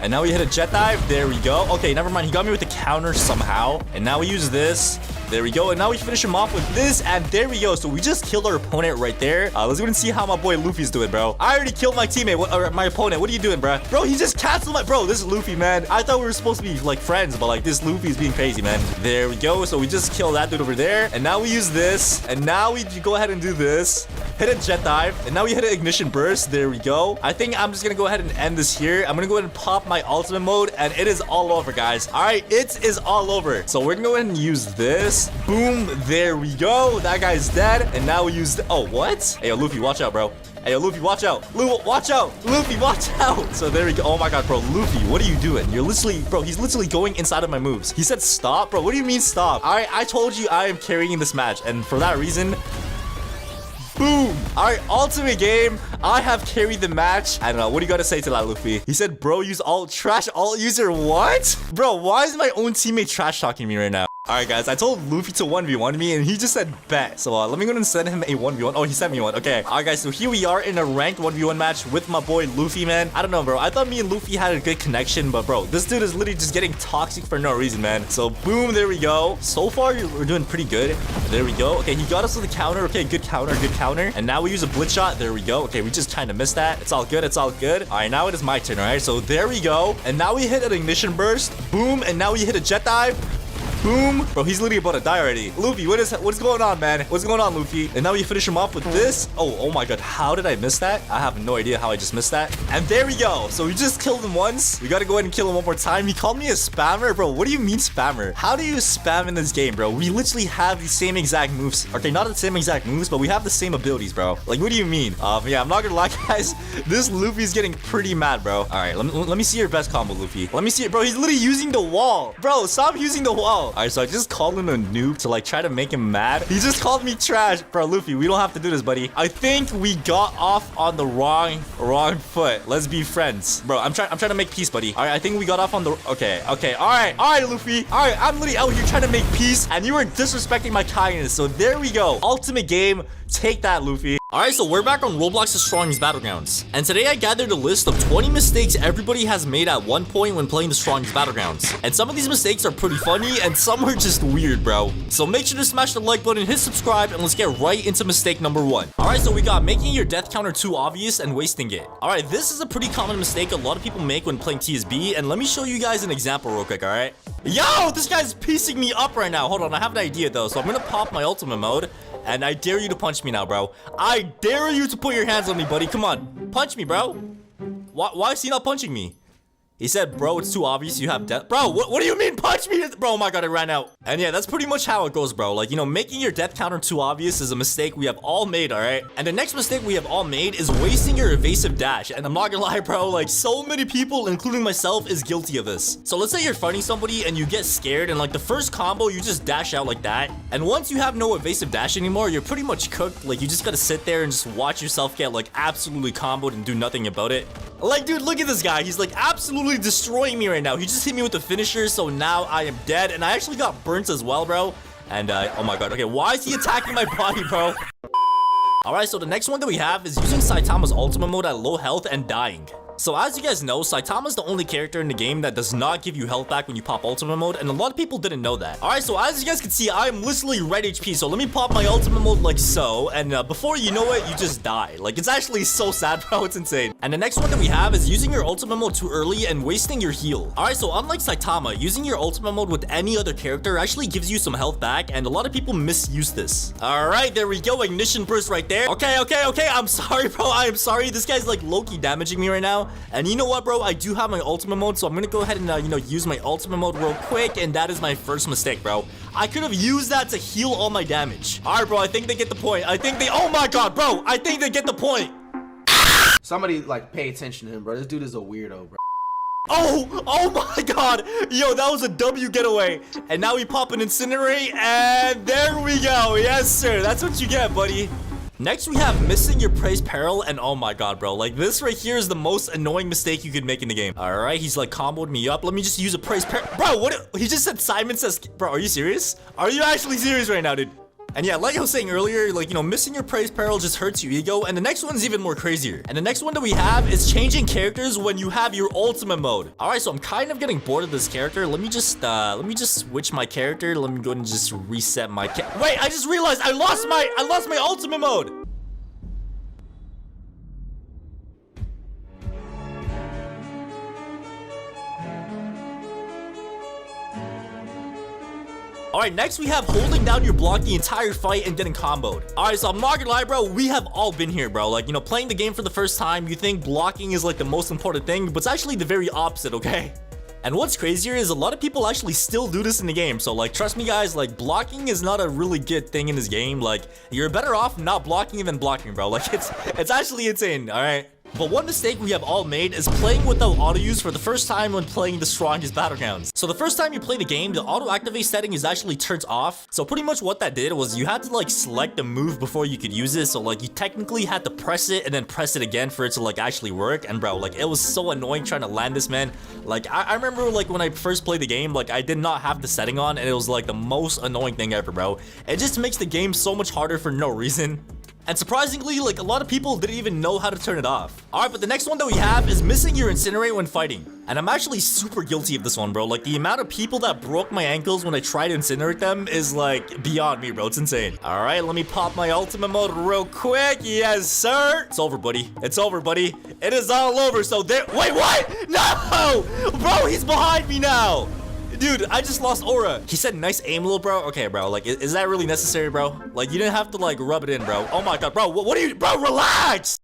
And now we hit a jet dive. There we go. Okay, never mind. He got me with the counter somehow. And now we use this. There we go. And now we finish him off with this. And there we go. So we just killed our opponent right there. Let's go and see how my boy Luffy's doing, bro. I already killed my teammate. Or my opponent. What are you doing, bro? Bro, he just canceled my... Bro, this is Luffy, man. I thought we were supposed to be, like, friends. But, like, this Luffy is being crazy, man. There we go. So we just killed that dude over there. And now we use this. And now we go ahead and do this. Hit a jet dive. And now we hit an ignition burst. There we go. I think I'm just going to go ahead and end this here. I'm going to go ahead and pop my ultimate mode. And it is all over, guys. All right. It is all over. So we're going to go ahead and use this. Boom. There we go. That guy's dead. And now we use the... Oh, what? Hey, yo, Luffy, watch out, bro. Hey, yo, Luffy, watch out. Watch out. Luffy, watch out. So there we go. Oh my god, bro. Luffy, what are you doing? You're literally... Bro, he's literally going inside of my moves. He said stop. Bro, what do you mean stop? All right, I told you I am carrying this match. And for that reason... Boom. All right, ultimate game. I have carried the match. I don't know. What do you got to say to that, Luffy? He said, bro, use alt trash alt user. What? Bro, why is my own teammate trash talking me right now? All right, guys, I told Luffy to 1v1 me, and he just said bet. So let me go and send him a 1v1. Oh, he sent me one. Okay. All right, guys, so here we are in a ranked 1v1 match with my boy Luffy, man. I don't know, bro. I thought me and Luffy had a good connection, but bro, this dude is literally just getting toxic for no reason, man. So boom, there we go. So far, we're doing pretty good. There we go. Okay, he got us with a counter. Okay, good counter, good counter. And now we use a blitz shot. There we go. Okay, we just kind of missed that. It's all good. It's all good. All right, now it is my turn. All right, so there we go. And now we hit an ignition burst. Boom, and now we hit a jet dive. Boom. Bro, he's literally about to die already. Luffy, what's going on, man? What's going on, Luffy? And now we finish him off with this. Oh my god. How did I miss that? I have no idea how I just missed that. And there we go. So we just killed him once. We got to go ahead and kill him one more time. He called me a spammer. Bro, what do you mean spammer? How do you spam in this game, bro? We literally have the same exact moves. Okay, not the same exact moves, but we have the same abilities, bro. Like, what do you mean? Yeah, I'm not gonna lie, guys. This Luffy's getting pretty mad, bro. All right, let me see your best combo, Luffy. Let me see it, bro. He's literally using the wall. Bro, stop using the wall. All right, so I just called him a noob to like try to make him mad. He just called me trash. Bro, Luffy, we don't have to do this, buddy. I think we got off on the wrong foot. Let's be friends. Bro, I'm trying to make peace, buddy. All right, I think we got off on the... Okay. All right, Luffy. All right, I'm literally out here trying to make peace, and you were disrespecting my kindness. So there we go. Ultimate game. Take that, Luffy. Alright, so we're back on Roblox's Strongest Battlegrounds. And today I gathered a list of 20 mistakes everybody has made at one point when playing the Strongest Battlegrounds. And some of these mistakes are pretty funny, and some are just weird, bro. So make sure to smash the like button, hit subscribe, and let's get right into mistake number 1. Alright, so we got making your death counter too obvious and wasting it. Alright, this is a pretty common mistake a lot of people make when playing TSB, and let me show you guys an example real quick, alright? Yo, this guy's piecing me up right now. Hold on, I have an idea though, so I'm gonna pop my ultimate mode. And I dare you to punch me now, bro. I dare you to put your hands on me, buddy. Come on. Punch me, bro. Why is he not punching me? He said, bro, it's too obvious you have death. Bro, what do you mean punch me? Bro, oh my god, I ran out. And yeah, that's pretty much how it goes, bro. Like, you know, making your death counter too obvious is a mistake we have all made, all right? And the next mistake we have all made is wasting your evasive dash. And I'm not gonna lie, bro, like so many people, including myself, is guilty of this. So let's say you're fighting somebody and you get scared and like the first combo, you just dash out like that. And once you have no evasive dash anymore, you're pretty much cooked. Like you just gotta sit there and just watch yourself get like absolutely comboed and do nothing about it. Like, dude, look at this guy. He's like absolutely destroying me right now. He just hit me with the finisher, so now I am dead. And I actually got burnt as well, bro. And, oh my god. Okay, why is he attacking my body, bro? Alright, so the next one that we have is using Saitama's ultimate mode at low health and dying. So as you guys know, Saitama's the only character in the game that does not give you health back when you pop ultimate mode, and a lot of people didn't know that. Alright, so as you guys can see, I am literally red HP, so let me pop my ultimate mode like so, and before you know it, you just die. Like, it's actually so sad, bro, it's insane. And the next one that we have is using your ultimate mode too early and wasting your heal. Alright, so unlike Saitama, using your ultimate mode with any other character actually gives you some health back, and a lot of people misuse this. Alright, there we go, ignition burst right there. Okay, I'm sorry, bro, I am sorry. This guy's like low-key damaging me right now. And you know what, bro? I do have my ultimate mode, so I'm gonna go ahead and, you know, use my ultimate mode real quick, and that is my first mistake, bro. I could have used that to heal all my damage. All right, bro, I think they get the point. Oh my god, bro, I think they get the point. Somebody, like, pay attention to him, bro. This dude is a weirdo, bro. Oh my god. Yo, that was a W getaway. And now we pop an incinerate, and there we go. Yes, sir. That's what you get, buddy. Next, we have missing your praise peril, and oh my god, bro, like this right here is the most annoying mistake you could make in the game. All right, he's like comboed me up. Let me just use a praise peril. Bro, what? He just said Simon says, bro, are you serious? Are you actually serious right now, dude? And yeah, like I was saying earlier, like, you know, missing your praise peril just hurts your ego. And the next one's even more crazier. And the next one that we have is changing characters when you have your ultimate mode. All right, so I'm kind of getting bored of this character. Let me just switch my character. Let me go and just reset my wait, I just realized I lost my ultimate mode. Alright, next we have holding down your block the entire fight and getting comboed. Alright, so I'm not gonna lie, bro, we have all been here, bro. Like, you know, playing the game for the first time, you think blocking is like the most important thing, but it's actually the very opposite, okay? And what's crazier is a lot of people actually still do this in the game. So like, trust me guys, like blocking is not a really good thing in this game. Like, you're better off not blocking than blocking, bro. Like, it's actually insane, alright? But one mistake we have all made is playing without auto use for the first time when playing the strongest Battlegrounds. So the first time you play the game, the auto activate setting is actually turned off. So pretty much what that did was you had to like select the move before you could use it. So like you technically had to press it and then press it again for it to like actually work. And bro, like it was so annoying trying to land this, man. Like I remember like when I first played the game, like I did not have the setting on and it was like the most annoying thing ever, bro. It just makes the game so much harder for no reason. And surprisingly, like a lot of people didn't even know how to turn it off. Alright, but the next one that we have is missing your incinerate when fighting. And I'm actually super guilty of this one, bro. Like the amount of people that broke my ankles when I tried to incinerate them is like beyond me, bro. It's insane. Alright, let me pop my ultimate mode real quick. Yes, sir. It's over, buddy. It's over, buddy. It is all over. So there. Wait, what? No! Bro, he's behind me now. Dude, I just lost aura. He said nice aim, little bro. Okay, bro, like, is that really necessary, bro? Like, you didn't have to, like, rub it in, bro. Oh my god, bro, what are you, bro, relax!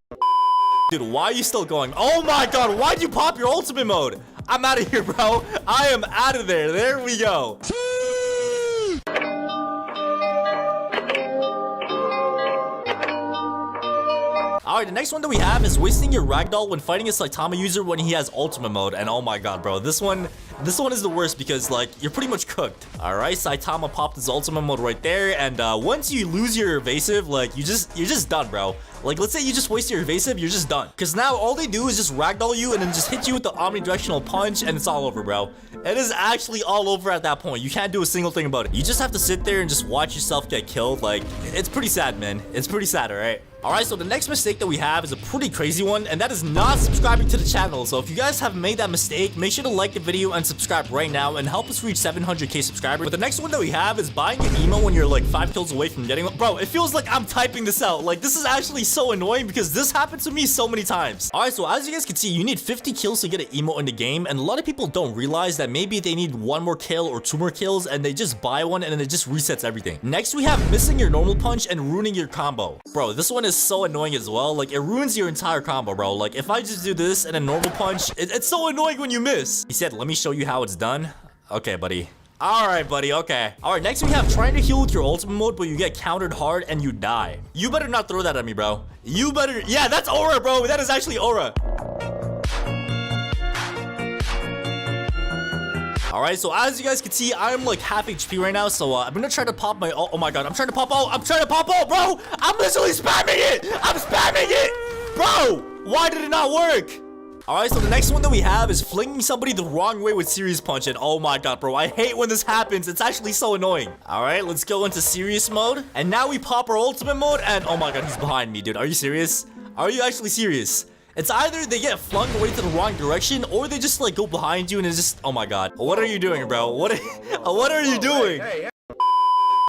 Dude, why are you still going? Oh my god, why'd you pop your ultimate mode? I'm out of here, bro. I am out of there. There we go. Alright, the next one that we have is wasting your ragdoll when fighting a Saitama user when he has ultimate mode. And oh my god, bro, this one is the worst because like you're pretty much cooked. Alright, Saitama popped his ultimate mode right there, and once you lose your evasive, like you're just done, bro. Like, let's say you just waste your evasive, you're just done. Because now all they do is just ragdoll you and then just hit you with the omnidirectional punch and it's all over, bro. It is actually all over at that point. You can't do a single thing about it. You just have to sit there and just watch yourself get killed. Like, it's pretty sad, man. It's pretty sad, alright? Alright, so the next mistake that we have is a pretty crazy one, and that is not subscribing to the channel. So if you guys have made that mistake, make sure to like the video and subscribe right now and help us reach 700k subscribers. But the next one that we have is buying an emo when you're like 5 kills away from getting one. Bro, it feels like I'm typing this out. Like, this is actually so annoying because this happened to me so many times. Alright, so as you guys can see, you need 50 kills to get an emo in the game, and a lot of people don't realize that maybe they need 1 more kill or 2 more kills, and they just buy one and then it just resets everything. Next, we have missing your normal punch and ruining your combo. Bro, this one is so annoying as well. Like, it ruins your entire combo, bro. Like, if I just do this and a normal punch, it's so annoying when you miss. He said, let me show you how it's done. Okay, buddy. Alright, buddy, okay. Alright, next we have trying to heal with your ultimate mode, but you get countered hard and you die. You better not throw that at me, bro. You better... Yeah, that's aura, bro. That is actually aura. Alright, so as you guys can see, I'm like half HP right now, so I'm gonna try to pop my ult. Oh my god, I'm trying to pop ult. I'm trying to pop ult, bro. I'm literally spamming it. I'm spamming it. Bro, why did it not work? Alright, so the next one that we have is flinging somebody the wrong way with serious punch. And oh my god, bro, I hate when this happens. It's actually so annoying. Alright, let's go into serious mode. And now we pop our ultimate mode. And oh my god, he's behind me, dude. Are you serious? Are you actually serious? It's either they get flung away to the wrong direction, or they just like go behind you and it's just, oh my god. What are you doing, bro? What are you doing?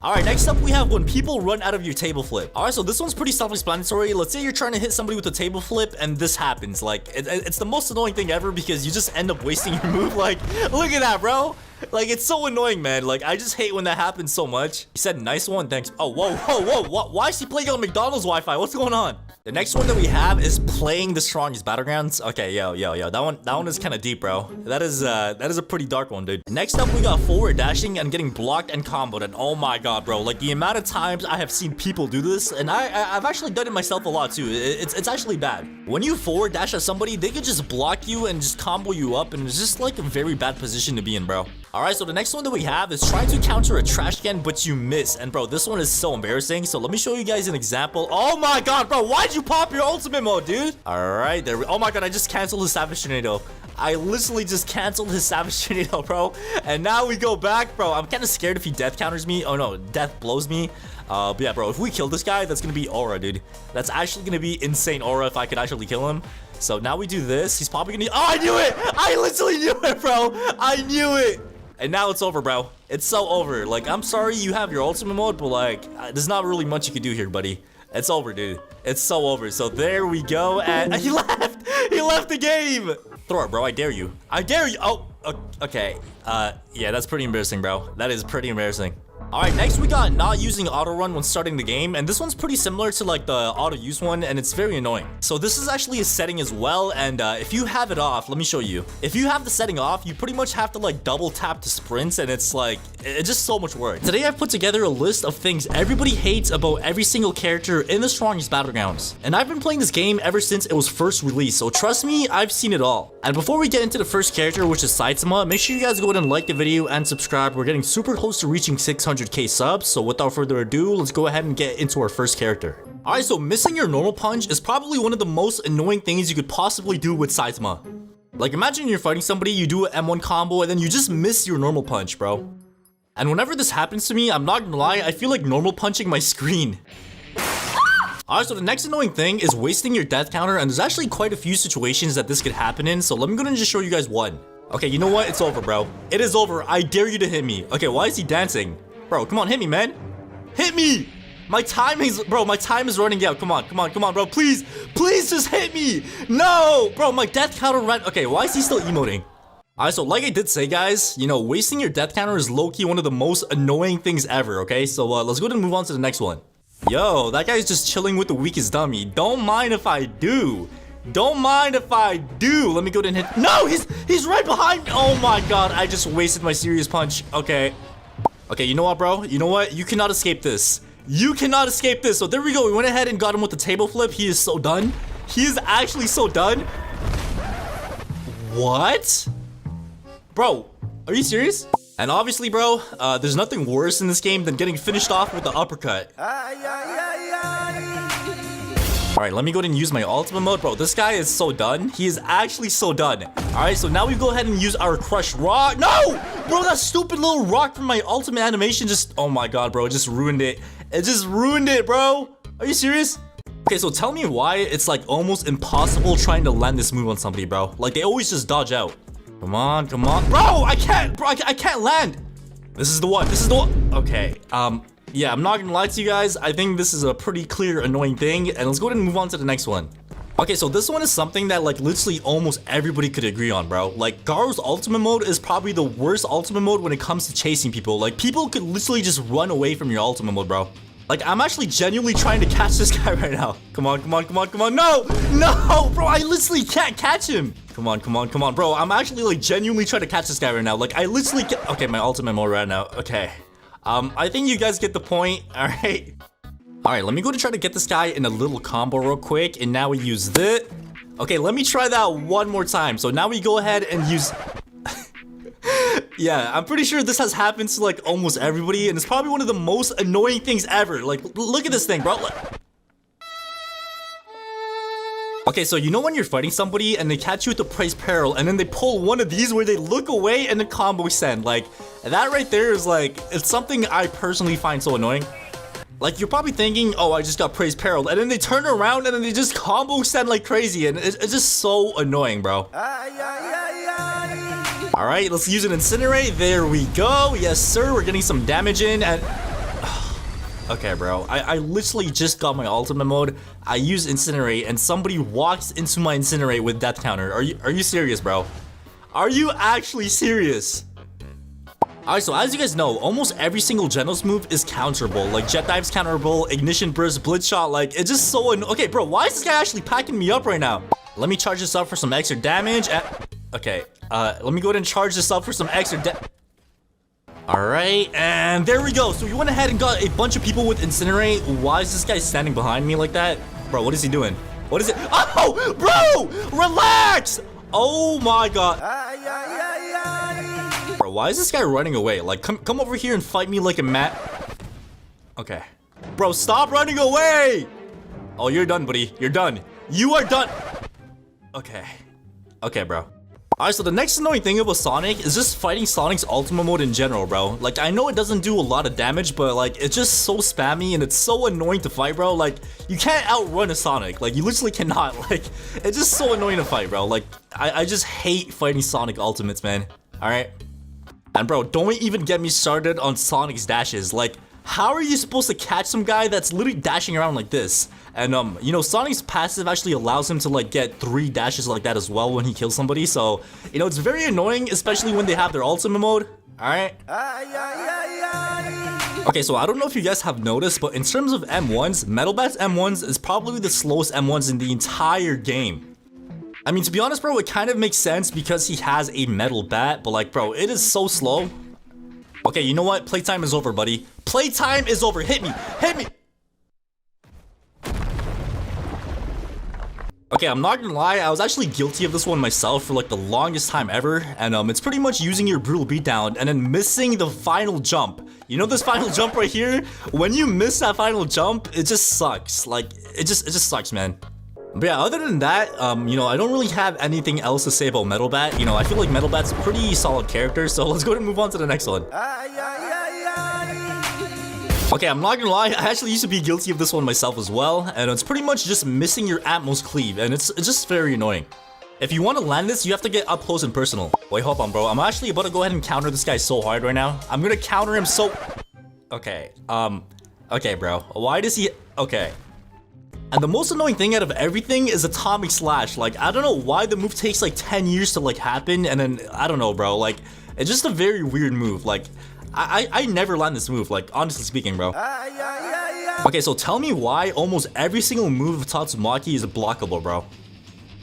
Alright, next up we have when people run out of your table flip. Alright, so this one's pretty self-explanatory. Let's say you're trying to hit somebody with a table flip and this happens. Like, it's the most annoying thing ever because you just end up wasting your move. Like, look at that, bro. Like, it's so annoying, man. Like, I just hate when that happens so much. He said, nice one, thanks. Oh, whoa. Why is he playing on McDonald's Wi-Fi? What's going on? The next one that we have is playing the strongest Battlegrounds. Okay, yo. That one is kind of deep, bro. That is a pretty dark one, dude. Next up, we got forward dashing and getting blocked and comboed. And oh my god, bro. Like, the amount of times I have seen people do this, and I've actually done it myself a lot, too. It's actually bad. When you forward dash at somebody, they could just block you and just combo you up, and it's just, like, a very bad position to be in, bro. Alright, so the next one that we have is trying to counter a trash can, but you miss. And bro, this one is so embarrassing. So let me show you guys an example. Oh my god, bro, why'd you pop your ultimate mode, dude? Alright, there we... Oh my god, I just canceled his Savage Tornado. I literally just canceled his Savage Tornado, bro. And now we go back, bro. I'm kind of scared if he death counters me. Oh no, death blows me. But yeah, bro, if we kill this guy, that's gonna be aura, dude. That's actually gonna be insane aura if I could actually kill him. So now we do this. He's probably gonna... Oh, I knew it! I literally knew it, bro! I knew it! And now it's over, bro. It's so over. Like, I'm sorry you have your ultimate mode, but like, there's not really much you can do here, buddy. It's over, dude. It's so over. So there we go. And he left. He left the game. Throw it, bro. I dare you. I dare you. Oh, okay. Yeah, that's pretty embarrassing, bro. That is pretty embarrassing. Alright, next we got not using auto run when starting the game, and this one's pretty similar to like the auto use one, and it's very annoying. So this is actually a setting as well, and if you have it off, let me show you. If you have the setting off, you pretty much have to like double tap to sprints, and it's like, it's just so much work. Today I've put together a list of things everybody hates about every single character in the strongest Battlegrounds. And I've been playing this game ever since it was first released, so trust me, I've seen it all. And before we get into the first character, which is Saitama, make sure you guys go ahead and like the video and subscribe. We're getting super close to reaching 600k subs, so without further ado, let's go ahead and get into our first character. Alright, so missing your normal punch is probably one of the most annoying things you could possibly do with Saitama. Like, imagine you're fighting somebody, you do an M1 combo, and then you just miss your normal punch, bro. And whenever this happens to me, I'm not gonna lie, I feel like normal punching my screen. Alright, so the next annoying thing is wasting your death counter, and there's actually quite a few situations that this could happen in, so let me go and just show you guys one. Okay, you know what? It's over, bro. It is over. I dare you to hit me. Okay, why is he dancing? Bro, come on, hit me, man. Hit me! My time is running out. Come on, bro. Please just hit me. No! Bro, my death counter ran. Okay, why is he still emoting? Alright, so like I did say, guys, you know, wasting your death counter is low-key one of the most annoying things ever, okay? So let's go ahead and move on to the next one. Yo, that guy's just chilling with the weakest dummy. Don't mind if I do. Don't mind if I do. Let me go ahead and hit. No, he's right behind me. Oh my god, I just wasted my serious punch. Okay. Okay, you know what, bro? You know what? You cannot escape this. You cannot escape this. So there we go. We went ahead and got him with the table flip. He is so done. He is actually so done. What? Bro, are you serious? And obviously, bro, there's nothing worse in this game than getting finished off with the uppercut. Alright, let me go ahead and use my ultimate mode. Bro, this guy is so done. He is actually so done. Alright, so now we go ahead and use our crush rock. No! Bro, that stupid little rock from my ultimate animation just... Oh my god, bro, it just ruined it. It just ruined it, bro. Are you serious? Okay, so tell me why it's like almost impossible trying to land this move on somebody, bro. Like, they always just dodge out. Come on. Bro, I can't land. This is the one. Okay, yeah, I'm not gonna lie to you guys. I think this is a pretty clear annoying thing, and let's go ahead and move on to the next one. Okay, so this one is something that like literally almost everybody could agree on, bro. Like, Garo's ultimate mode is probably the worst ultimate mode when it comes to chasing people. Like, people could literally just run away from your ultimate mode, bro. Like, I'm actually genuinely trying to catch this guy right now. Come on, come on, come on, come on. No, no, bro, I literally can't catch him. Come on, come on, come on, bro. I'm actually, like, genuinely trying to catch this guy right now. Like, I literally can't. Okay, my ultimate mode right now. Okay. I think you guys get the point. All right. All right, let me go to try to get this guy in a little combo real quick. And now we use this. Okay, let me try that one more time. So now we go ahead and use... Yeah, I'm pretty sure this has happened to like almost everybody, and it's probably one of the most annoying things ever. Like, look at this thing, bro. Okay, so you know when you're fighting somebody and they catch you with the praise peril, and then they pull one of these where they look away and then combo send. Like, that right there is like, it's something I personally find so annoying. Like, you're probably thinking, oh, I just got praise peril, and then they turn around and then they just combo send like crazy, and it's just so annoying, bro. All right, let's use an incinerate. There we go. Yes, sir. We're getting some damage in. And okay, bro. I literally just got my ultimate mode. I use incinerate, and somebody walks into my incinerate with death counter. Are you serious, bro? Are you actually serious? All right, so as you guys know, almost every single Genos move is counterable. Like, jet dive's counterable, ignition burst, blitz shot. Like, it's just so okay, bro. Why is this guy actually packing me up right now? Let me charge this up for some extra damage. Okay, let me go ahead and charge this up for some extra Alright, and there we go. So we went ahead and got a bunch of people with incinerate. Why is this guy standing behind me like that? Bro, what is he doing? What is it? Oh, bro, relax. Oh my god. Bro, why is this guy running away? Like, come over here and fight me like a mat. Okay. Bro, stop running away. Oh, you're done, buddy. You're done. You are done. Okay. Okay, bro. Alright, so the next annoying thing about Sonic is just fighting Sonic's ultimate mode in general, bro. Like, I know it doesn't do a lot of damage, but like, it's just so spammy and it's so annoying to fight, bro. Like, you can't outrun a Sonic. Like, you literally cannot. Like, it's just so annoying to fight, bro. Like, I just hate fighting Sonic ultimates, man. Alright? And bro, don't even get me started on Sonic's dashes. Like, how are you supposed to catch some guy that's literally dashing around like this? And you know, Sonic's passive actually allows him to like get 3 dashes like that as well when he kills somebody. So, you know, it's very annoying, especially when they have their ultimate mode. Alright? Okay, so I don't know if you guys have noticed, but in terms of M1s, Metal Bat's M1s is probably the slowest M1s in the entire game. I mean, to be honest, bro, it kind of makes sense because he has a metal bat, but like, bro, it is so slow. Okay, you know what? Playtime is over, buddy. Playtime is over. Hit me. Hit me. Okay, I'm not gonna lie, I was actually guilty of this one myself for like the longest time ever, and it's pretty much using your brutal beatdown and then missing the final jump. You know this final jump right here? When you miss that final jump, it just sucks. Like, it just sucks, man. But yeah, other than that, you know, I don't really have anything else to say about Metal Bat. You know, I feel like Metal Bat's a pretty solid character, so let's go ahead and move on to the next one. Okay, I'm not gonna lie, I actually used to be guilty of this one myself as well, and it's pretty much just missing your Atmos cleave, and it's just very annoying. If you want to land this, you have to get up close and personal. Wait, hold on, bro. I'm actually about to go ahead and counter this guy so hard right now. I'm gonna counter him so... Okay, okay, bro. Why does he... Okay. And the most annoying thing out of everything is Atomic Slash. Like, I don't know why the move takes like 10 years to like happen, and then, I don't know, bro. Like, it's just a very weird move. Like, I never land this move, like, honestly speaking, bro. Okay, so tell me why almost every single move of Tatsumaki is blockable, bro.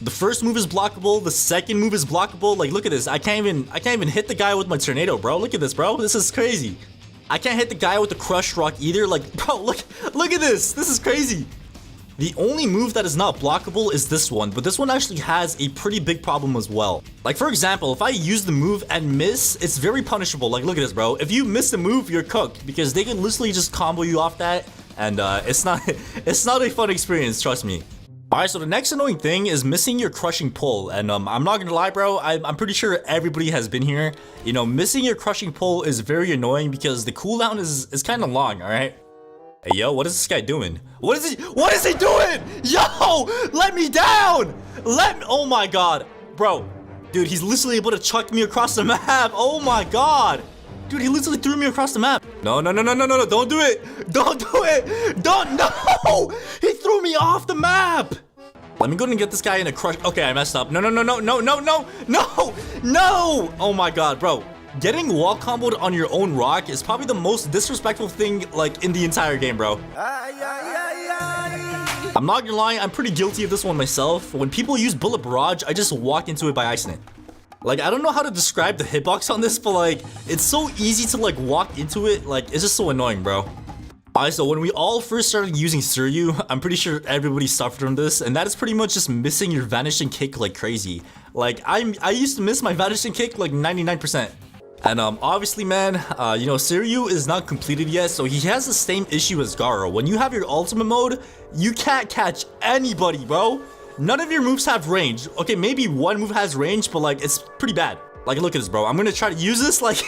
The first move is blockable, the second move is blockable. Like, look at this. I can't even hit the guy with my tornado, bro. Look at this, bro. This is crazy. I can't hit the guy with the crush rock either. Like, bro, look at this. This is crazy. The only move that is not blockable is this one, but this one actually has a pretty big problem as well. Like, for example, if I use the move and miss, it's very punishable. Like, look at this, bro. If you miss the move, you're cooked because they can literally just combo you off that, and it's not a fun experience, trust me. Alright, so the next annoying thing is missing your crushing pull, and I'm not gonna lie, bro, I'm pretty sure everybody has been here. You know, missing your crushing pull is very annoying because the cooldown is kind of long, alright? Hey, yo, what is this guy doing? What is he doing? Yo, let me down! Oh my god. Bro, dude, he's literally able to chuck me across the map. Oh my god. Dude, he literally threw me across the map. No, don't do it. Don't do it. No! He threw me off the map. Let me go and get this guy in a crush. Okay, I messed up. No. Oh my god, bro. Getting wall comboed on your own rock is probably the most disrespectful thing like in the entire game, bro. I'm not gonna lie, I'm pretty guilty of this one myself. When people use bullet barrage, I just walk into it by accident. Like, I don't know how to describe the hitbox on this, but like, it's so easy to like walk into it. Like, it's just so annoying, bro. Alright, so when we all first started using Suryu, I'm pretty sure everybody suffered from this, and that is pretty much just missing your vanishing kick like crazy. Like, I used to miss my vanishing kick like 99%. And obviously, man, you know, Suryu is not completed yet, so he has the same issue as Garo. When you have your ultimate mode, you can't catch anybody, bro. None of your moves have range. Okay, maybe one move has range, but like, it's pretty bad. Like, look at this, bro. I'm gonna try to use this, like,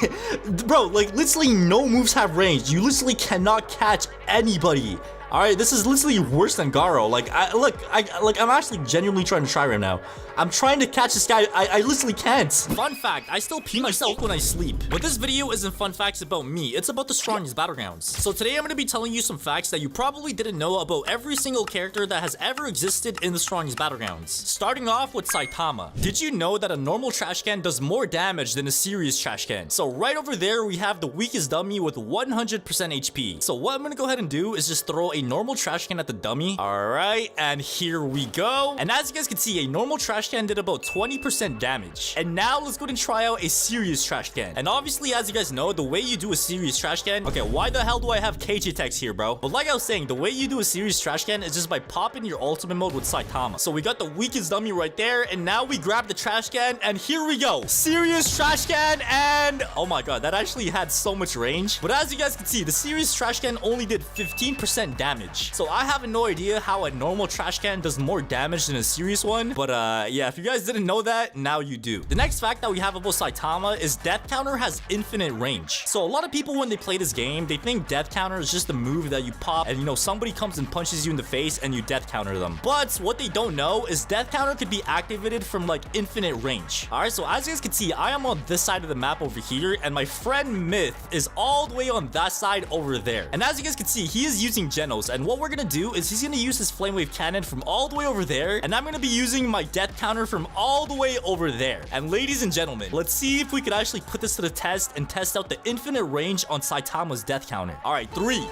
bro, like, literally no moves have range. You literally cannot catch anybody. All right, this is literally worse than Garo. Like, I'm actually genuinely trying to try right now. I'm trying to catch this guy. I literally can't. Fun fact, I still pee myself when I sleep. But this video isn't fun facts about me. It's about the strongest Battlegrounds. So today I'm going to be telling you some facts that you probably didn't know about every single character that has ever existed in the strongest Battlegrounds. Starting off with Saitama. Did you know that a normal trash can does more damage than a serious trash can? So right over there, we have the weakest dummy with 100% HP. So what I'm going to go ahead and do is just throw a normal trash can at the dummy. All right, and here we go. And as you guys can see, a normal trash can did about 20% damage. And now let's go ahead and try out a serious trash can. And obviously, as you guys know, the way you do a serious trash can, okay, why the hell do I have TECHS here, bro? But like I was saying, the way you do a serious trash can is just by popping your ultimate mode with Saitama. So we got the weakest dummy right there, and now we grab the trash can, and here we go. Serious trash can, and oh my god, that actually had so much range. But as you guys can see, the serious trash can only did 15% damage. So I have no idea how a normal trash can does more damage than a serious one. But yeah, if you guys didn't know that, now you do. The next fact that we have about Saitama is death counter has infinite range. So a lot of people, when they play this game, they think death counter is just a move that you pop and, you know, somebody comes and punches you in the face and you death counter them. But what they don't know is death counter could be activated from like infinite range. All right, so as you guys can see, I am on this side of the map over here, and my friend Myth is all the way on that side over there. And as you guys can see, he is using Genos, and what we're gonna do is he's gonna use his flame wave cannon from all the way over there, and I'm gonna be using my death counter from all the way over there. And ladies and gentlemen, let's see if we could actually put this to the test and test out the infinite range on Saitama's death counter. All right, 3,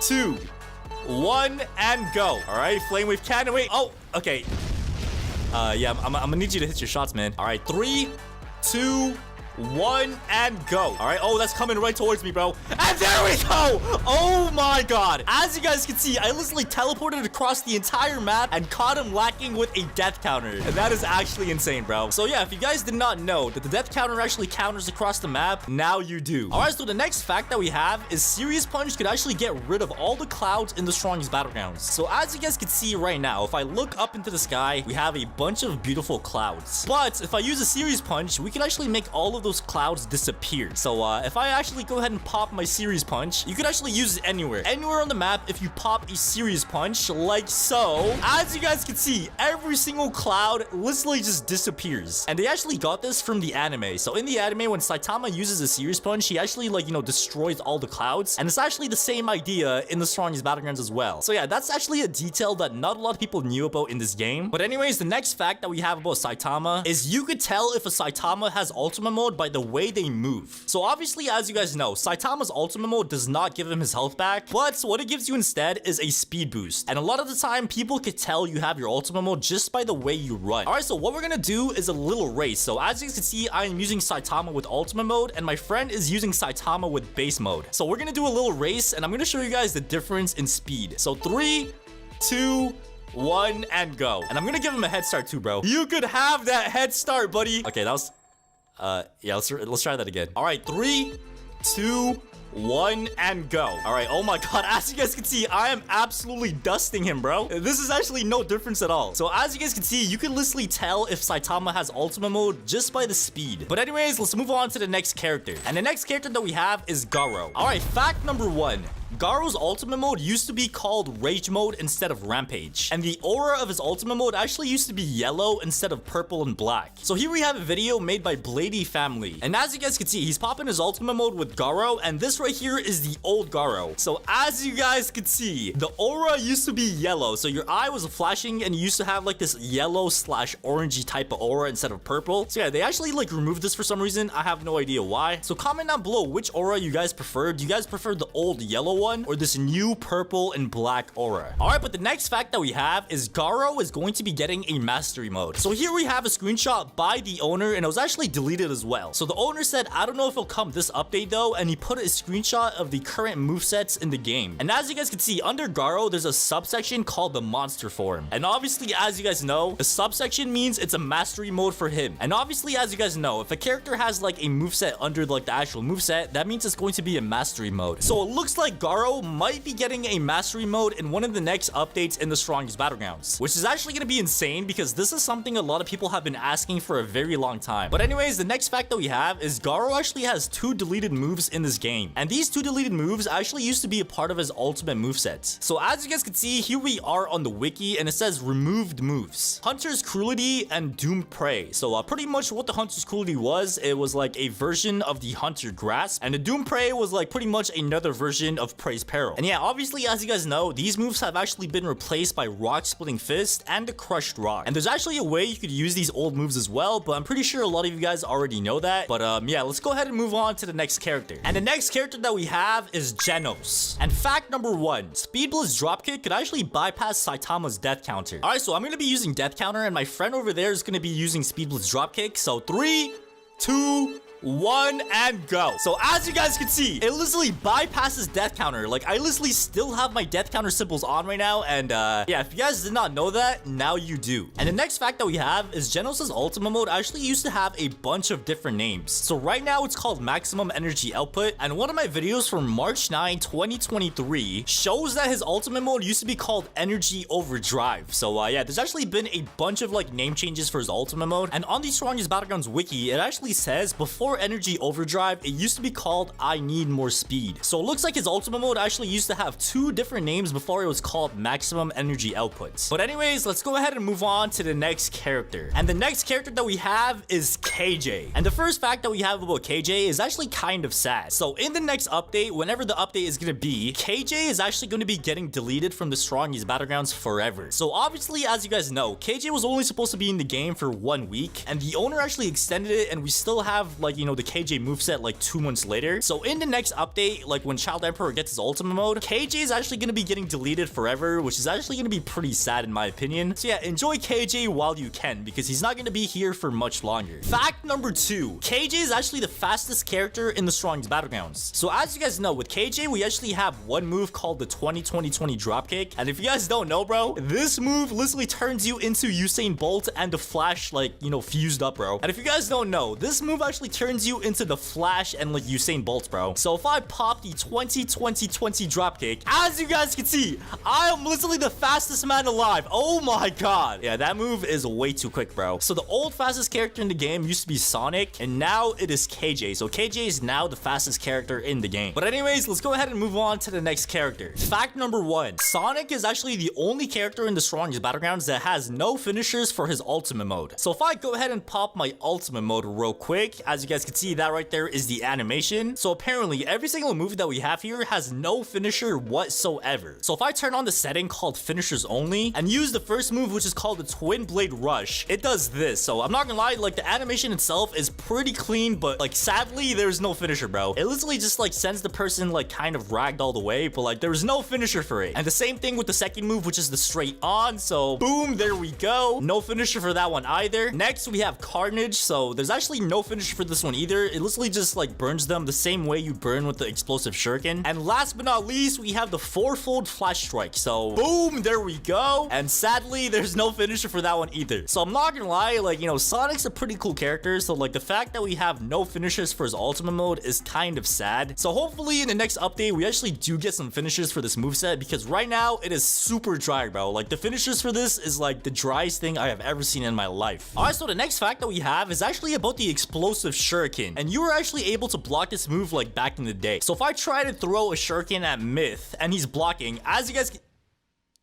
2, 1, and go. All right, flame wave cannon. Wait, oh, okay. Yeah, I'm gonna need you to hit your shots, man. All right, 3, 2, 1, and go. All right, oh, that's coming right towards me, bro. And there we go. Oh my god. As you guys can see, I literally teleported across the entire map and caught him lacking with a death counter. And that is actually insane, bro. So yeah, if you guys did not know that the death counter actually counters across the map, now you do. All right, so the next fact that we have is Serious Punch could actually get rid of all the clouds in the strongest Battlegrounds. So as you guys can see right now, if I look up into the sky, we have a bunch of beautiful clouds. But if I use a Serious Punch, we can actually make all of those clouds disappear. So if I actually go ahead and pop my Serious Punch, you could actually use it anywhere on the map. If you pop a Serious Punch like so, as you guys can see, every single cloud literally just disappears. And they actually got this from the anime. So in the anime, when Saitama uses a Serious Punch, he actually, like, you know, destroys all the clouds. And it's actually the same idea in the strongest Battlegrounds as well. So yeah, that's actually a detail that not a lot of people knew about in this game. But anyways, the next fact that we have about Saitama is you could tell if a Saitama has ultimate mode by the way they move. So obviously, as you guys know, Saitama's ultimate mode does not give him his health back, but what it gives you instead is a speed boost. And a lot of the time, people could tell you have your ultimate mode just by the way you run. All right, so what we're gonna do is a little race. So as you guys can see, I am using Saitama with ultimate mode, and my friend is using Saitama with base mode. So we're gonna do a little race, and I'm gonna show you guys the difference in speed. So 3, 2, 1, and go. And I'm gonna give him a head start too, bro. You could have that head start, buddy. Okay, that was yeah, let's try that again. All right, 3, 2, 1, and go. All right, oh my god, as you guys can see, I am absolutely dusting him, bro. This is actually no difference at all. So as you guys can see, you can literally tell if Saitama has ultimate mode just by the speed. But anyways, let's move on to the next character. And the next character that we have is Garo. All right, fact number 1. Garo's ultimate mode used to be called Rage Mode instead of Rampage. And the aura of his ultimate mode actually used to be yellow instead of purple and black. So here we have a video made by Blady Family. And as you guys can see, he's popping his ultimate mode with Garo, and this right here is the old Garo. So as you guys can see, the aura used to be yellow. So your eye was flashing and you used to have like this yellow slash orangey type of aura instead of purple. So yeah, they actually like removed this for some reason. I have no idea why. So comment down below which aura you guys prefer. Do you guys prefer the old yellow one or this new purple and black aura? All right, but the next fact that we have is Garo is going to be getting a mastery mode. So here we have a screenshot by the owner, and it was actually deleted as well. So the owner said, I don't know if it'll come this update though, and he put a screenshot of the current movesets in the game. And as you guys can see, under Garo, there's a subsection called the monster form. And obviously, as you guys know, the subsection means it's a mastery mode for him. And obviously, as you guys know, if a character has like a moveset under like the actual moveset, that means it's going to be a mastery mode. So it looks like Garo might be getting a mastery mode in one of the next updates in the strongest battlegrounds, which is actually going to be insane because this is something a lot of people have been asking for a very long time. But anyways, the next fact that we have is Garo actually has 2 deleted moves in this game, and these 2 deleted moves actually used to be a part of his ultimate moveset. So as you guys can see, here we are on the wiki, and it says removed moves: Hunter's Cruelty and Doomed Prey. So pretty much what the Hunter's Cruelty was, it was like a version of the Hunter Grasp, and the Doomed Prey was like pretty much another version of Prey's Peril. And yeah, obviously, as you guys know, these moves have actually been replaced by Rock Splitting Fist and the Crushed Rock. And there's actually a way you could use these old moves as well, but I'm pretty sure a lot of you guys already know that. But yeah, let's go ahead and move on to the next character. And the next character that we have is Genos. And fact number 1, Speed Blitz Dropkick could actually bypass Saitama's death counter. All right, so I'm going to be using death counter, and my friend over there is going to be using Speed Blitz Dropkick. So 3, 2, 1 and go. So as you guys can see, it literally bypasses death counter. Like I literally still have my death counter symbols on right now, and yeah, if you guys did not know that, now you do. And the next fact that we have is Genos' ultimate mode actually used to have a bunch of different names. So right now it's called Maximum Energy Output, and one of my videos from March 9 2023 shows that his ultimate mode used to be called Energy Overdrive. So yeah, there's actually been a bunch of like name changes for his ultimate mode, and on the strongest battlegrounds wiki, it actually says before Energy Overdrive, it used to be called I Need More Speed. So it looks like his ultimate mode actually used to have 2 different names before it was called Maximum Energy Output. But anyways, let's go ahead and move on to the next character. And the next character that we have is KJ. And the first fact that we have about KJ is actually kind of sad. So in the next update, whenever the update is going to be, KJ is actually going to be getting deleted from the strongest battlegrounds forever. So obviously, as you guys know, KJ was only supposed to be in the game for 1 week, and the owner actually extended it, and we still have like, you know, the KJ moveset like 2 months later. So in the next update, like when Child Emperor gets his ultimate mode, KJ is actually going to be getting deleted forever, which is actually going to be pretty sad in my opinion. So yeah, enjoy KJ while you can, because he's not going to be here for much longer. Fact number 2, KJ is actually the fastest character in the strongest battlegrounds. So as you guys know, with KJ, we actually have one move called the 20-20-20 dropkick. And if you guys don't know, bro, this move literally turns you into Usain Bolt and the Flash, like, you know, fused up, bro. And if you guys don't know, this move actually turns you into the Flash and like Usain Bolt, bro. So if I pop the 20-20-20 dropkick, as you guys can see, I am literally the fastest man alive. Oh my god. Yeah, that move is way too quick, bro. So the old fastest character in the game used to be Sonic, and now it is KJ. So KJ is now the fastest character in the game. But anyways, let's go ahead and move on to the next character. Fact number 1, Sonic is actually the only character in the strongest battlegrounds that has no finishers for his ultimate mode. So if I go ahead and pop my ultimate mode real quick, as you guys can see, that right there is the animation. So apparently every single move that we have here has no finisher whatsoever. So if I turn on the setting called finishers only and use the first move, which is called the Twin Blade Rush, it does this. So I'm not gonna lie, like the animation itself is pretty clean, but like sadly there's no finisher, bro. It literally just like sends the person like kind of ragged all the way, but like there's no finisher for it. And the same thing with the second move, which is the straight on. So boom, there we go. No finisher for that one either. Next we have Carnage. So there's actually no finisher for this one either. It literally just like burns them the same way you burn with the explosive shuriken. And last but not least, we have the 4-fold flash strike. So boom, there we go. And sadly, there's no finisher for that one either. So I'm not gonna lie, like, you know, Sonic's a pretty cool character. So like the fact that we have no finishers for his ultimate mode is kind of sad. So hopefully in the next update, we actually do get some finishers for this moveset, because right now it is super dry, bro. Like the finishers for this is like the driest thing I have ever seen in my life. All right, so the next fact that we have is actually about the explosive shuriken. shuriken, and you were actually able to block this move like back in the day. So if I try to throw a shuriken at Myth and he's blocking, as you guys...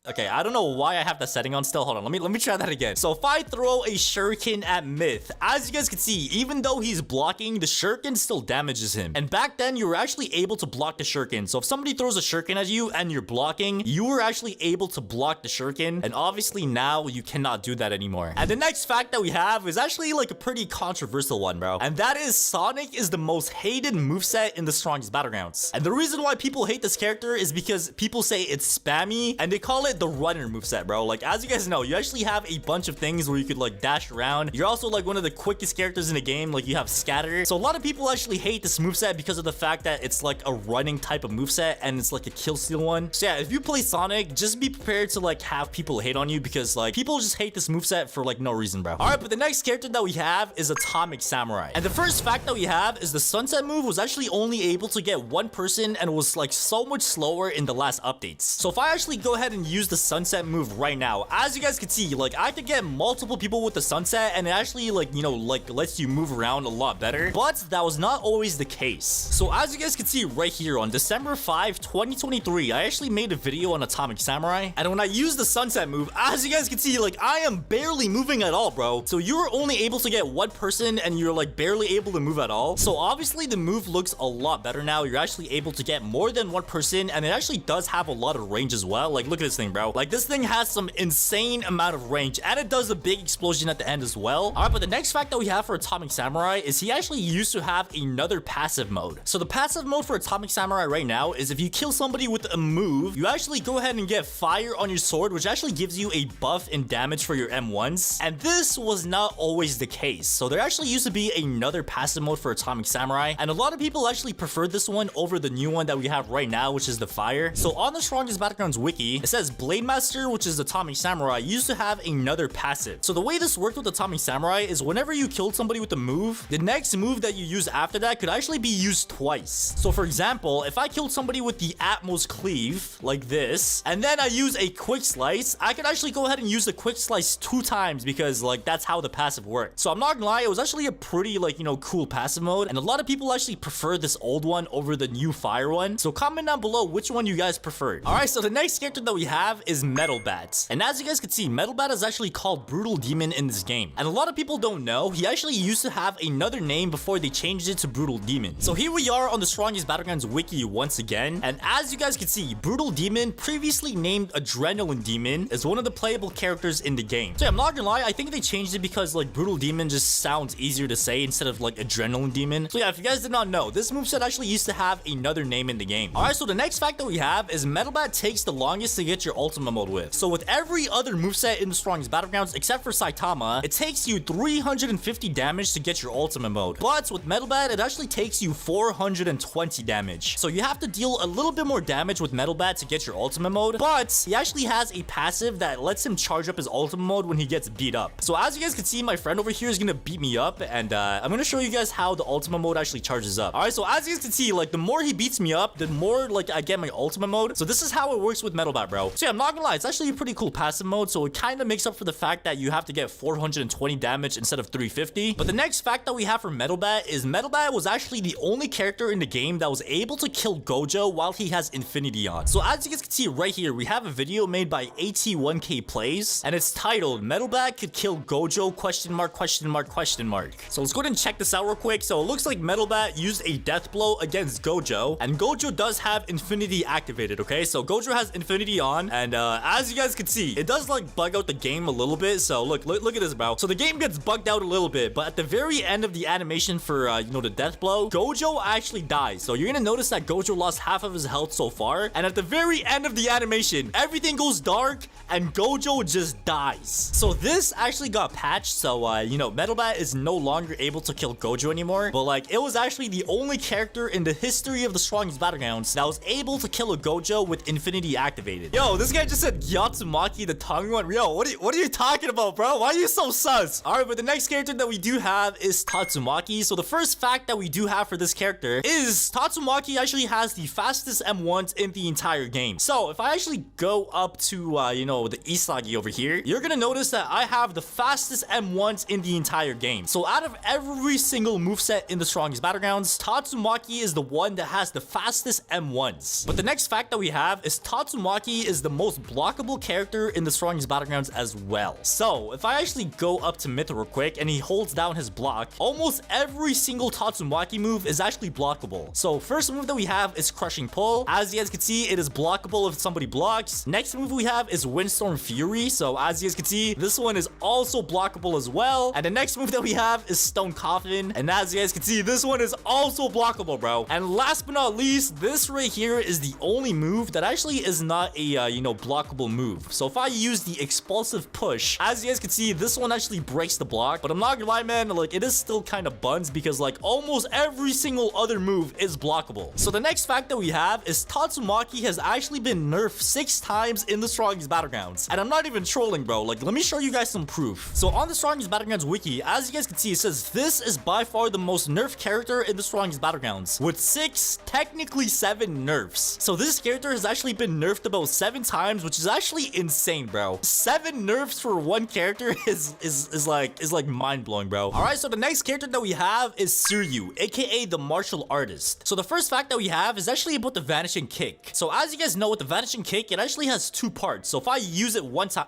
Okay, I don't know why I have that setting on still. Hold on, let me try that again. So if I throw a shuriken at Myth, as you guys can see, even though he's blocking, the shuriken still damages him. And back then, you were actually able to block the shuriken. So if somebody throws a shuriken at you and you're blocking, you were actually able to block the shuriken. And obviously now you cannot do that anymore. And the next fact that we have is actually like a pretty controversial one, bro. And that is Sonic is the most hated moveset in the strongest Battlegrounds. And the reason why people hate this character is because people say it's spammy and they call it the runner moveset, bro. Like, as you guys know, you actually have a bunch of things where you could like dash around. You're also like one of the quickest characters in the game. Like, you have scatter. So a lot of people actually hate this moveset because of the fact that it's like a running type of moveset and it's like a kill steal one. So yeah, if you play Sonic, just be prepared to like have people hate on you because like people just hate this moveset for like no reason, bro. All right, but the next character that we have is Atomic Samurai. And the first fact that we have is the sunset move was actually only able to get one person and was like so much slower in the last updates. So if I actually go ahead and use the sunset move right now, as you guys can see, like I could get multiple people with the sunset and it actually like, you know, like lets you move around a lot better, but that was not always the case. So as you guys can see right here on December 5, 2023, I actually made a video on Atomic Samurai, and when I used the sunset move, as you guys can see, like I am barely moving at all, bro. So you were only able to get one person and you're like barely able to move at all. So obviously the move looks a lot better now. You're actually able to get more than one person, and it actually does have a lot of range as well. Like, look at this thing, bro. Like, this thing has some insane amount of range, and it does a big explosion at the end as well. All right, but the next fact that we have for Atomic Samurai is he actually used to have another passive mode. So the passive mode for Atomic Samurai right now is if you kill somebody with a move, you actually go ahead and get fire on your sword, which actually gives you a buff in damage for your M1s. And this was not always the case. So there actually used to be another passive mode for Atomic Samurai, and a lot of people actually prefer this one over the new one that we have right now, which is the fire. So on the Strongest Battlegrounds wiki, it says Blade Master, which is Atomic Samurai, used to have another passive. So the way this worked with Atomic Samurai is whenever you killed somebody with a move, the next move that you use after that could actually be used twice. So for example, if I killed somebody with the Atmos Cleave, like this, and then I use a Quick Slice, I could actually go ahead and use the Quick Slice 2 times because like that's how the passive worked. So I'm not gonna lie, it was actually a pretty like, you know, cool passive mode, and a lot of people actually prefer this old one over the new fire one. So comment down below which one you guys preferred. All right, so the next character that we have is Metal Bat. And as you guys can see, Metal Bat is actually called Brutal Demon in this game. And a lot of people don't know, he actually used to have another name before they changed it to Brutal Demon. So here we are on the Strongest Battlegrounds wiki once again. And as you guys can see, Brutal Demon, previously named Adrenaline Demon, is one of the playable characters in the game. So yeah, I'm not gonna lie, I think they changed it because like Brutal Demon just sounds easier to say instead of like Adrenaline Demon. So yeah, if you guys did not know, this moveset actually used to have another name in the game. Alright, so the next fact that we have is Metal Bat takes the longest to get your ultimate mode with. So with every other moveset in the Strongest Battlegrounds except for Saitama, it takes you 350 damage to get your ultimate mode. But with Metal Bat, it actually takes you 420 damage. So you have to deal a little bit more damage with Metal Bat to get your ultimate mode, but he actually has a passive that lets him charge up his ultimate mode when he gets beat up. So as you guys can see, my friend over here is gonna beat me up, and I'm gonna show you guys how the ultimate mode actually charges up. Alright, so as you guys can see, like the more he beats me up, the more like I get my ultimate mode. So this is how it works with Metal Bat, bro. So yeah, I'm not gonna lie, it's actually a pretty cool passive mode, so it kind of makes up for the fact that you have to get 420 damage instead of 350. But the next fact that we have for Metal Bat is Metal Bat was actually the only character in the game that was able to kill Gojo while he has Infinity on. So as you guys can see right here, we have a video made by AT1K Plays, and it's titled Metal Bat could kill Gojo question mark question mark question mark. So let's go ahead and check this out real quick. So it looks like Metal Bat used a death blow against Gojo, and Gojo does have Infinity activated, okay? So Gojo has Infinity on, and as you guys can see, it does like bug out the game a little bit. So look at this, bro. So the game gets bugged out a little bit, but at the very end of the animation for you know, the death blow, Gojo actually dies. So you're gonna notice that Gojo lost half of his health so far, and at the very end of the animation, everything goes dark and Gojo just dies. So this actually got patched, so you know, Metal Bat is no longer able to kill Gojo anymore, but like it was actually the only character in the history of the Strongest Battlegrounds that was able to kill a Gojo with Infinity activated. Yo, this This guy just said Yatsumaki, the tongue one. Yo, what are you talking about, bro? Why are you so sus? All right, but the next character that we do have is Tatsumaki. So the first fact that we do have for this character is Tatsumaki actually has the fastest M1s in the entire game. So if I actually go up to, you know, the Isagi over here, you're gonna notice that I have the fastest M1s in the entire game. So out of every single moveset in the strongest Battlegrounds, Tatsumaki is the one that has the fastest M1s. But the next fact that we have is Tatsumaki is the most blockable character in the strongest Battlegrounds as well. So if I actually go up to Myth real quick and he holds down his block, almost every single Tatsumaki move is actually blockable. So first move that we have is Crushing Pull. As you guys can see, it is blockable if somebody blocks. Next move we have is Windstorm Fury. So as you guys can see, this one is also blockable as well. And the next move that we have is Stone Coffin. And as you guys can see, this one is also blockable, bro. And last but not least, this right here is the only move that actually is not a, you know, blockable move. So if I use the Explosive Push, as you guys can see, this one actually breaks the block. But I'm not gonna lie, man, like, it is still kind of buns because, like, almost every single other move is blockable. So the next fact that we have is Tatsumaki has actually been nerfed 6 times in the strongest Battlegrounds. And I'm not even trolling, bro. Like, let me show you guys some proof. So on the strongest Battlegrounds wiki, as you guys can see, it says this is by far the most nerfed character in the strongest Battlegrounds with 6, technically 7 nerfs. So this character has actually been nerfed about 7 times, which is actually insane, bro. 7 nerfs for one character is like mind-blowing, bro. All right, so the next character that we have is Suryu, aka the martial artist. So the first fact that we have is actually about the vanishing kick. So as you guys know, with the vanishing kick, it actually has 2 parts. So if I use it one time,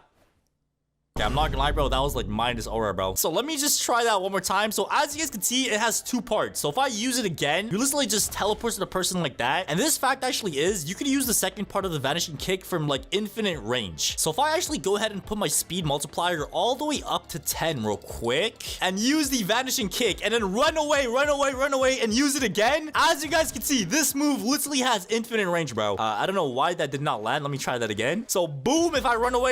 yeah, I'm not gonna lie, bro, that was like minus aura, bro. So let me just try that one more time. So as you guys can see, it has 2 parts. So if I use it again, you literally just teleport to the person like that. And this fact actually is, you can use the second part of the vanishing kick from like infinite range. So if I actually go ahead and put my speed multiplier all the way up to 10 real quick and use the vanishing kick and then run away and use it again, as you guys can see, this move literally has infinite range, bro. I don't know why that did not land. Let me try that again. So boom, if I run away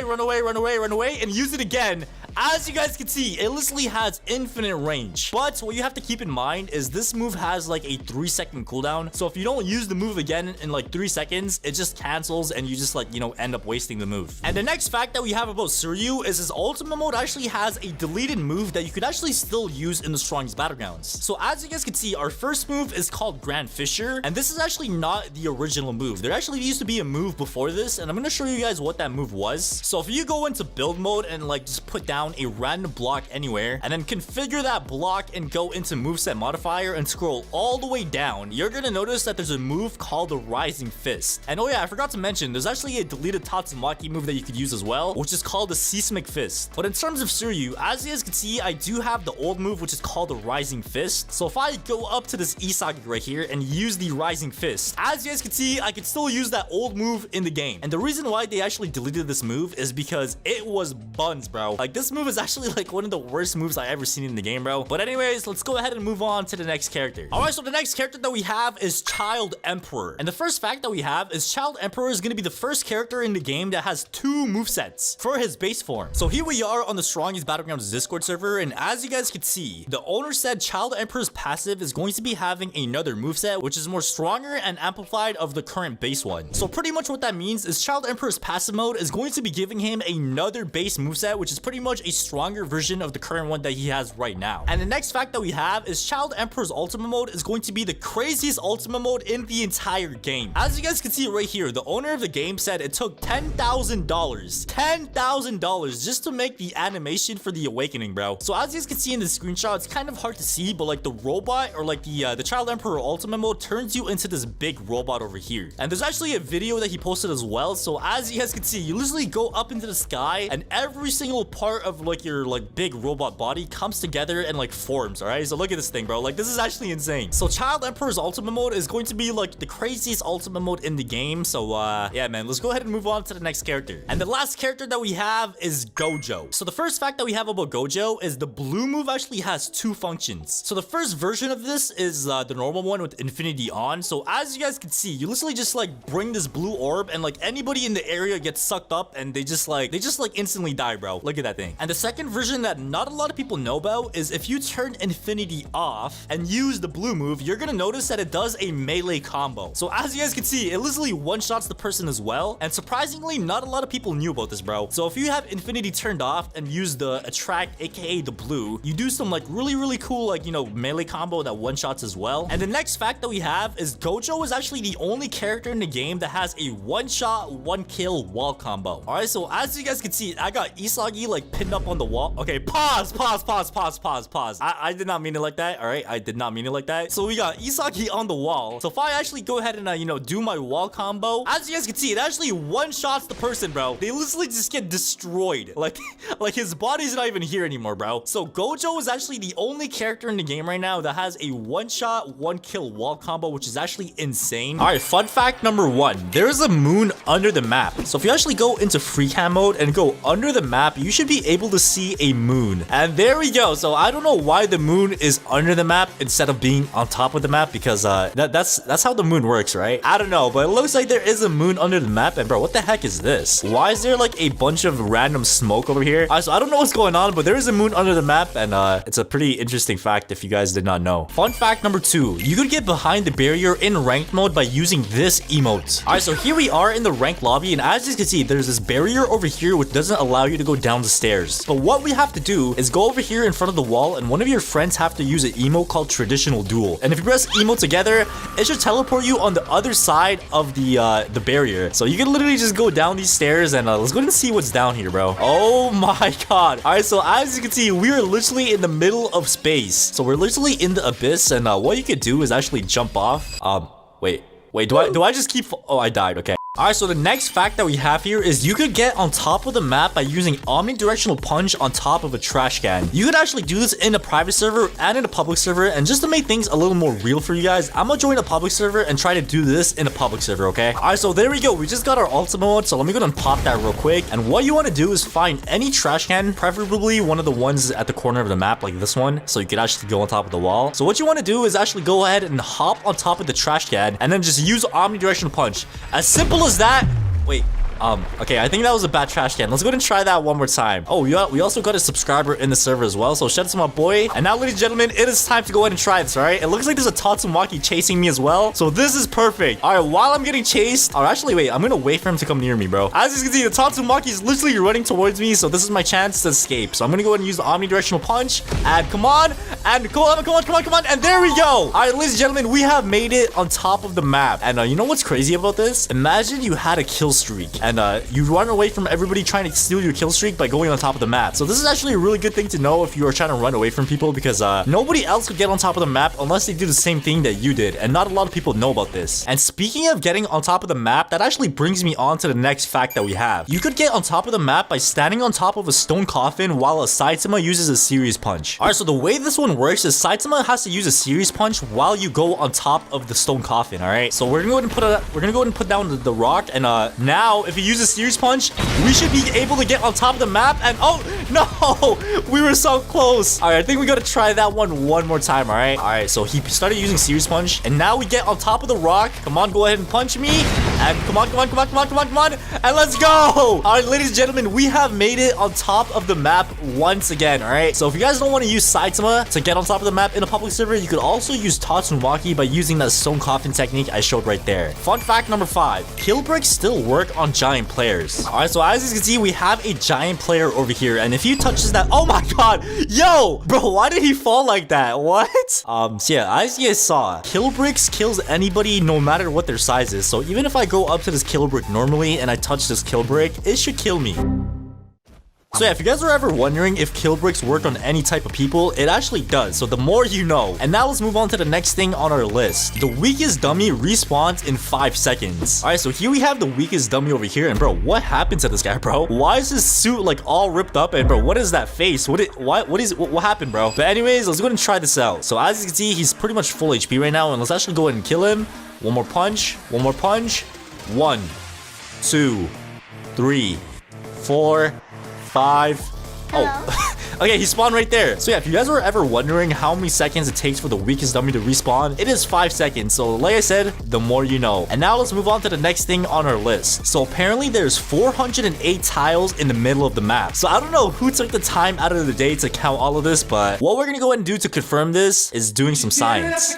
and use it again, as you guys can see, it literally has infinite range. But what you have to keep in mind is this move has like a 3-second cooldown. So if you don't use the move again in like 3 seconds, it just cancels and you just like, you know, end up wasting the move. And the next fact that we have about Suryu is his ultimate mode actually has a deleted move that you could actually still use in the strongest Battlegrounds. So as you guys can see, our first move is called Grand Fisher, and this is actually not the original move. There actually used to be a move before this, and I'm gonna show you guys what that move was. So if you go into build mode and like just put down a random block anywhere and then configure that block and go into moveset modifier and scroll all the way down, you're gonna notice that there's a move called the Rising Fist. And oh yeah, I forgot to mention, there's actually a deleted Tatsumaki move that you could use as well, which is called the Seismic Fist. But in terms of Suryu, as you guys can see, I do have the old move, which is called the Rising Fist. So if I go up to this Isagi right here and use the Rising Fist, as you guys can see, I can still use that old move in the game. And the reason why they actually deleted this move is because it was buns, bro. Like, this move is actually like one of the worst moves I ever seen in the game, bro. But anyways, let's go ahead and move on to the next character. All right, so the next character that we have is Child Emperor. And the first fact that we have is Child Emperor is going to be the first character in the game that has 2 movesets for his base form. So here we are on the strongest Battlegrounds Discord server, and as you guys can see, the owner said Child Emperor's passive is going to be having another moveset, which is more stronger and amplified of the current base one. So pretty much what that means is Child Emperor's passive mode is going to be giving him another base moveset, which is pretty much a stronger version of the current one that he has right now. And the next fact that we have is Child Emperor's ultimate mode is going to be the craziest ultimate mode in the entire game. As you guys can see right here, the owner of the game said it took $10,000 just to make the animation for the awakening, bro. So as you guys can see in the screenshot, it's kind of hard to see, but like the robot or like the Child Emperor ultimate mode turns you into this big robot over here. And there's actually a video that he posted as well. So as you guys can see, you literally go up into the sky and every single part of like your like big robot body comes together and like forms. All right, so look at this thing, bro. Like, this is actually insane. So Child Emperor's ultimate mode is going to be like the craziest ultimate mode in the game. So yeah, man, let's go ahead and move on to the next character. And the last character that we have is Gojo. So the first fact that we have about Gojo is the blue move actually has 2 functions. So the first version of this is the normal one with infinity on. So as you guys can see, you literally just like bring this blue orb and like anybody in the area gets sucked up and they just like instantly die, bro. Look at that thing. And the second version that not a lot of people know about is if you turn infinity off and use the blue move, you're gonna notice that it does a melee combo. So as you guys can see, it literally one-shots the person as well. And surprisingly, not a lot of people knew about this, bro. So if you have infinity turned off and use the attract, aka the blue, you do some like really cool, like, you know, melee combo that one-shots as well. And the next fact that we have is Gojo is actually the only character in the game that has a one-shot, one-kill wall combo. All right, so as you guys can see, I got Isagi like pinned up on the wall. Okay, pause. I did not mean it like that. All right, I did not mean it like that. So we got Isagi on the wall. So if I actually go ahead and you know, do my wall combo, as you guys can see, it actually one-shots the person, bro. They literally just get destroyed. Like his body's not even here anymore, bro. So Gojo is actually the only character in the game right now that has a one-shot, one-kill wall combo, which is actually insane. All right, fun fact number 1. There is a moon under the map. So if you actually go into free cam mode and go under the map, you should be able to see a moon. And there we go. So I don't know why the moon is under the map instead of being on top of the map, because that's how the moon works, right? I don't know, but it looks like there is a moon under the map. And bro, what the heck is this? Why is there like a bunch of random smoke over here? So I don't know what's going on, but there is a moon under the map, and it's a pretty interesting fact if you guys did not know. Fun fact number 2, you could get behind the barrier in ranked mode by using this emote. All right, so here we are in the ranked lobby, and as you can see, there's this barrier over here which doesn't allow you to go down the stairs. But what we have to do is go over here in front of the wall, and one of your friends have to use an emote called traditional duel. And if you press emote together, it should teleport you on the other side of the barrier. So you can literally just go down these stairs, and let's go and see what's down here, bro. Oh my god. All right, so as you can see, we are literally in the middle of space. So we're literally in the abyss, and what you could do is actually jump off. Wait, do I just keep... Oh, I died. Okay. Alright, so the next fact that we have here is you could get on top of the map by using omnidirectional punch on top of a trash can. You could actually do this in a private server and in a public server, and just to make things a little more real for you guys, I'm gonna join a public server and try to do this in a public server, okay? Alright, so there we go. We just got our ultimate mode, so let me go and pop that real quick. And what you want to do is find any trash can, preferably one of the ones at the corner of the map, like this one, so you could actually go on top of the wall. So what you want to do is actually go ahead and hop on top of the trash can, and then just use omnidirectional punch. As simple as that. Wait. Okay, I think that was a bad trash can. Let's go ahead and try that one more time. Oh, we also got a subscriber in the server as well, so shout out to my boy. And now, ladies and gentlemen, it is time to go ahead and try this, all right? It looks like there's a Tatsumaki chasing me as well, so this is perfect. All right, while I'm getting chased, or actually, wait, I'm gonna wait for him to come near me, bro. As you can see, the Tatsumaki is literally running towards me, so this is my chance to escape. So I'm gonna go ahead and use the omnidirectional punch, and come on, and come on, and there we go. All right, ladies and gentlemen, we have made it on top of the map. And you know what's crazy about this? Imagine you had a kill streak, and you run away from everybody trying to steal your kill streak by going on top of the map. So this is actually a really good thing to know if you are trying to run away from people, because nobody else could get on top of the map unless they do the same thing that you did, and not a lot of people know about this. And speaking of getting on top of the map, that actually brings me on to the next fact that we have. You could get on top of the map by standing on top of a stone coffin while a saitama uses a series punch. All right, so the way this one works is saitama has to use a series punch while you go on top of the stone coffin. All right, so we're gonna go ahead and put down the rock, and now if you use a series punch, we should be able to get on top of the map. And oh no, we were so close. All right, I think we gotta try that one more time. All right, so he started using series punch, and now we get on top of the rock. Come on, go ahead and punch me, and come on, and let's go. All right, ladies and gentlemen, we have made it on top of the map once again. All right, so if you guys don't want to use saitama to get on top of the map in a public server, you could also use Tatsumaki by using that stone coffin technique I showed right there. Fun fact number 5, kill bricks still work on giant players. All right, so as you can see, we have a giant player over here, and if he touches that, oh my god, yo, bro, why did he fall like that? What? So yeah, as you guys saw, kill bricks kills anybody no matter what their size is. So even if I go up to this kill brick normally and I touch this kill brick, it should kill me. So yeah, if you guys are ever wondering if kill bricks work on any type of people, it actually does. So the more you know. And now let's move on to the next thing on our list. The weakest dummy respawns in 5 seconds. All right, so here we have the weakest dummy over here. And bro, what happened to this guy, bro? Why is his suit like all ripped up? And bro, what is that face? What happened, bro? But anyways, let's go ahead and try this out. So as you can see, he's pretty much full HP right now. And let's actually go ahead and kill him. One more punch. 1, 2, 3, 4, 5. Oh, Okay, he spawned right there. So yeah, if you guys were ever wondering how many seconds it takes for the weakest dummy to respawn, it is 5 seconds. So like I said, the more you know. And now let's move on to the next thing on our list. So apparently there's 408 tiles in the middle of the map. So I don't know who took the time out of the day to count all of this, but what we're gonna go ahead and do to confirm this is doing some science.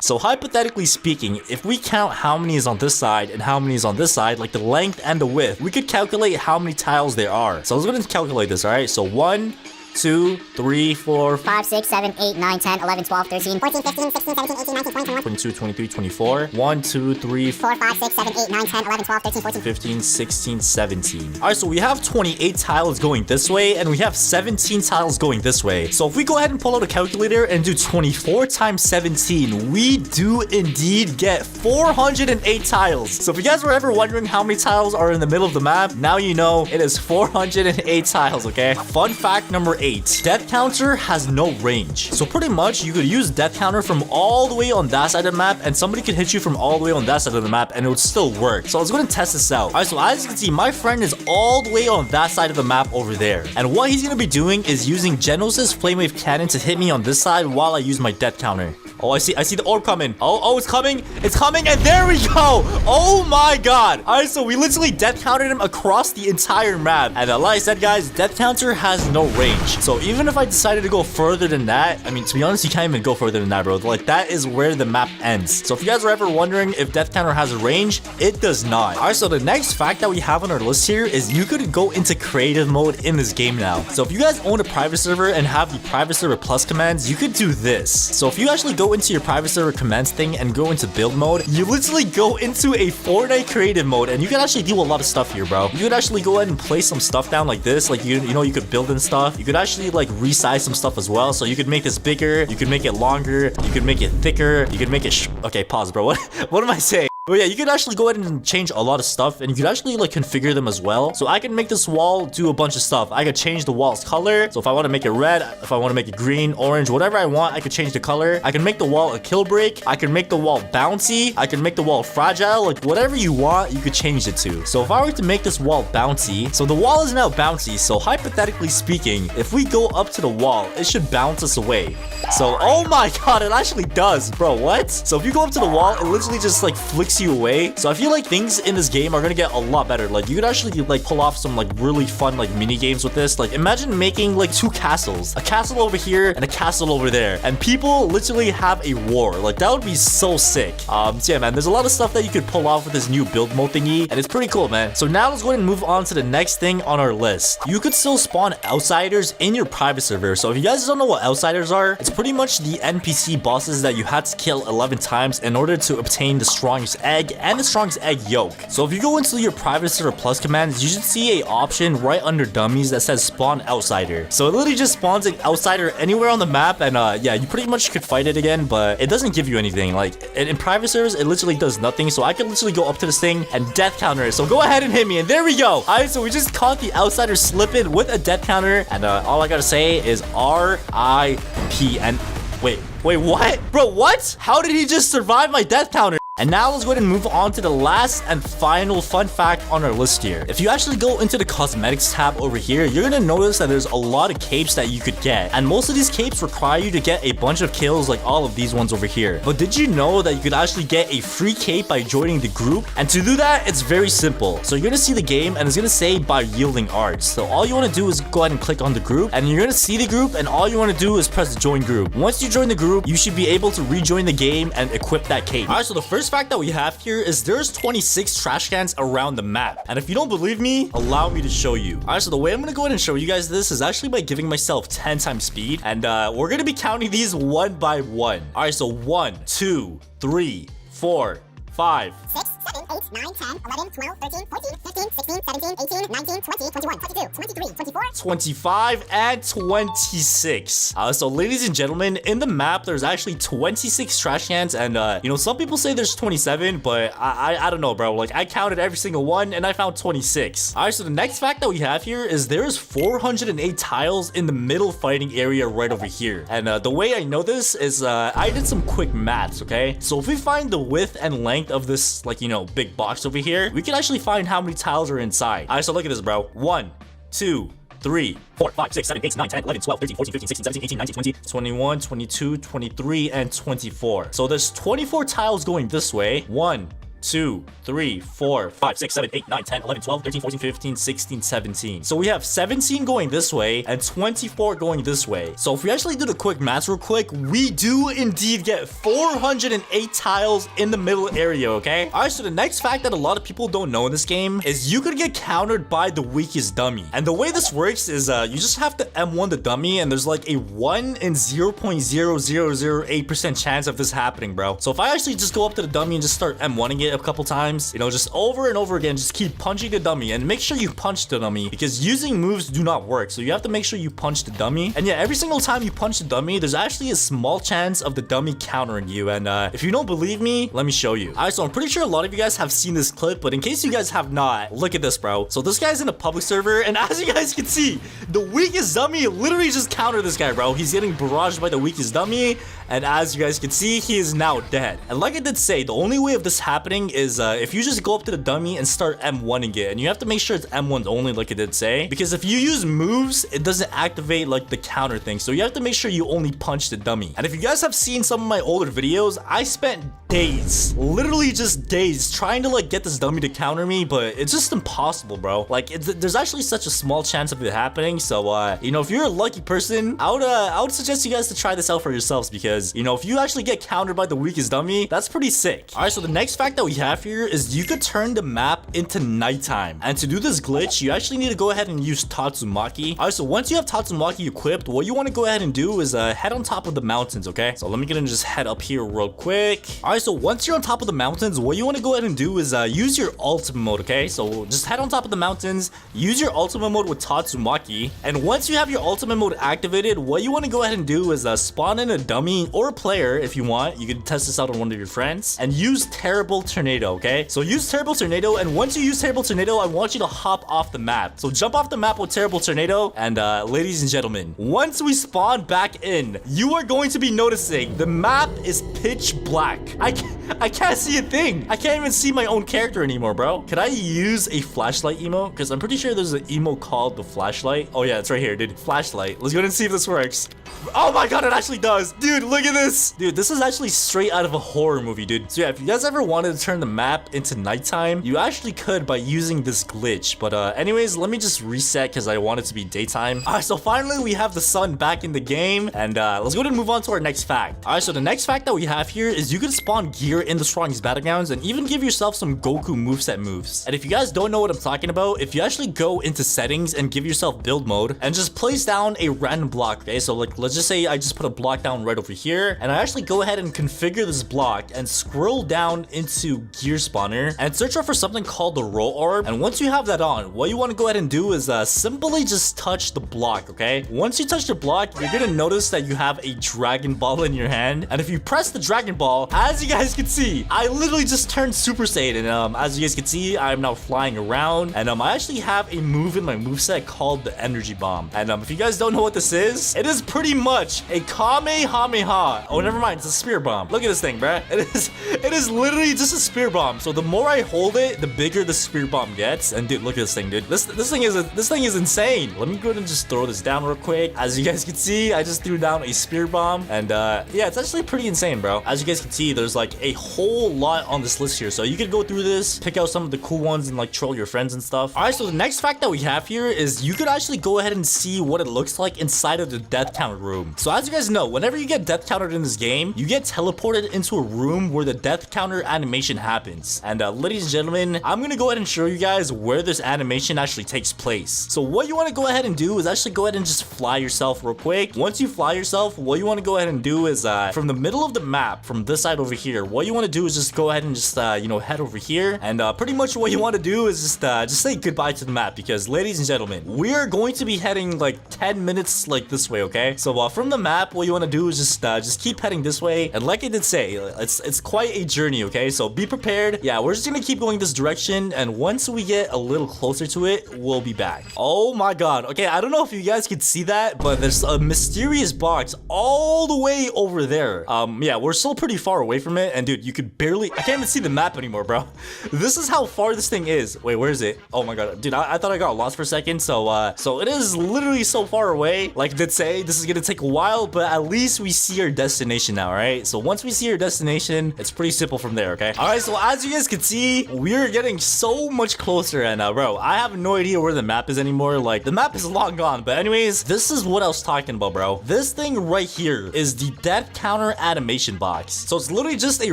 So hypothetically speaking, if we count how many is on this side and how many is on this side, like the length and the width, we could calculate how many tiles there are. So I was going to calculate this, all right? So 1, 2, 3, 4, 5, 6, 7, 8, 9, 10, 11, 12, 13, 14, 15, 16, 17, 18, 19, 20, 21, 22, 23, 24. 1, 2, 3, 4, 5, 6, 7, 8, 9, 10, 11, 12, 13, 14, 15, 16, 17. All right, so we have 28 tiles going this way and we have 17 tiles going this way. So if we go ahead and pull out a calculator and do 24 times 17, we do indeed get 408 tiles. So if you guys were ever wondering how many tiles are in the middle of the map, now you know it is 408 tiles, okay? Fun fact number 8. Death counter has no range. So pretty much you could use death counter from all the way on that side of the map and somebody could hit you from all the way on that side of the map and it would still work. So I was going to test this out. All right, so as you can see, my friend is all the way on that side of the map over there. And what he's going to be doing is using Genos' flame wave cannon to hit me on this side while I use my death counter. Oh, I see the orb coming. Oh, it's coming. It's coming, and there we go. Oh my god. All right, so we literally death counted him across the entire map. And like I said, guys, death counter has no range. So even if I decided to go further than that, I mean, to be honest, you can't even go further than that, bro. Like, that is where the map ends. So if you guys are ever wondering if death counter has a range, it does not. All right, so the next fact that we have on our list here is you could go into creative mode in this game now. So if you guys own a private server and have the private server plus commands, you could do this. So if you actually go into your private server commands thing and go into build mode, you literally go into a Fortnite creative mode and you can actually do a lot of stuff here, bro. You could actually go ahead and place some stuff down like this. Like, you know, you could build and stuff. You could actually like resize some stuff as well. So you could make this bigger, you could make it longer, you could make it thicker, you could make it okay, pause, bro. What am I saying? But yeah, you could actually go ahead and change a lot of stuff and you could actually like configure them as well. So I can make this wall do a bunch of stuff. I could change the wall's color. So if I want to make it red, if I want to make it green, orange, whatever I want, I could change the color. I can make the wall a kill break. I can make the wall bouncy. I can make the wall fragile. Like whatever you want, you could change it to. So if I were to make this wall bouncy, so the wall is now bouncy. So hypothetically speaking, if we go up to the wall, it should bounce us away. So, oh my god, it actually does, bro. What? So if you go up to the wall, it literally just like flicks you away. So I feel like things in this game are gonna get a lot better. Like you could actually like pull off some like really fun like mini games with this. Like imagine making like 2 castles, a castle over here and a castle over there, and people literally have a war. Like that would be so sick. So yeah, man, there's a lot of stuff that you could pull off with this new build mode thingy, and it's pretty cool, man. So now let's go ahead and move on to the next thing on our list. You could still spawn outsiders in your private server. So if you guys don't know what outsiders are, it's pretty much the NPC bosses that you had to kill 11 times in order to obtain the strongest egg and the strongest egg yolk. So if you go into your private server plus commands, you should see a option right under dummies that says spawn outsider. So it literally just spawns an outsider anywhere on the map, and yeah, you pretty much could fight it again, but it doesn't give you anything. Like in private servers, it literally does nothing. So I can literally go up to this thing and death counter it. So go ahead and hit me, and there we go. All right, so we just caught the outsider slipping with a death counter, and all I gotta say is RIP. And wait, what? Bro, what? How did he just survive my death counter? And now let's go ahead and move on to the last and final fun fact on our list here. If you actually go into the cosmetics tab over here, you're gonna notice that there's a lot of capes that you could get. And most of these capes require you to get a bunch of kills like all of these ones over here. But did you know that you could actually get a free cape by joining the group? And to do that, it's very simple. So you're gonna see the game and it's gonna say by yielding arts. So all you wanna do is go ahead and click on the group, and you're gonna see the group, and all you wanna do is press join group. Once you join the group, you should be able to rejoin the game and equip that cape. All right, so the first fact that we have here is there's 26 trash cans around the map, and if you don't believe me, allow me to show you. All right, so the way I'm gonna go ahead and show you guys this is actually by giving myself 10 times speed, and we're gonna be counting these one by one. All right, so 1, 2, 3, 4, 5, 6, 7, 8, 9, 10, 11, 12, 13, 14, 15, 16, 17, 18, 19, 20, 21, 22, 23, 24, 25, and 26. So ladies and gentlemen, in the map, there's actually 26 trash cans, and you know, some people say there's 27, but I don't know, bro. Like, I counted every single one, and I found 26. All right, so the next fact that we have here is there's 408 tiles in the middle fighting area right over here. And the way I know this is I did some quick maths, okay? So if we find the width and length of this, like, you know, big box over here, we can actually find how many tiles are inside. All right, so look at this, bro. 1, 2, 3, 4, 5, 6, 7, 8, 9, 10, 11, 12, 13, 14, 15, 16, 17, 18, 19, 20, 21, 22, 23, and 24. So there's 24 tiles going this way. 1, 2, 3, 4, 5, 6, 7, 8, 9, 10, 11, 12, 13, 14, 15, 16, 17. So we have 17 going this way and 24 going this way. So if we actually do the quick math real quick, we do indeed get 408 tiles in the middle area, okay? All right, so the next fact that a lot of people don't know in this game is you could get countered by the weakest dummy. And the way this works is you just have to M1 the dummy, and there's like a 1 in 0.0008% chance of this happening, bro. So if I actually just go up to the dummy and just start M1ing it a couple times, you know, just over and over again, just keep punching the dummy, and make sure you punch the dummy because using moves do not work. So you have to make sure you punch the dummy. And yeah, every single time you punch the dummy, there's actually a small chance of the dummy countering you. And if you don't believe me, let me show you. All right, so I'm pretty sure a lot of you guys have seen this clip, but in case you guys have not, look at this, bro. So this guy's in a public server, and as you guys can see, the weakest dummy literally just countered this guy, bro. He's getting barraged by the weakest dummy, and as you guys can see, he is now dead. And like I did say, the only way of this happening is if you just go up to the dummy and start M1ing it, and you have to make sure it's M1s only, like I did say, because if you use moves, it doesn't activate like the counter thing. So you have to make sure you only punch the dummy. And if you guys have seen some of my older videos, I spent days, literally just days, trying to like get this dummy to counter me, but it's just impossible, bro. Like there's actually such a small chance of it happening. So you know, if you're a lucky person, I would suggest you guys to try this out for yourselves, because you know, if you actually get countered by the weakest dummy, that's pretty sick. All right, so the next fact that we have here is you could turn the map into nighttime, and to do this glitch, you actually need to go ahead and use Tatsumaki. All right, so once you have Tatsumaki equipped, what you want to go ahead and do is head on top of the mountains, okay? So let me get and just head up here real quick. All right, so once you're on top of the mountains, what you want to go ahead and do is use your ultimate mode, okay? So just head on top of the mountains, use your ultimate mode with Tatsumaki, and once you have your ultimate mode activated, what you want to go ahead and do is spawn in a dummy or a player if you want. You can test this out on one of your friends, and use Terrible Tornado, okay? So use Terrible Tornado, and once you use Terrible Tornado, I want you to hop off the map. So jump off the map with Terrible Tornado, and ladies and gentlemen, once we spawn back in, you are going to be noticing the map is pitch black. I can't see a thing. I can't even see my own character anymore, bro. Could I use a flashlight emote? Because I'm pretty sure there's an emote called the flashlight. Oh yeah, it's right here, dude. Flashlight. Let's go ahead and see if this works. Oh my god, it actually does. Dude, look at this. Dude, this is actually straight out of a horror movie, dude. So yeah, if you guys ever wanted to turn the map into nighttime, you actually could by using this glitch. But anyways, let me just reset because I want it to be daytime. All right, so finally we have the sun back in the game, and let's go ahead and move on to our next fact. All right, so the next fact that we have here is you can spawn gear in the strongest battlegrounds and even give yourself some Goku moveset moves. And if you guys don't know what I'm talking about, if you actually go into settings and give yourself build mode and just place down a random block, okay? So like, let's just say I just put a block down right over here, and I actually go ahead and configure this block and scroll down into gear spawner and search for something called the roll orb. And once you have that on, what you want to go ahead and do is simply just touch the block, okay? Once you touch the block, you're gonna notice that you have a Dragon Ball in your hand, and if you press the Dragon Ball, as you guys can see, I literally just turned Super Saiyan, and as you guys can see, I'm now flying around, and I actually have a move in my moveset called the Energy Bomb. And if you guys don't know what this is, it is pretty much a Kamehameha. Oh, never mind, it's a spear bomb. Look at this thing, bruh. It is literally just a spear bomb. So the more I hold it, the bigger the spear bomb gets. And dude, look at this thing, dude. This thing is insane. Let me go ahead and just throw this down real quick. As you guys can see, I just threw down a spear bomb, and yeah, it's actually pretty insane, bro. As you guys can see, there's like a whole lot on this list here, so you could go through this, pick out some of the cool ones, and like troll your friends and stuff. All right, so the next fact that we have here is you could actually go ahead and see what it looks like inside of the death counter room. So as you guys know, whenever you get death countered in this game, you get teleported into a room where the death counter animation happens. And ladies and gentlemen, I'm gonna go ahead and show you guys where this animation actually takes place. So what you want to go ahead and do is actually go ahead and just fly yourself real quick. Once you fly yourself, what you want to go ahead and do is from the middle of the map, from this side over here, what you want to do is just go ahead and just you know, head over here, and pretty much what you want to do is just say goodbye to the map, because ladies and gentlemen, we are going to be heading like 10 minutes like this way, okay? So from the map, what you want to do is just keep heading this way, and like I did say, it's quite a journey, okay? So be prepared. Yeah, we're just gonna keep going this direction, and once we get a little closer to it, we'll be back. Oh my god. Okay, I don't know if you guys could see that, but there's a mysterious box all the way over there. Yeah, we're still pretty far away from from it, and dude, you could barely, I can't even see the map anymore, bro. This is how far this thing is. Wait, where is it? Oh my god, dude, I thought I got lost for a second. So it is literally so far away. Like I did say, this is gonna take a while, but at least we see our destination now, right? So once we see our destination, it's pretty simple from there, okay? All right, so as you guys can see, we're getting so much closer, and bro, I have no idea where the map is anymore. Like, the map is long gone, but anyways, this is what I was talking about, bro. This thing right here is the death counter animation box. So it's literally just a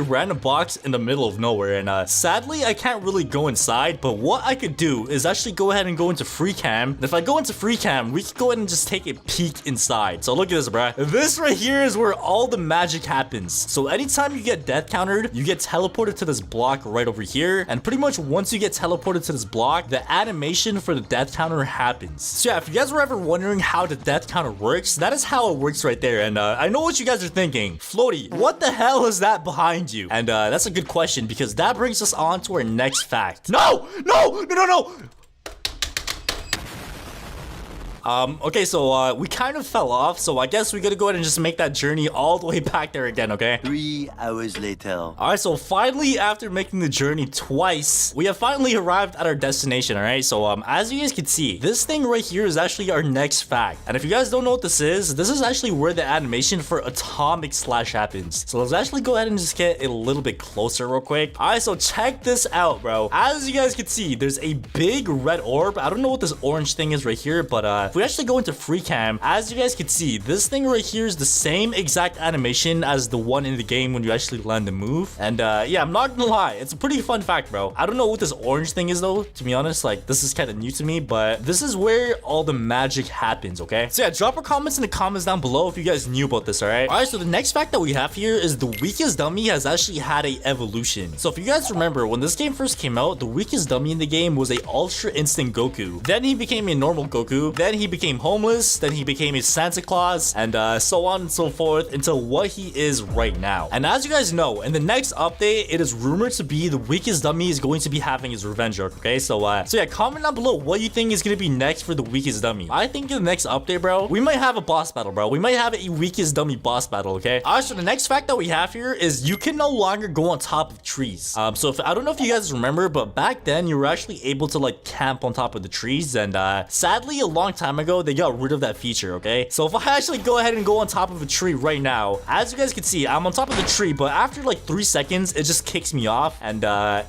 random box in the middle of nowhere, and sadly, I can't really go inside, but what I could do is actually go ahead and go into free cam. And if I go into free cam, we can go ahead and just take a peek inside. So look at this, bro. This right here is where all the magic happens. So anytime you get death countered, you get teleported to this block right over here, and pretty much once you get teleported to this block, the animation for the death counter happens. So yeah, if you guys were ever wondering how the death counter works, that is how it works right there. And I know what you guys are thinking. Floaty, what the hell is that behind you? And that's a good question, because that brings us on to our next fact. No! Okay, so we kind of fell off, so I guess we gotta go ahead and just make that journey all the way back there again, okay? 3 hours later. Alright, so finally, after making the journey twice, we have finally arrived at our destination, alright? So as you guys can see, this thing right here is actually our next fact. And if you guys don't know what this is actually where the animation for atomic slash happens. So let's actually go ahead and just get a little bit closer real quick. Alright, so check this out, bro. As you guys can see, there's a big red orb. I don't know what this orange thing is right here, but if we actually go into free cam, as you guys can see, this thing right here is the same exact animation as the one in the game when you actually land the move. And yeah, I'm not gonna lie, it's a pretty fun fact, bro. I don't know what this orange thing is though, to be honest. Like, this is kind of new to me, but this is where all the magic happens, okay? So yeah, drop your comments in the comments down below if you guys knew about this, alright? Alright, so the next fact that we have here is the weakest dummy has actually had a evolution. So if you guys remember, when this game first came out, the weakest dummy in the game was a Ultra Instant Goku. Then he became a normal Goku. Then he became homeless, then he became a Santa Claus, and so on and so forth until what he is right now. And as you guys know, in the next update, it is rumored to be the weakest dummy is going to be having his revenge arc, okay? So yeah, comment down below what you think is going to be next for the weakest dummy. I think in the next update, bro, we might have a boss battle, bro. We might have a weakest dummy boss battle, okay? Alright, so the next fact that we have here is you can no longer go on top of trees. So if I don't know if you guys remember, but back then you were actually able to like camp on top of the trees, and sadly a long time ago they got rid of that feature, okay? So if I actually go ahead and go on top of a tree right now, as you guys can see, I'm on top of the tree, but after like 3 seconds, it just kicks me off, and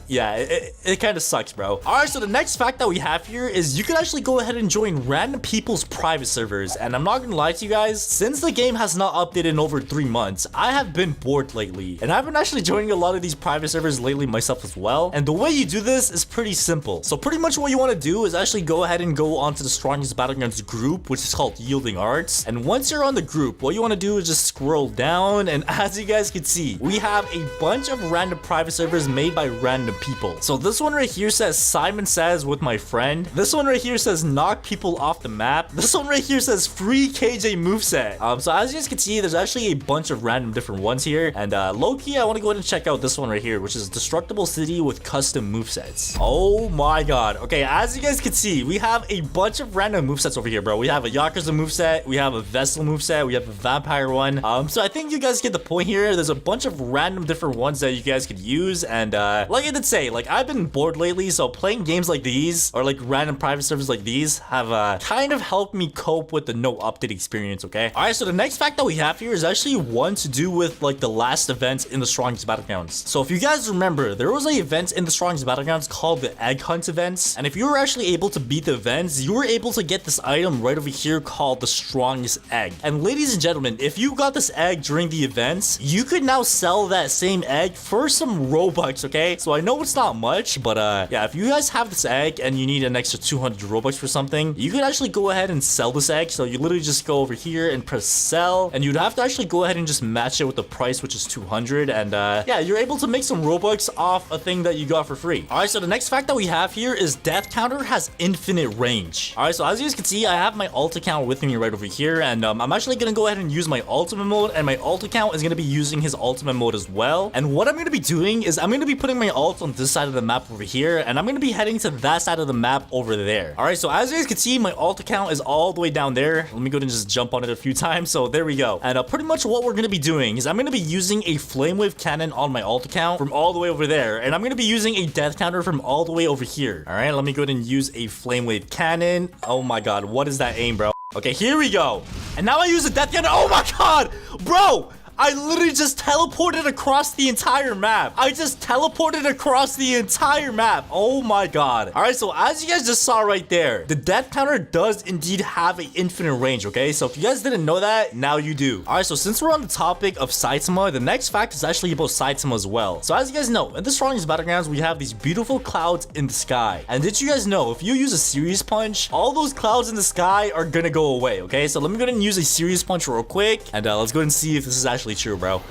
yeah, it kind of sucks, bro. Alright, so the next fact that we have here is you can actually go ahead and join random people's private servers, and I'm not gonna lie to you guys, since the game has not updated in over 3 months, I have been bored lately, and I've been actually joining a lot of these private servers lately myself as well, and the way you do this is pretty simple. So pretty much what you want to do is actually go ahead and go onto the strongest Battlegrounds group, which is called Yielding Arts, and once you're on the group, what you want to do is just scroll down, and as you guys can see, we have a bunch of random private servers made by random people. So this one right here says Simon Says with my friend. This one right here says knock people off the map. This one right here says free KJ moveset. So as you guys can see, there's actually a bunch of random different ones here, and low-key, I want to go ahead and check out this one right here, which is Destructible City with custom movesets. Oh my god. Okay, as you guys can see, we have a bunch of random movesets over here, bro. We have a Yakuza moveset, we have a Vessel moveset, we have a Vampire one. So I think you guys get the point here. There's a bunch of random different ones that you guys could use, and like I did say, like I've been bored lately, so playing games like these or like random private servers like these have kind of helped me cope with the no update experience, okay? Alright, so the next fact that we have here is actually one to do with like the last event in the strongest Battlegrounds. So if you guys remember, there was an event in the strongest Battlegrounds called the Egg Hunt events, and if you were actually able to beat the events, you were able to get this item right over here called the strongest egg. And ladies and gentlemen, if you got this egg during the events, you could now sell that same egg for some robux, okay? So I know it's not much, but yeah, if you guys have this egg and you need an extra 200 robux for something, you could actually go ahead and sell this egg. So you literally just go over here and press sell, and you'd have to actually go ahead and just match it with the price, which is 200, and yeah, you're able to make some robux off a thing that you got for free. All right, so the next fact that we have here is death counter has infinite range. All right, so as you guys can see, see, I have my alt account with me right over here, and I'm actually gonna go ahead and use my ultimate mode, and my alt account is gonna be using his ultimate mode as well. And what I'm gonna be doing is I'm gonna be putting my ult on this side of the map over here, and I'm gonna be heading to that side of the map over there. All right, so as you guys can see, my alt account is all the way down there. Let me go ahead and just jump on it a few times. So there we go. And pretty much what we're gonna be doing is I'm gonna be using a flame wave cannon on my alt account from all the way over there, and I'm gonna be using a death counter from all the way over here. All right, let me go ahead and use a flame wave cannon. Oh my god, what is that aim, bro? Okay, here we go. And now I use a death cannon. Oh my god, bro! I literally just teleported across the entire map. I just teleported across the entire map. Oh my god. All right, so as you guys just saw right there, the death counter does indeed have an infinite range, okay? So if you guys didn't know that, now you do. All right, so since we're on the topic of Saitama, the next fact is actually about Saitama as well. So as you guys know, in the strongest battlegrounds, we have these beautiful clouds in the sky. And did you guys know, if you use a serious punch, all those clouds in the sky are gonna go away, okay? So let me go ahead and use a serious punch real quick, and let's go ahead and see if this is actually true, bro.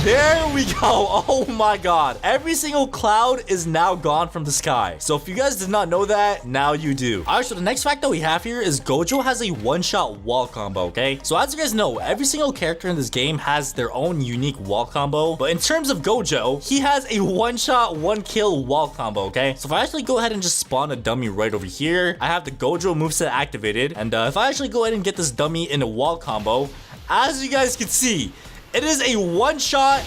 There we go. Oh my god. Every single cloud is now gone from the sky. So if you guys did not know that, now you do. All right, so the next fact that we have here is Gojo has a one-shot wall combo, okay? So as you guys know, every single character in this game has their own unique wall combo. But in terms of Gojo, he has a one-shot, one-kill wall combo, okay? So if I actually go ahead and just spawn a dummy right over here, I have the Gojo moveset activated. And if I actually go ahead and get this dummy in a wall combo, as you guys can see, it is a one-shot,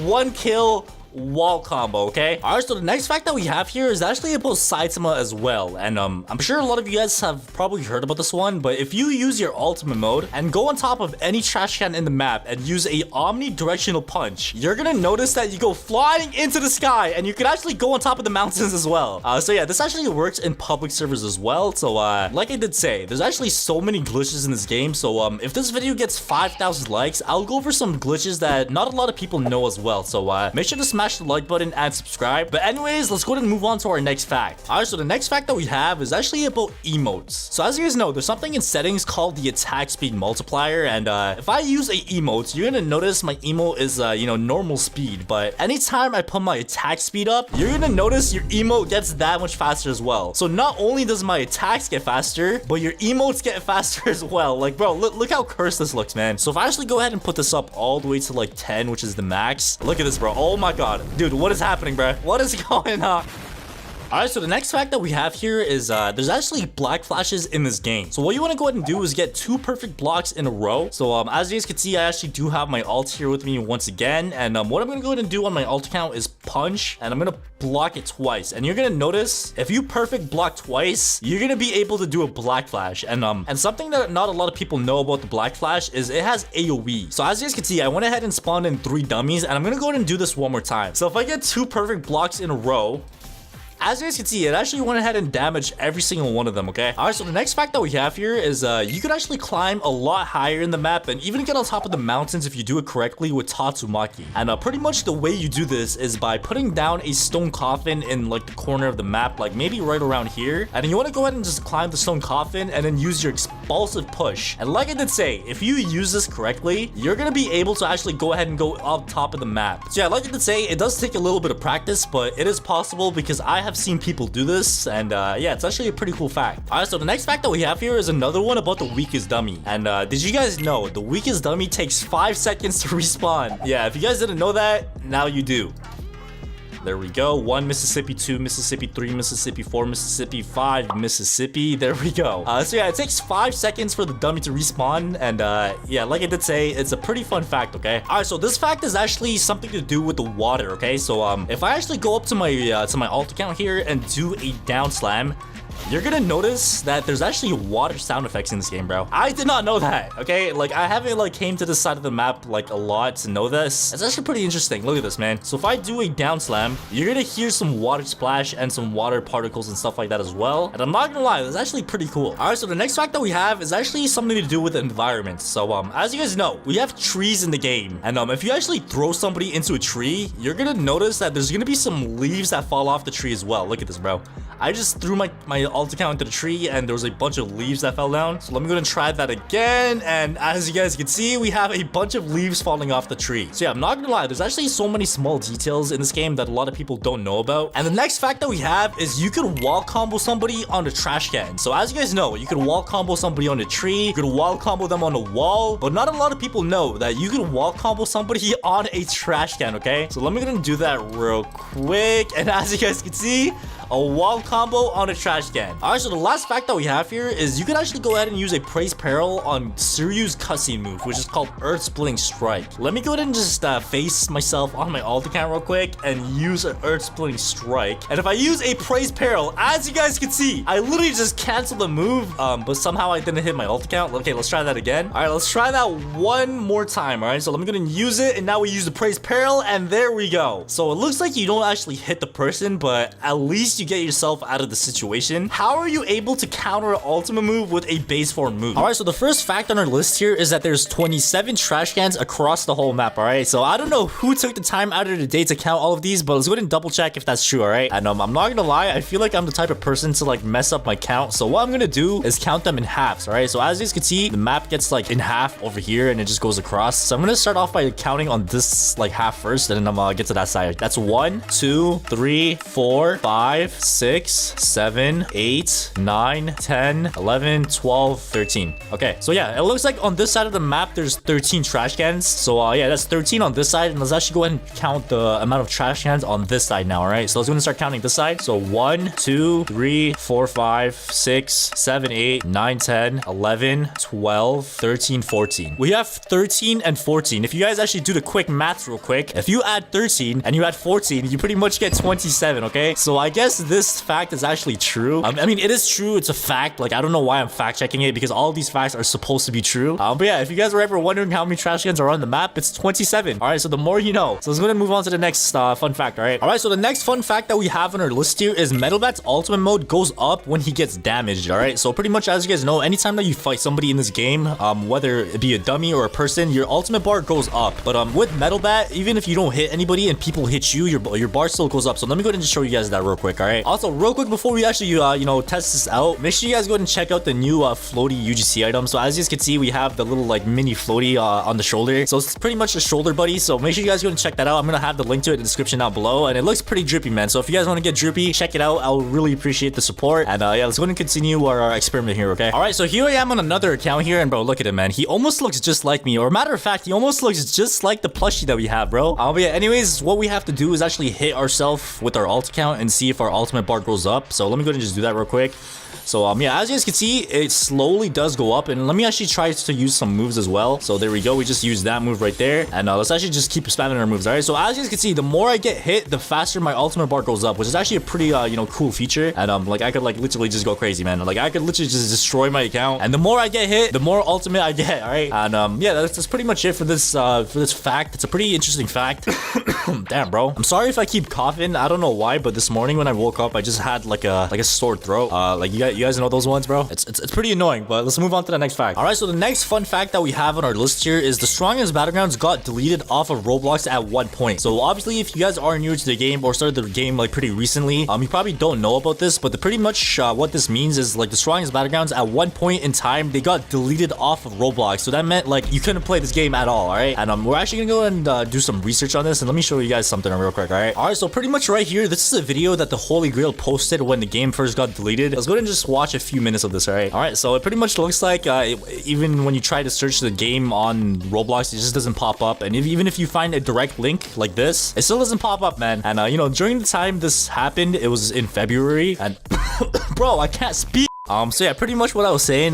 one-kill wall combo, okay? All right, so the next fact that we have here is actually about Saitama as well. And I'm sure a lot of you guys have probably heard about this one, but if you use your ultimate mode and go on top of any trash can in the map and use a omnidirectional punch, you're gonna notice that you go flying into the sky, and you can actually go on top of the mountains as well. So yeah, this actually works in public servers as well. So like I did say, there's actually so many glitches in this game. So if this video gets 5,000 likes, I'll go over some glitches that not a lot of people know as well. So make sure to smash the like button and subscribe. But anyways, let's go ahead and move on to our next fact. All right, so the next fact that we have is actually about emotes. So as you guys know, there's something in settings called the attack speed multiplier, and if I use a emote, you're gonna notice my emote is you know, normal speed, but anytime I put my attack speed up, you're gonna notice your emote gets that much faster as well. So not only does my attacks get faster, but your emotes get faster as well. Like, bro, look how cursed this looks, man. So if I actually go ahead and put this up all the way to like 10, which is the max, look at this, bro. Oh my god. Dude, what is happening, bro? What is going on? All right, so the next fact that we have here is there's actually black flashes in this game. So what you want to go ahead and do is get 2 perfect blocks in a row. So as you guys can see, I actually do have my ult here with me once again. And what I'm going to go ahead and do on my ult account is punch, and I'm going to block it twice. And you're going to notice if you perfect block twice, you're going to be able to do a black flash. And something that not a lot of people know about the black flash is it has AoE. So as you guys can see, I went ahead and spawned in 3 dummies, and I'm going to go ahead and do this one more time. So if I get 2 perfect blocks in a row, as you guys can see, it actually went ahead and damaged every single one of them, okay? All right, so the next fact that we have here is you could actually climb a lot higher in the map and even get on top of the mountains if you do it correctly with Tatsumaki. And pretty much the way you do this is by putting down a stone coffin in like the corner of the map, like maybe right around here. And you want to go ahead and just climb the stone coffin and then use your explosive push. And like I did say, if you use this correctly, you're going to be able to actually go ahead and go up top of the map. So yeah, like I did say, it does take a little bit of practice, but it is possible because I have seen people do this, and yeah, it's actually a pretty cool fact. All right, so the next fact that we have here is another one about the weakest dummy. And did you guys know the weakest dummy takes 5 seconds to respawn? Yeah, if you guys didn't know that, now you do. There we go. 1 Mississippi, 2 Mississippi, 3 Mississippi, 4 Mississippi, 5 Mississippi. There we go. So yeah, it takes 5 seconds for the dummy to respawn. And yeah, like I did say, it's a pretty fun fact, okay? All right, so this fact is actually something to do with the water, okay? So if I actually go up to my alt account here and do a down slam, you're gonna notice that there's actually water sound effects in this game, bro. I did not know that, okay? Like, I haven't like came to this side of the map like a lot to know this. It's actually pretty interesting. Look at this, man. So if I do a down slam, you're gonna hear some water splash and some water particles and stuff like that as well. And I'm not gonna lie, that's actually pretty cool. All right, so the next fact that we have is actually something to do with the environment. So as you guys know, we have trees in the game. And if you actually throw somebody into a tree, you're gonna notice that there's gonna be some leaves that fall off the tree as well. Look at this, bro. I just threw my alt account into the tree and there was a bunch of leaves that fell down. So let me go and try that again. And as you guys can see, we have a bunch of leaves falling off the tree. So yeah, I'm not gonna lie, there's actually so many small details in this game that a lot of people don't know about. And the next fact that we have is you can wall combo somebody on the trash can. So as you guys know, you can wall combo somebody on the tree, you can wall combo them on the wall, but not a lot of people know that you can wall combo somebody on a trash can, okay? So let me go and do that real quick. And as you guys can see, a wall combo on a trash can. All right, so the last fact that we have here is you can actually go ahead and use a praise peril on Suryu's cutscene move, which is called Earth Splitting Strike. Let me go ahead and just face myself on my alt account real quick and use an Earth Splitting Strike. And if I use a praise peril, as you guys can see, I literally just canceled the move, but somehow I didn't hit my alt account. Okay, let's try that again. All right, let's try that one more time. All right, so let me go ahead and use it, and now we use the praise peril, and there we go. So it looks like you don't actually hit the person, but at least you get yourself out of the situation. How are you able to counter an ultimate move with a base form move? All right, so the first fact on our list here is that there's 27 trash cans across the whole map. All right, so I don't know who took the time out of the day to count all of these, but let's go ahead and double check if that's true. All right, and I'm not gonna lie, I feel like I'm the type of person to like mess up my count. So what I'm gonna do is count them in halves. All right, so as you guys can see, the map gets like in half over here and it just goes across. So I'm gonna start off by counting on this like half first, and then I'm gonna get to that side. That's 1, 2, 3, 4, 5, 6, 7, 8, 9, 10, 11, 12, 13. Okay, so yeah, it looks like on this side of the map there's 13 trash cans. So yeah, that's 13 on this side, and let's actually go ahead and count the amount of trash cans on this side now. All right, so let's go and start counting this side. So 1, 2, 3, 4, 5, 6, 7, 8, 9, 10, 11, 12, 13, 14. We have 13 and 14. If you guys actually do the quick math real quick, if you add 13 and you add 14, you pretty much get 27. Okay, so I guess this fact is actually true. I mean, it is true. It's a fact. Like, I don't know why I'm fact checking it, because all these facts are supposed to be true. But yeah, if you guys were ever wondering how many trash cans are on the map, it's 27. All right, so the more you know. So let's go ahead and move on to the next fun fact. All right, so the next fun fact that we have on our list here is Metalbat's ultimate mode goes up when he gets damaged. All right, so pretty much as you guys know, anytime that you fight somebody in this game, whether it be a dummy or a person, your ultimate bar goes up. But with Metalbat, even if you don't hit anybody and people hit you, your bar still goes up. So let me go ahead and just show you guys that real quick. All right, also real quick before we actually test this out, make sure you guys go ahead and check out the new floaty UGC item. So as you guys can see, we have the little like mini floaty on the shoulder. So it's pretty much a shoulder buddy. So make sure you guys go and check that out. I'm gonna have the link to it in the description down below, and it looks pretty drippy, man. So if you guys want to get drippy, check it out. I'll really appreciate the support. And yeah, let's go ahead and continue our experiment here. Okay, all right, so here I am on another account here, and bro, look at him, man. He almost looks just like me, or matter of fact, he almost looks just like the plushie that we have, bro. But yeah, anyways, what we have to do is actually hit ourselves with our alt account and see if our ultimate bar goes up. So let me go ahead and just do that real quick. So yeah, as you guys can see, it slowly does go up, and let me actually try to use some moves as well. So there we go, we just used that move right there, and let's actually just keep spamming our moves. All right, so as you guys can see, the more I get hit, the faster my ultimate bar goes up, which is actually a pretty cool feature. And like I could like literally just go crazy, man. Like I could literally just destroy my account, and the more I get hit, the more ultimate I get. All right, and yeah, that's pretty much it for this fact. It's a pretty interesting fact. Damn, bro, I'm sorry if I keep coughing. I don't know why, but this morning when I woke up, I just had like a sore throat. Like you guys know those ones, bro. It's pretty annoying, but let's move on to the next fact. All right, so the next fun fact that we have on our list here is the strongest Battlegrounds got deleted off of Roblox at one point. So obviously, if you guys are new to the game or started the game like pretty recently, you probably don't know about this, but pretty much what this means is like the strongest Battlegrounds at one point in time, they got deleted off of Roblox. So that meant like you couldn't play this game at all. All right, and we're actually gonna go and do some research on this, and let me show you guys something real quick. All right, so pretty much right here, this is a video that the Holy Grail posted when the game first got deleted. Let's go ahead and just watch a few minutes of this. All right, so it pretty much looks like even when you try to search the game on Roblox, it just doesn't pop up, and even if you find a direct link like this, it still doesn't pop up, man. And during the time this happened, it was in February, and bro, I can't speak. So yeah, pretty much what I was saying,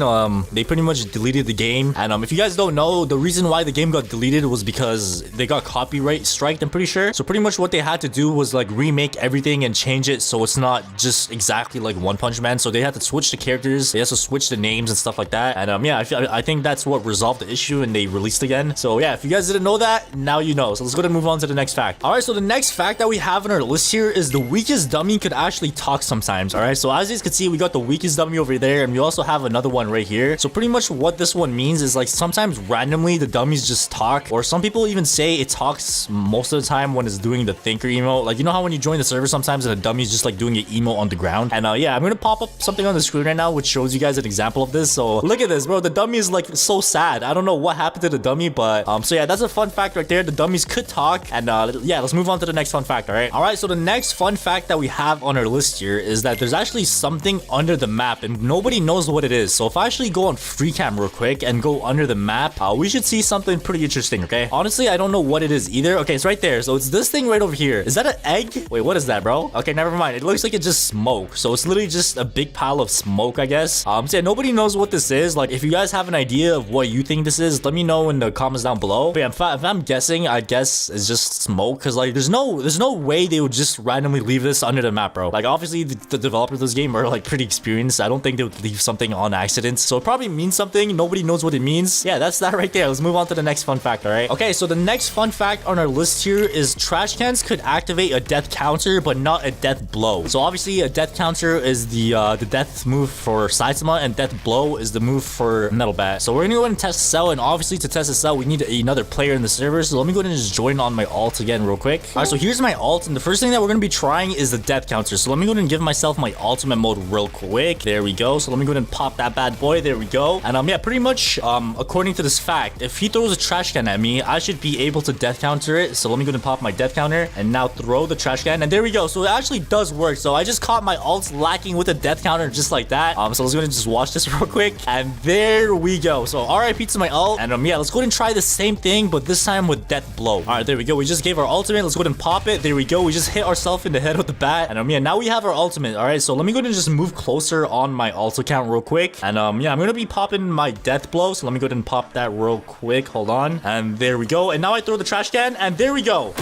they pretty much deleted the game, and if you guys don't know, the reason why the game got deleted was because they got copyright striked, I'm pretty sure. So pretty much what they had to do was like remake everything and change it so it's not just exactly like One Punch Man. So they had to switch the characters, they had to switch the names and stuff like that, and yeah, I think that's what resolved the issue, and they released again. So yeah, if you guys didn't know that, now you know. So let's go ahead and move on to the next fact. All right, so the next fact that we have on our list here is the weakest dummy could actually talk sometimes. All right, so as you guys can see, we got the weakest dummy over over there, and we also have another one right here. So pretty much what this one means is like sometimes randomly the dummies just talk, or some people even say it talks most of the time when it's doing the thinker emote. Like, you know how when you join the server sometimes the dummy's just like doing an emote on the ground. And yeah, I'm gonna pop up something on the screen right now which shows you guys an example of this. So look at this, bro. The dummy is like so sad. I don't know what happened to the dummy, but so yeah, that's a fun fact right there. The dummies could talk. And yeah, let's move on to the next fun fact. All right, so the next fun fact that we have on our list here is that there's actually something under the map and nobody knows what it is. So if I actually go on free cam real quick and go under the map, we should see something pretty interesting. Okay, honestly, I don't know what it is either. Okay, it's right there. So it's this thing right over here. Is that an egg? Wait, what is that, bro? Okay, never mind. It looks like it's just smoke. So it's literally just a big pile of smoke, I guess. So yeah, nobody knows what this is. Like, if you guys have an idea of what you think this is, let me know in the comments down below. But yeah, if I'm guessing, I guess it's just smoke, because like there's no way they would just randomly leave this under the map, bro. Like, obviously the developers of this game are like pretty experienced. I don't think they would leave something on accident. So it probably means something. Nobody knows what it means. Yeah, that's that right there. Let's move on to the next fun fact. All right. Okay, so the next fun fact on our list here is trash cans could activate a death counter, but not a death blow. So obviously a death counter is the death move for Saitama, and death blow is the move for Metal Bat. So we're gonna go ahead and test this out, and obviously to test this out we need another player in the server. So let me go ahead and just join on my alt again real quick. All right, so here's my alt, and the first thing that we're gonna be trying is the death counter. So let me go ahead and give myself my ultimate mode real quick. There we go. So let me go ahead and pop that bad boy. There we go. And yeah, pretty much according to this fact, if he throws a trash can at me, I should be able to death counter it. So let me go ahead and pop my death counter and now throw the trash can, and there we go. So it actually does work. So I just caught my ults lacking with a death counter just like that. So let's go ahead and just watch this real quick, and there we go. So RIP to my ult, and yeah, let's go ahead and try the same thing, but this time with death blow. All right, there we go. We just gave our ultimate. Let's go ahead and pop it. There we go. We just hit ourselves in the head with the bat, and yeah, now we have our ultimate. All right, so let me go ahead and just move closer on my ult account real quick, and yeah, I'm gonna be popping my death blow. So let me go ahead and pop that real quick. Hold on, and there we go. And now I throw the trash can, and there we go.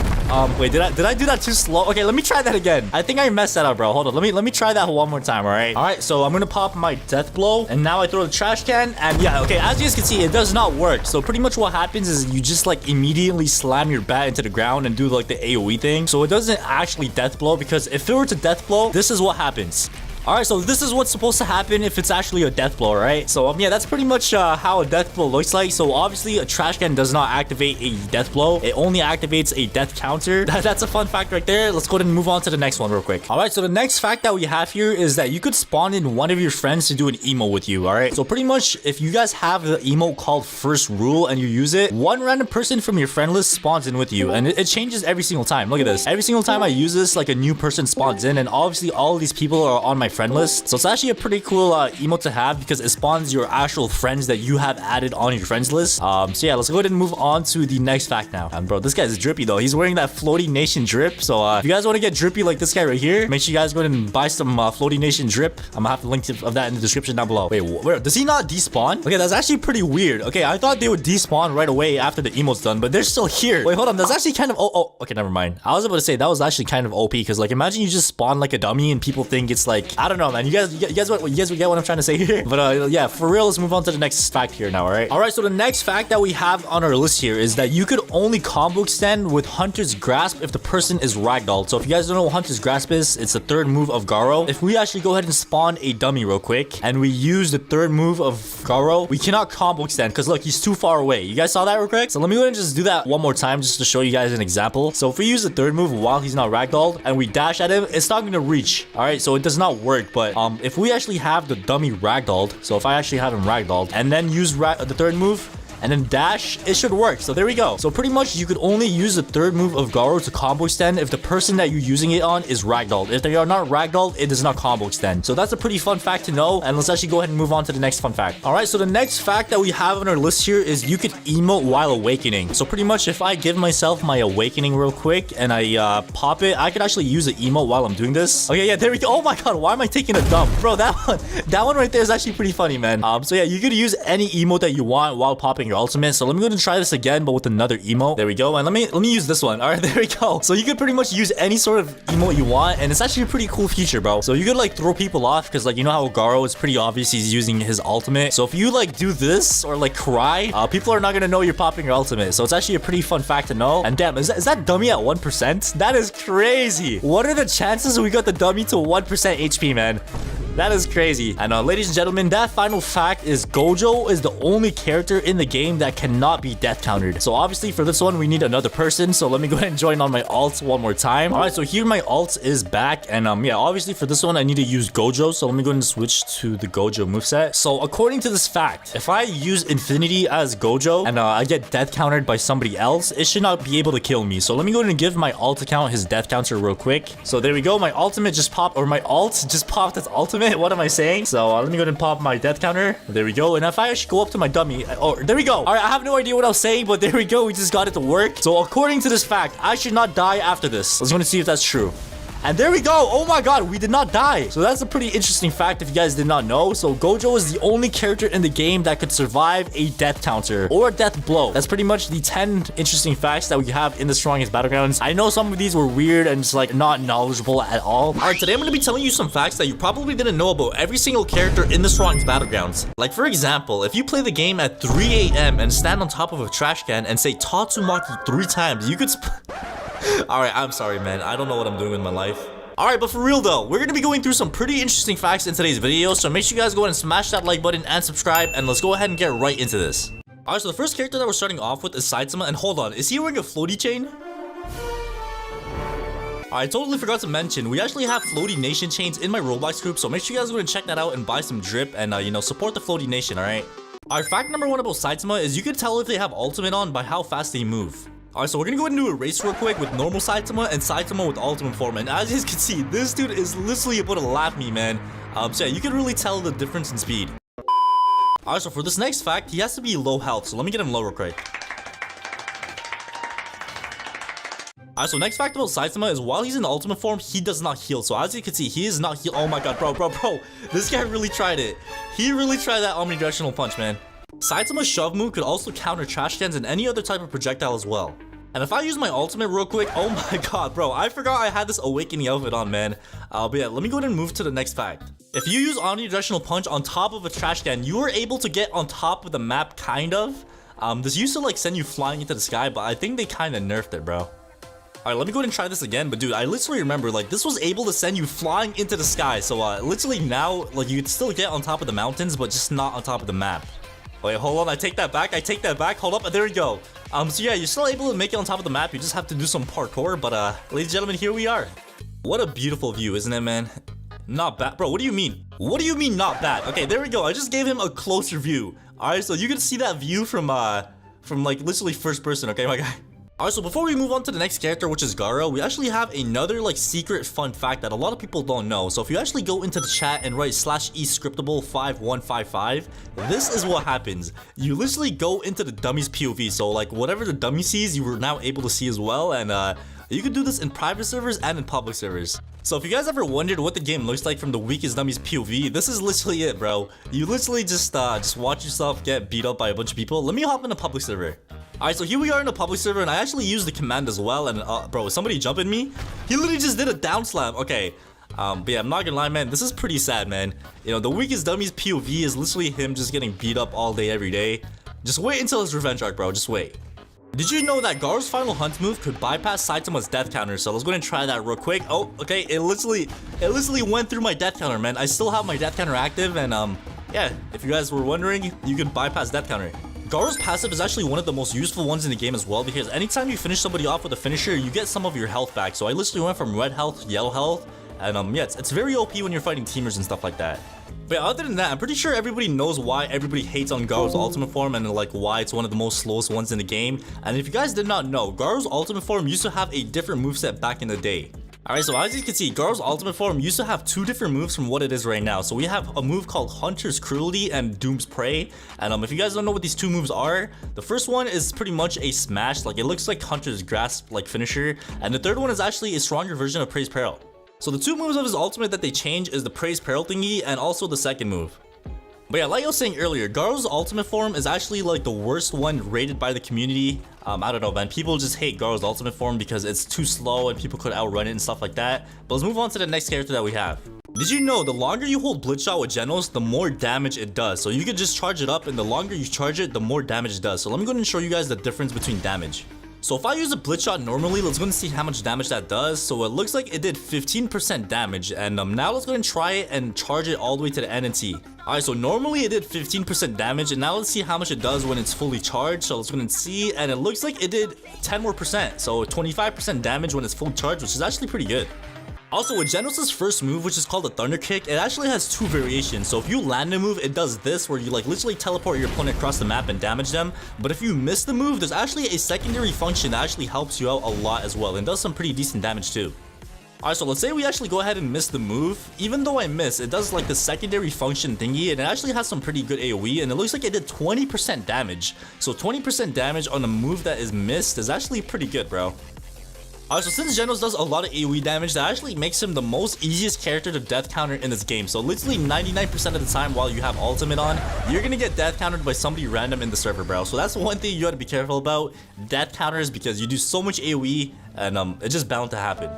Wait, did I do that too slow? Okay, let me try that again. I think I messed that up, bro. Hold on, let me try that one more time. All right, so I'm gonna pop my death blow, and now I throw the trash can, and yeah, okay, as you guys can see, it does not work. So pretty much what happens is you just like immediately slam your bat into the ground and do like the AoE thing. So it doesn't actually death blow, because if it were to death blow, this is what happens. All right, so this is what's supposed to happen if it's actually a death blow, right? So yeah, that's pretty much how a death blow looks like. So obviously a trash can does not activate a death blow. It only activates a death counter. That's a fun fact right there. Let's go ahead and move on to the next one real quick. All right, so the next fact that we have here is that you could spawn in one of your friends to do an emote with you. All right, so pretty much if you guys have the emote called First Rule and you use it, one random person from your friend list spawns in with you, and it changes every single time. Look at this. Every single time I use this, like a new person spawns in, and obviously all of these people are on my friend list. So it's actually a pretty cool emote to have, because it spawns your actual friends that you have added on your friends list. So yeah, let's go ahead and move on to the next fact now. And bro, this guy's drippy though. He's wearing that Floaty Nation drip. So if you guys want to get drippy like this guy right here, make sure you guys go ahead and buy some Floaty Nation drip. I'm gonna have the link of that in the description down below. Wait, where does he not despawn? Okay, that's actually pretty weird. Okay, I thought they would despawn right away after the emote's done, but they're still here. Wait, hold on. That's actually kind of okay, never mind. I was about to say that was actually kind of OP, because like imagine you just spawn like a dummy and people think it's like, I don't know, man. You guys get what I'm trying to say here. But yeah, for real, let's move on to the next fact here now. All right, so the next fact that we have on our list here is that you could only combo extend with Hunter's Grasp if the person is ragdolled. So if you guys don't know what Hunter's Grasp is, it's the third move of Garo. If we actually go ahead and spawn a dummy real quick and we use the third move of Garo, we cannot combo extend, because look, he's too far away. You guys saw that real quick? So let me go ahead and just do that one more time just to show you guys an example. So if we use the third move while he's not ragdolled and we dash at him, it's not going to reach. All right, so it does not work. But if we actually have the dummy ragdolled, so if I actually have him ragdolled and then use the third move and then dash, it should work. So there we go. So pretty much you could only use the third move of Garo to combo extend if the person that you're using it on is ragdolled. If they are not ragdolled, it does not combo extend. So that's a pretty fun fact to know, and let's actually go ahead and move on to the next fun fact. All right, so the next fact that we have on our list here is you could emote while awakening. So pretty much if I give myself my awakening real quick and I pop it, I could actually use an emote while I'm doing this. Okay, yeah, there we go. Oh my god, why am I taking a dump? Bro, that one right there is actually pretty funny, man. So yeah, you could use any emote that you want while popping your ultimate. So let me go and try this again, but with another emote. There we go. And let me use this one. All right, there we go. So you could pretty much use any sort of emote you want, and it's actually a pretty cool feature, bro. So you could like throw people off, because like you know how Garo is pretty obvious he's using his ultimate. So if you like do this or like cry, people are not gonna know you're popping your ultimate. So it's actually a pretty fun fact to know. And damn, is that dummy at 1%? That is crazy. What are the chances we got the dummy to 1% HP, man? That is crazy. And ladies and gentlemen, that final fact is Gojo is the only character in the game that cannot be death countered. So obviously for this one, we need another person. So let me go ahead and join on my alt one more time. All right, so here my alt is back. And yeah, obviously for this one, I need to use Gojo. So let me go ahead and switch to the Gojo moveset. So according to this fact, if I use Infinity as Gojo and I get death countered by somebody else, it should not be able to kill me. So let me go ahead and give my alt account his death counter real quick. So there we go. My ultimate just popped, or my alt just popped its ultimate. What am I saying? So let me go ahead and pop my death counter. There we go. And if I actually go up to my dummy, oh, there we go. All right, I have no idea what I was saying, but there we go. We just got it to work. So according to this fact, I should not die after this. Let's go and see if that's true. And there we go. Oh my god, we did not die. So that's a pretty interesting fact if you guys did not know. So Gojo is the only character in the game that could survive a death counter or a death blow. That's pretty much the 10 interesting facts that we have in the strongest battlegrounds. I know some of these were weird and just like not knowledgeable at all. All right, today I'm going to be telling you some facts that you probably didn't know about every single character in the strongest battlegrounds. Like for example, if you play the game at 3 a.m. and stand on top of a trash can and say Tatsumaki 3 times, you could Alright, I'm sorry, man. I don't know what I'm doing with my life. Alright, but for real though, we're gonna be going through some pretty interesting facts in today's video, so make sure you guys go ahead and smash that like button and subscribe, and let's go ahead and get right into this. Alright, so the first character that we're starting off with is Saitama, and hold on, is he wearing a floaty chain? I totally forgot to mention, we actually have Floaty Nation chains in my Roblox group, so make sure you guys go and check that out and buy some drip and, you know, support the Floaty Nation, alright? Alright, fact number 1 about Saitama is you can tell if they have ultimate on by how fast they move. Alright, so we're gonna go ahead and do a race real quick with normal Saitama and Saitama with ultimate form. And as you guys can see, this dude is literally about to lap me, man. So yeah, you can really tell the difference in speed. Alright, so for this next fact, he has to be low health. So let me get him low real quick. Alright, so next fact about Saitama is while he's in ultimate form, he does not heal. So as you can see, he is not heal. Oh my god, bro. This guy really tried it. He really tried that omnidirectional punch, man. Saitama's shove move could also counter trash cans and any other type of projectile as well. And if I use my ultimate real quick, oh my god, bro, I forgot I had this awakening outfit on, man. But yeah, let me go ahead and move to the next fact. If you use omnidirectional punch on top of a trash can, you are able to get on top of the map, kind of. This used to like send you flying into the sky, but I think they kind of nerfed it, bro. Alright, let me go ahead and try this again, but dude, I literally remember, like, this was able to send you flying into the sky, so literally now, like, you could still get on top of the mountains, but just not on top of the map. Wait, hold on, I take that back, hold up, there we go. So yeah, you're still able to make it on top of the map, you just have to do some parkour, but ladies and gentlemen, here we are. What a beautiful view, isn't it, man? Not bad, bro, what do you mean? What do you mean not bad? Okay, there we go, I just gave him a closer view. Alright, so you can see that view from like, literally first person, okay, my guy? Alright, so before we move on to the next character, which is Garo, we actually have another like secret fun fact that a lot of people don't know. So if you actually go into the chat and write /escriptable5155, this is what happens. You literally go into the dummy's POV, so like whatever the dummy sees, you were now able to see as well, and you can do this in private servers and in public servers. So if you guys ever wondered what the game looks like from the weakest dummy's POV, this is literally it, bro. You literally just watch yourself get beat up by a bunch of people. Let me hop in a public server. Alright, so here we are in a public server, and I actually used the command as well, and bro, somebody jumping me? He literally just did a down slam. Okay, but yeah, I'm not gonna lie, man, this is pretty sad, man. You know, the weakest dummy's POV is literally him just getting beat up all day, every day. Just wait until his revenge arc, bro, just wait. Did you know that Garo's final hunt move could bypass Saitama's death counter? So let's go ahead and try that real quick. Oh, okay, it literally went through my death counter, man. I still have my death counter active, and yeah, if you guys were wondering, you can bypass death counter. Garo's passive is actually one of the most useful ones in the game as well, because anytime you finish somebody off with a finisher, you get some of your health back. So I literally went from red health to yellow health, and yeah, it's very OP when you're fighting teamers and stuff like that. But other than that, I'm pretty sure everybody knows why everybody hates on Garo's ultimate form, and like why it's one of the most slowest ones in the game. And if you guys did not know, Garo's ultimate form used to have a different moveset back in the day. Alright, so as you can see, Garo's ultimate form used to have 2 different moves from what it is right now. So we have a move called Hunter's Cruelty and Doom's Prey. And if you guys don't know what these 2 moves are, the first one is pretty much a smash, like it looks like Hunter's Grasp like finisher. And the third one is actually a stronger version of Praise Peril. So the 2 moves of his ultimate that they change is the Praise Peril thingy and also the second move. But yeah, like I was saying earlier, Garo's ultimate form is actually like the worst one rated by the community. I don't know, man. People just hate Garo's ultimate form because it's too slow and people could outrun it and stuff like that. But let's move on to the next character that we have. Did you know the longer you hold Blitzshot with Genos, the more damage it does? So you could just charge it up, and the longer you charge it, the more damage it does. So let me go ahead and show you guys the difference between damage. So if I use a blitz shot normally, let's go and see how much damage that does. So it looks like it did 15% damage, and now let's go and try it and charge it all the way to the end and see. Alright, so normally it did 15% damage, and now let's see how much it does when it's fully charged. So let's go and see, and it looks like it did 10 more percent, so 25% damage when it's fully charged, which is actually pretty good. Also, with Genos' first move, which is called the Thunder Kick, it actually has two variations. So if you land a move, it does this, where you like literally teleport your opponent across the map and damage them. But if you miss the move, there's actually a secondary function that actually helps you out a lot as well, and does some pretty decent damage too. Alright, so let's say we actually go ahead and miss the move. Even though I miss, it does like the secondary function thingy, and it actually has some pretty good AoE, and it looks like it did 20% damage. So 20% damage on a move that is missed is actually pretty good, bro. Alright, so since Genos does a lot of AoE damage, that actually makes him the most easiest character to death counter in this game. So literally 99% of the time while you have ultimate on, you're gonna get death countered by somebody random in the server, bro. So that's one thing you gotta be careful about, death counters, because you do so much AoE, and it's just bound to happen.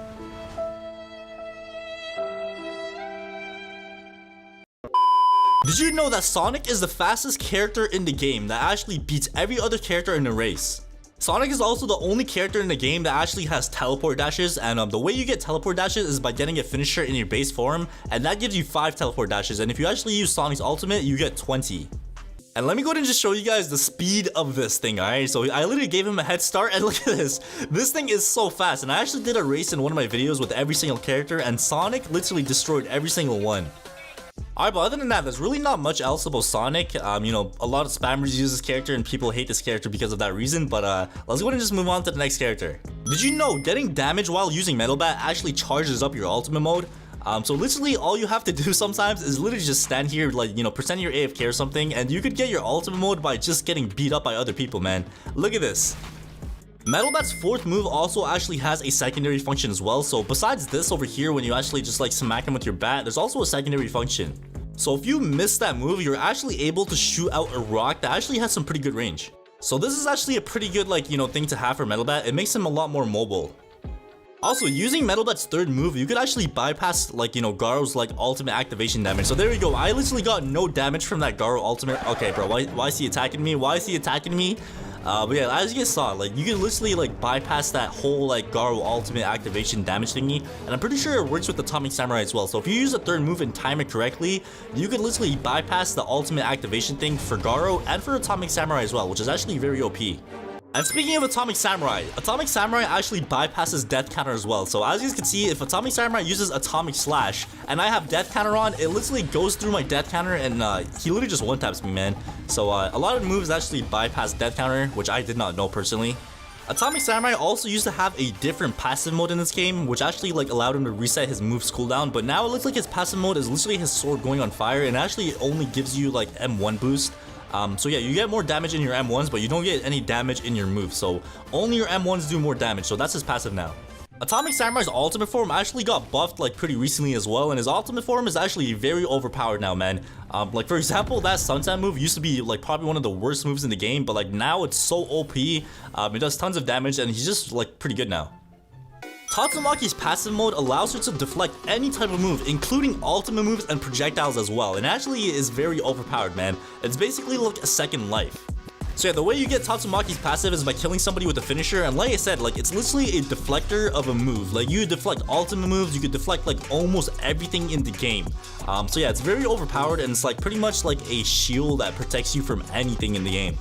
Did you know that Sonic is the fastest character in the game that actually beats every other character in the race? Sonic is also the only character in the game that actually has teleport dashes, and the way you get teleport dashes is by getting a finisher in your base form, and that gives you 5 teleport dashes, and if you actually use Sonic's ultimate, you get 20. And let me go ahead and just show you guys the speed of this thing, alright? So I literally gave him a head start, and look at this. This thing is so fast, and I actually did a race in one of my videos with every single character, and Sonic literally destroyed every single one. Alright, but other than that, there's really not much else about Sonic. You know, a lot of spammers use this character and people hate this character because of that reason, but let's go ahead and just move on to the next character. Did you know getting damage while using Metal Bat actually charges up your ultimate mode? So literally all you have to do sometimes is literally just stand here, like, you know, pretend you're AFK or something, and you could get your ultimate mode by just getting beat up by other people, man. Look at this. Metal Bat's fourth move also actually has a secondary function as well. So besides this over here, when you actually just like smack him with your bat, there's also a secondary function. So if you miss that move, you're actually able to shoot out a rock that actually has some pretty good range. So this is actually a pretty good, like, you know, thing to have for Metal Bat. It makes him a lot more mobile. Also, using Metal Bat's third move, you could actually bypass, like, you know, Garo's like ultimate activation damage. So there we go. I literally got no damage from that Garo ultimate. Okay, bro, why is he attacking me? Why is he attacking me? But yeah, as you guys saw, like, you can literally like bypass that whole like Garo ultimate activation damage thingy, and I'm pretty sure it works with Atomic Samurai as well. So if you use the third move and time it correctly, you can literally bypass the ultimate activation thing for Garo and for Atomic Samurai as well, which is actually very OP. And speaking of Atomic Samurai actually bypasses Death Counter as well. So as you guys can see, if Atomic Samurai uses Atomic Slash and I have Death Counter on, it literally goes through my Death Counter, and he literally just one-taps me, man. So a lot of moves actually bypass Death Counter, which I did not know personally. Atomic Samurai also used to have a different passive mode in this game, which actually like allowed him to reset his move's cooldown, but now it looks like his passive mode is literally his sword going on fire, and actually it only gives you like M1 boost. So yeah, you get more damage in your M1s, but you don't get any damage in your moves, so only your M1s do more damage, so that's his passive now. Atomic Samurai's ultimate form actually got buffed like pretty recently as well, and his ultimate form is actually very overpowered now, man. Like for example, that sunset move used to be like probably one of the worst moves in the game, but like now it's so OP, it does tons of damage, and he's just like pretty good now. Tatsumaki's passive mode allows her to deflect any type of move, including ultimate moves and projectiles as well, and actually is very overpowered, man. It's basically like a second life. So yeah, the way you get Tatsumaki's passive is by killing somebody with a finisher, and like I said, like it's literally a deflector of a move. Like you deflect ultimate moves, you could deflect like almost everything in the game. So yeah, it's very overpowered, and it's like pretty much like a shield that protects you from anything in the game.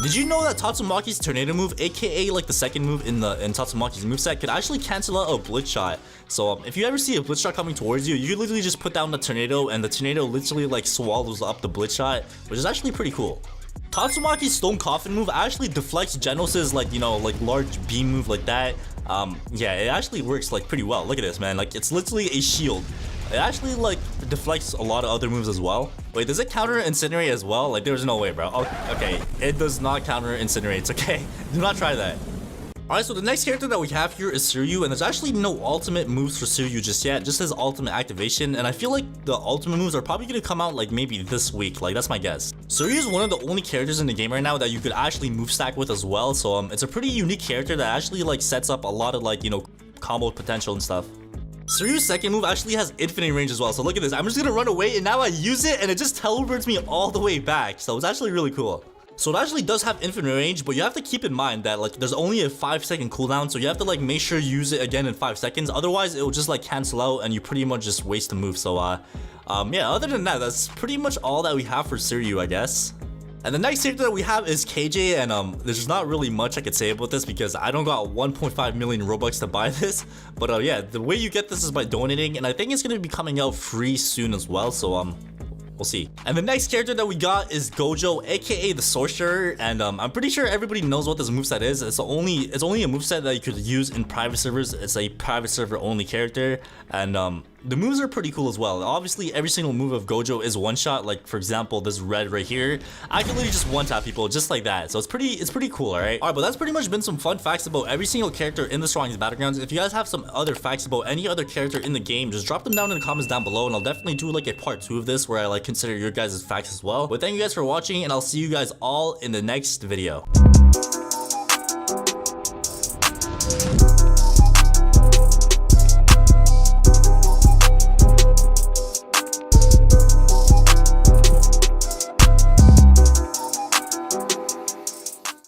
Did you know that Tatsumaki's tornado move, aka like the second move in Tatsumaki's moveset, could actually cancel out a blitz shot? So if you ever see a blitz shot coming towards you, you could literally just put down the tornado, and the tornado literally like swallows up the blitz shot, which is actually pretty cool. Tatsumaki's stone coffin move actually deflects Genos's like, you know, like large beam move like that. Yeah, it actually works like pretty well. Look at this, man. Like it's literally a shield. It actually like deflects a lot of other moves as well. Wait, does it counter incinerate as well? Like there's no way, bro. Oh, okay, it does not counter incinerate. It's okay. Do not try that. Alright, so the next character that we have here is Suryu, and there's actually no ultimate moves for Suryu just yet, just his ultimate activation, and I feel like the ultimate moves are probably going to come out like maybe this week, like that's my guess. Suryu is one of the only characters in the game right now that you could actually move stack with as well, so it's a pretty unique character that actually like sets up a lot of like, you know, combo potential and stuff. Suryu's second move actually has infinite range as well, so look at this. I'm just gonna run away, and now I use it, and it just teleports me all the way back, so it's actually really cool. So it actually does have infinite range, but you have to keep in mind that like there's only a 5-second cooldown, so you have to like make sure you use it again in 5 seconds. Otherwise, it will just like cancel out and you pretty much just waste the move. So yeah, other than that, that's pretty much all that we have for Suryu, I guess. And the next character that we have is KJ, and there's not really much I could say about this because I don't got 1.5 million Robux to buy this. But yeah, the way you get this is by donating, and I think it's gonna be coming out free soon as well. So we'll see. And the next character that we got is Gojo, aka the Sorcerer, and I'm pretty sure everybody knows what this moveset is. It's only a moveset that you could use in private servers. It's a private server only character, and the moves are pretty cool as well. Obviously, every single move of Gojo is one shot. Like for example, this red right here, I can literally just one tap people just like that. So it's pretty cool, alright? Alright, but that's pretty much been some fun facts about every single character in the strongest Battlegrounds. If you guys have some other facts about any other character in the game, just drop them down in the comments down below, and I'll definitely do like a part 2 of this where I like consider your guys' facts as well. But thank you guys for watching, and I'll see you guys all in the next video.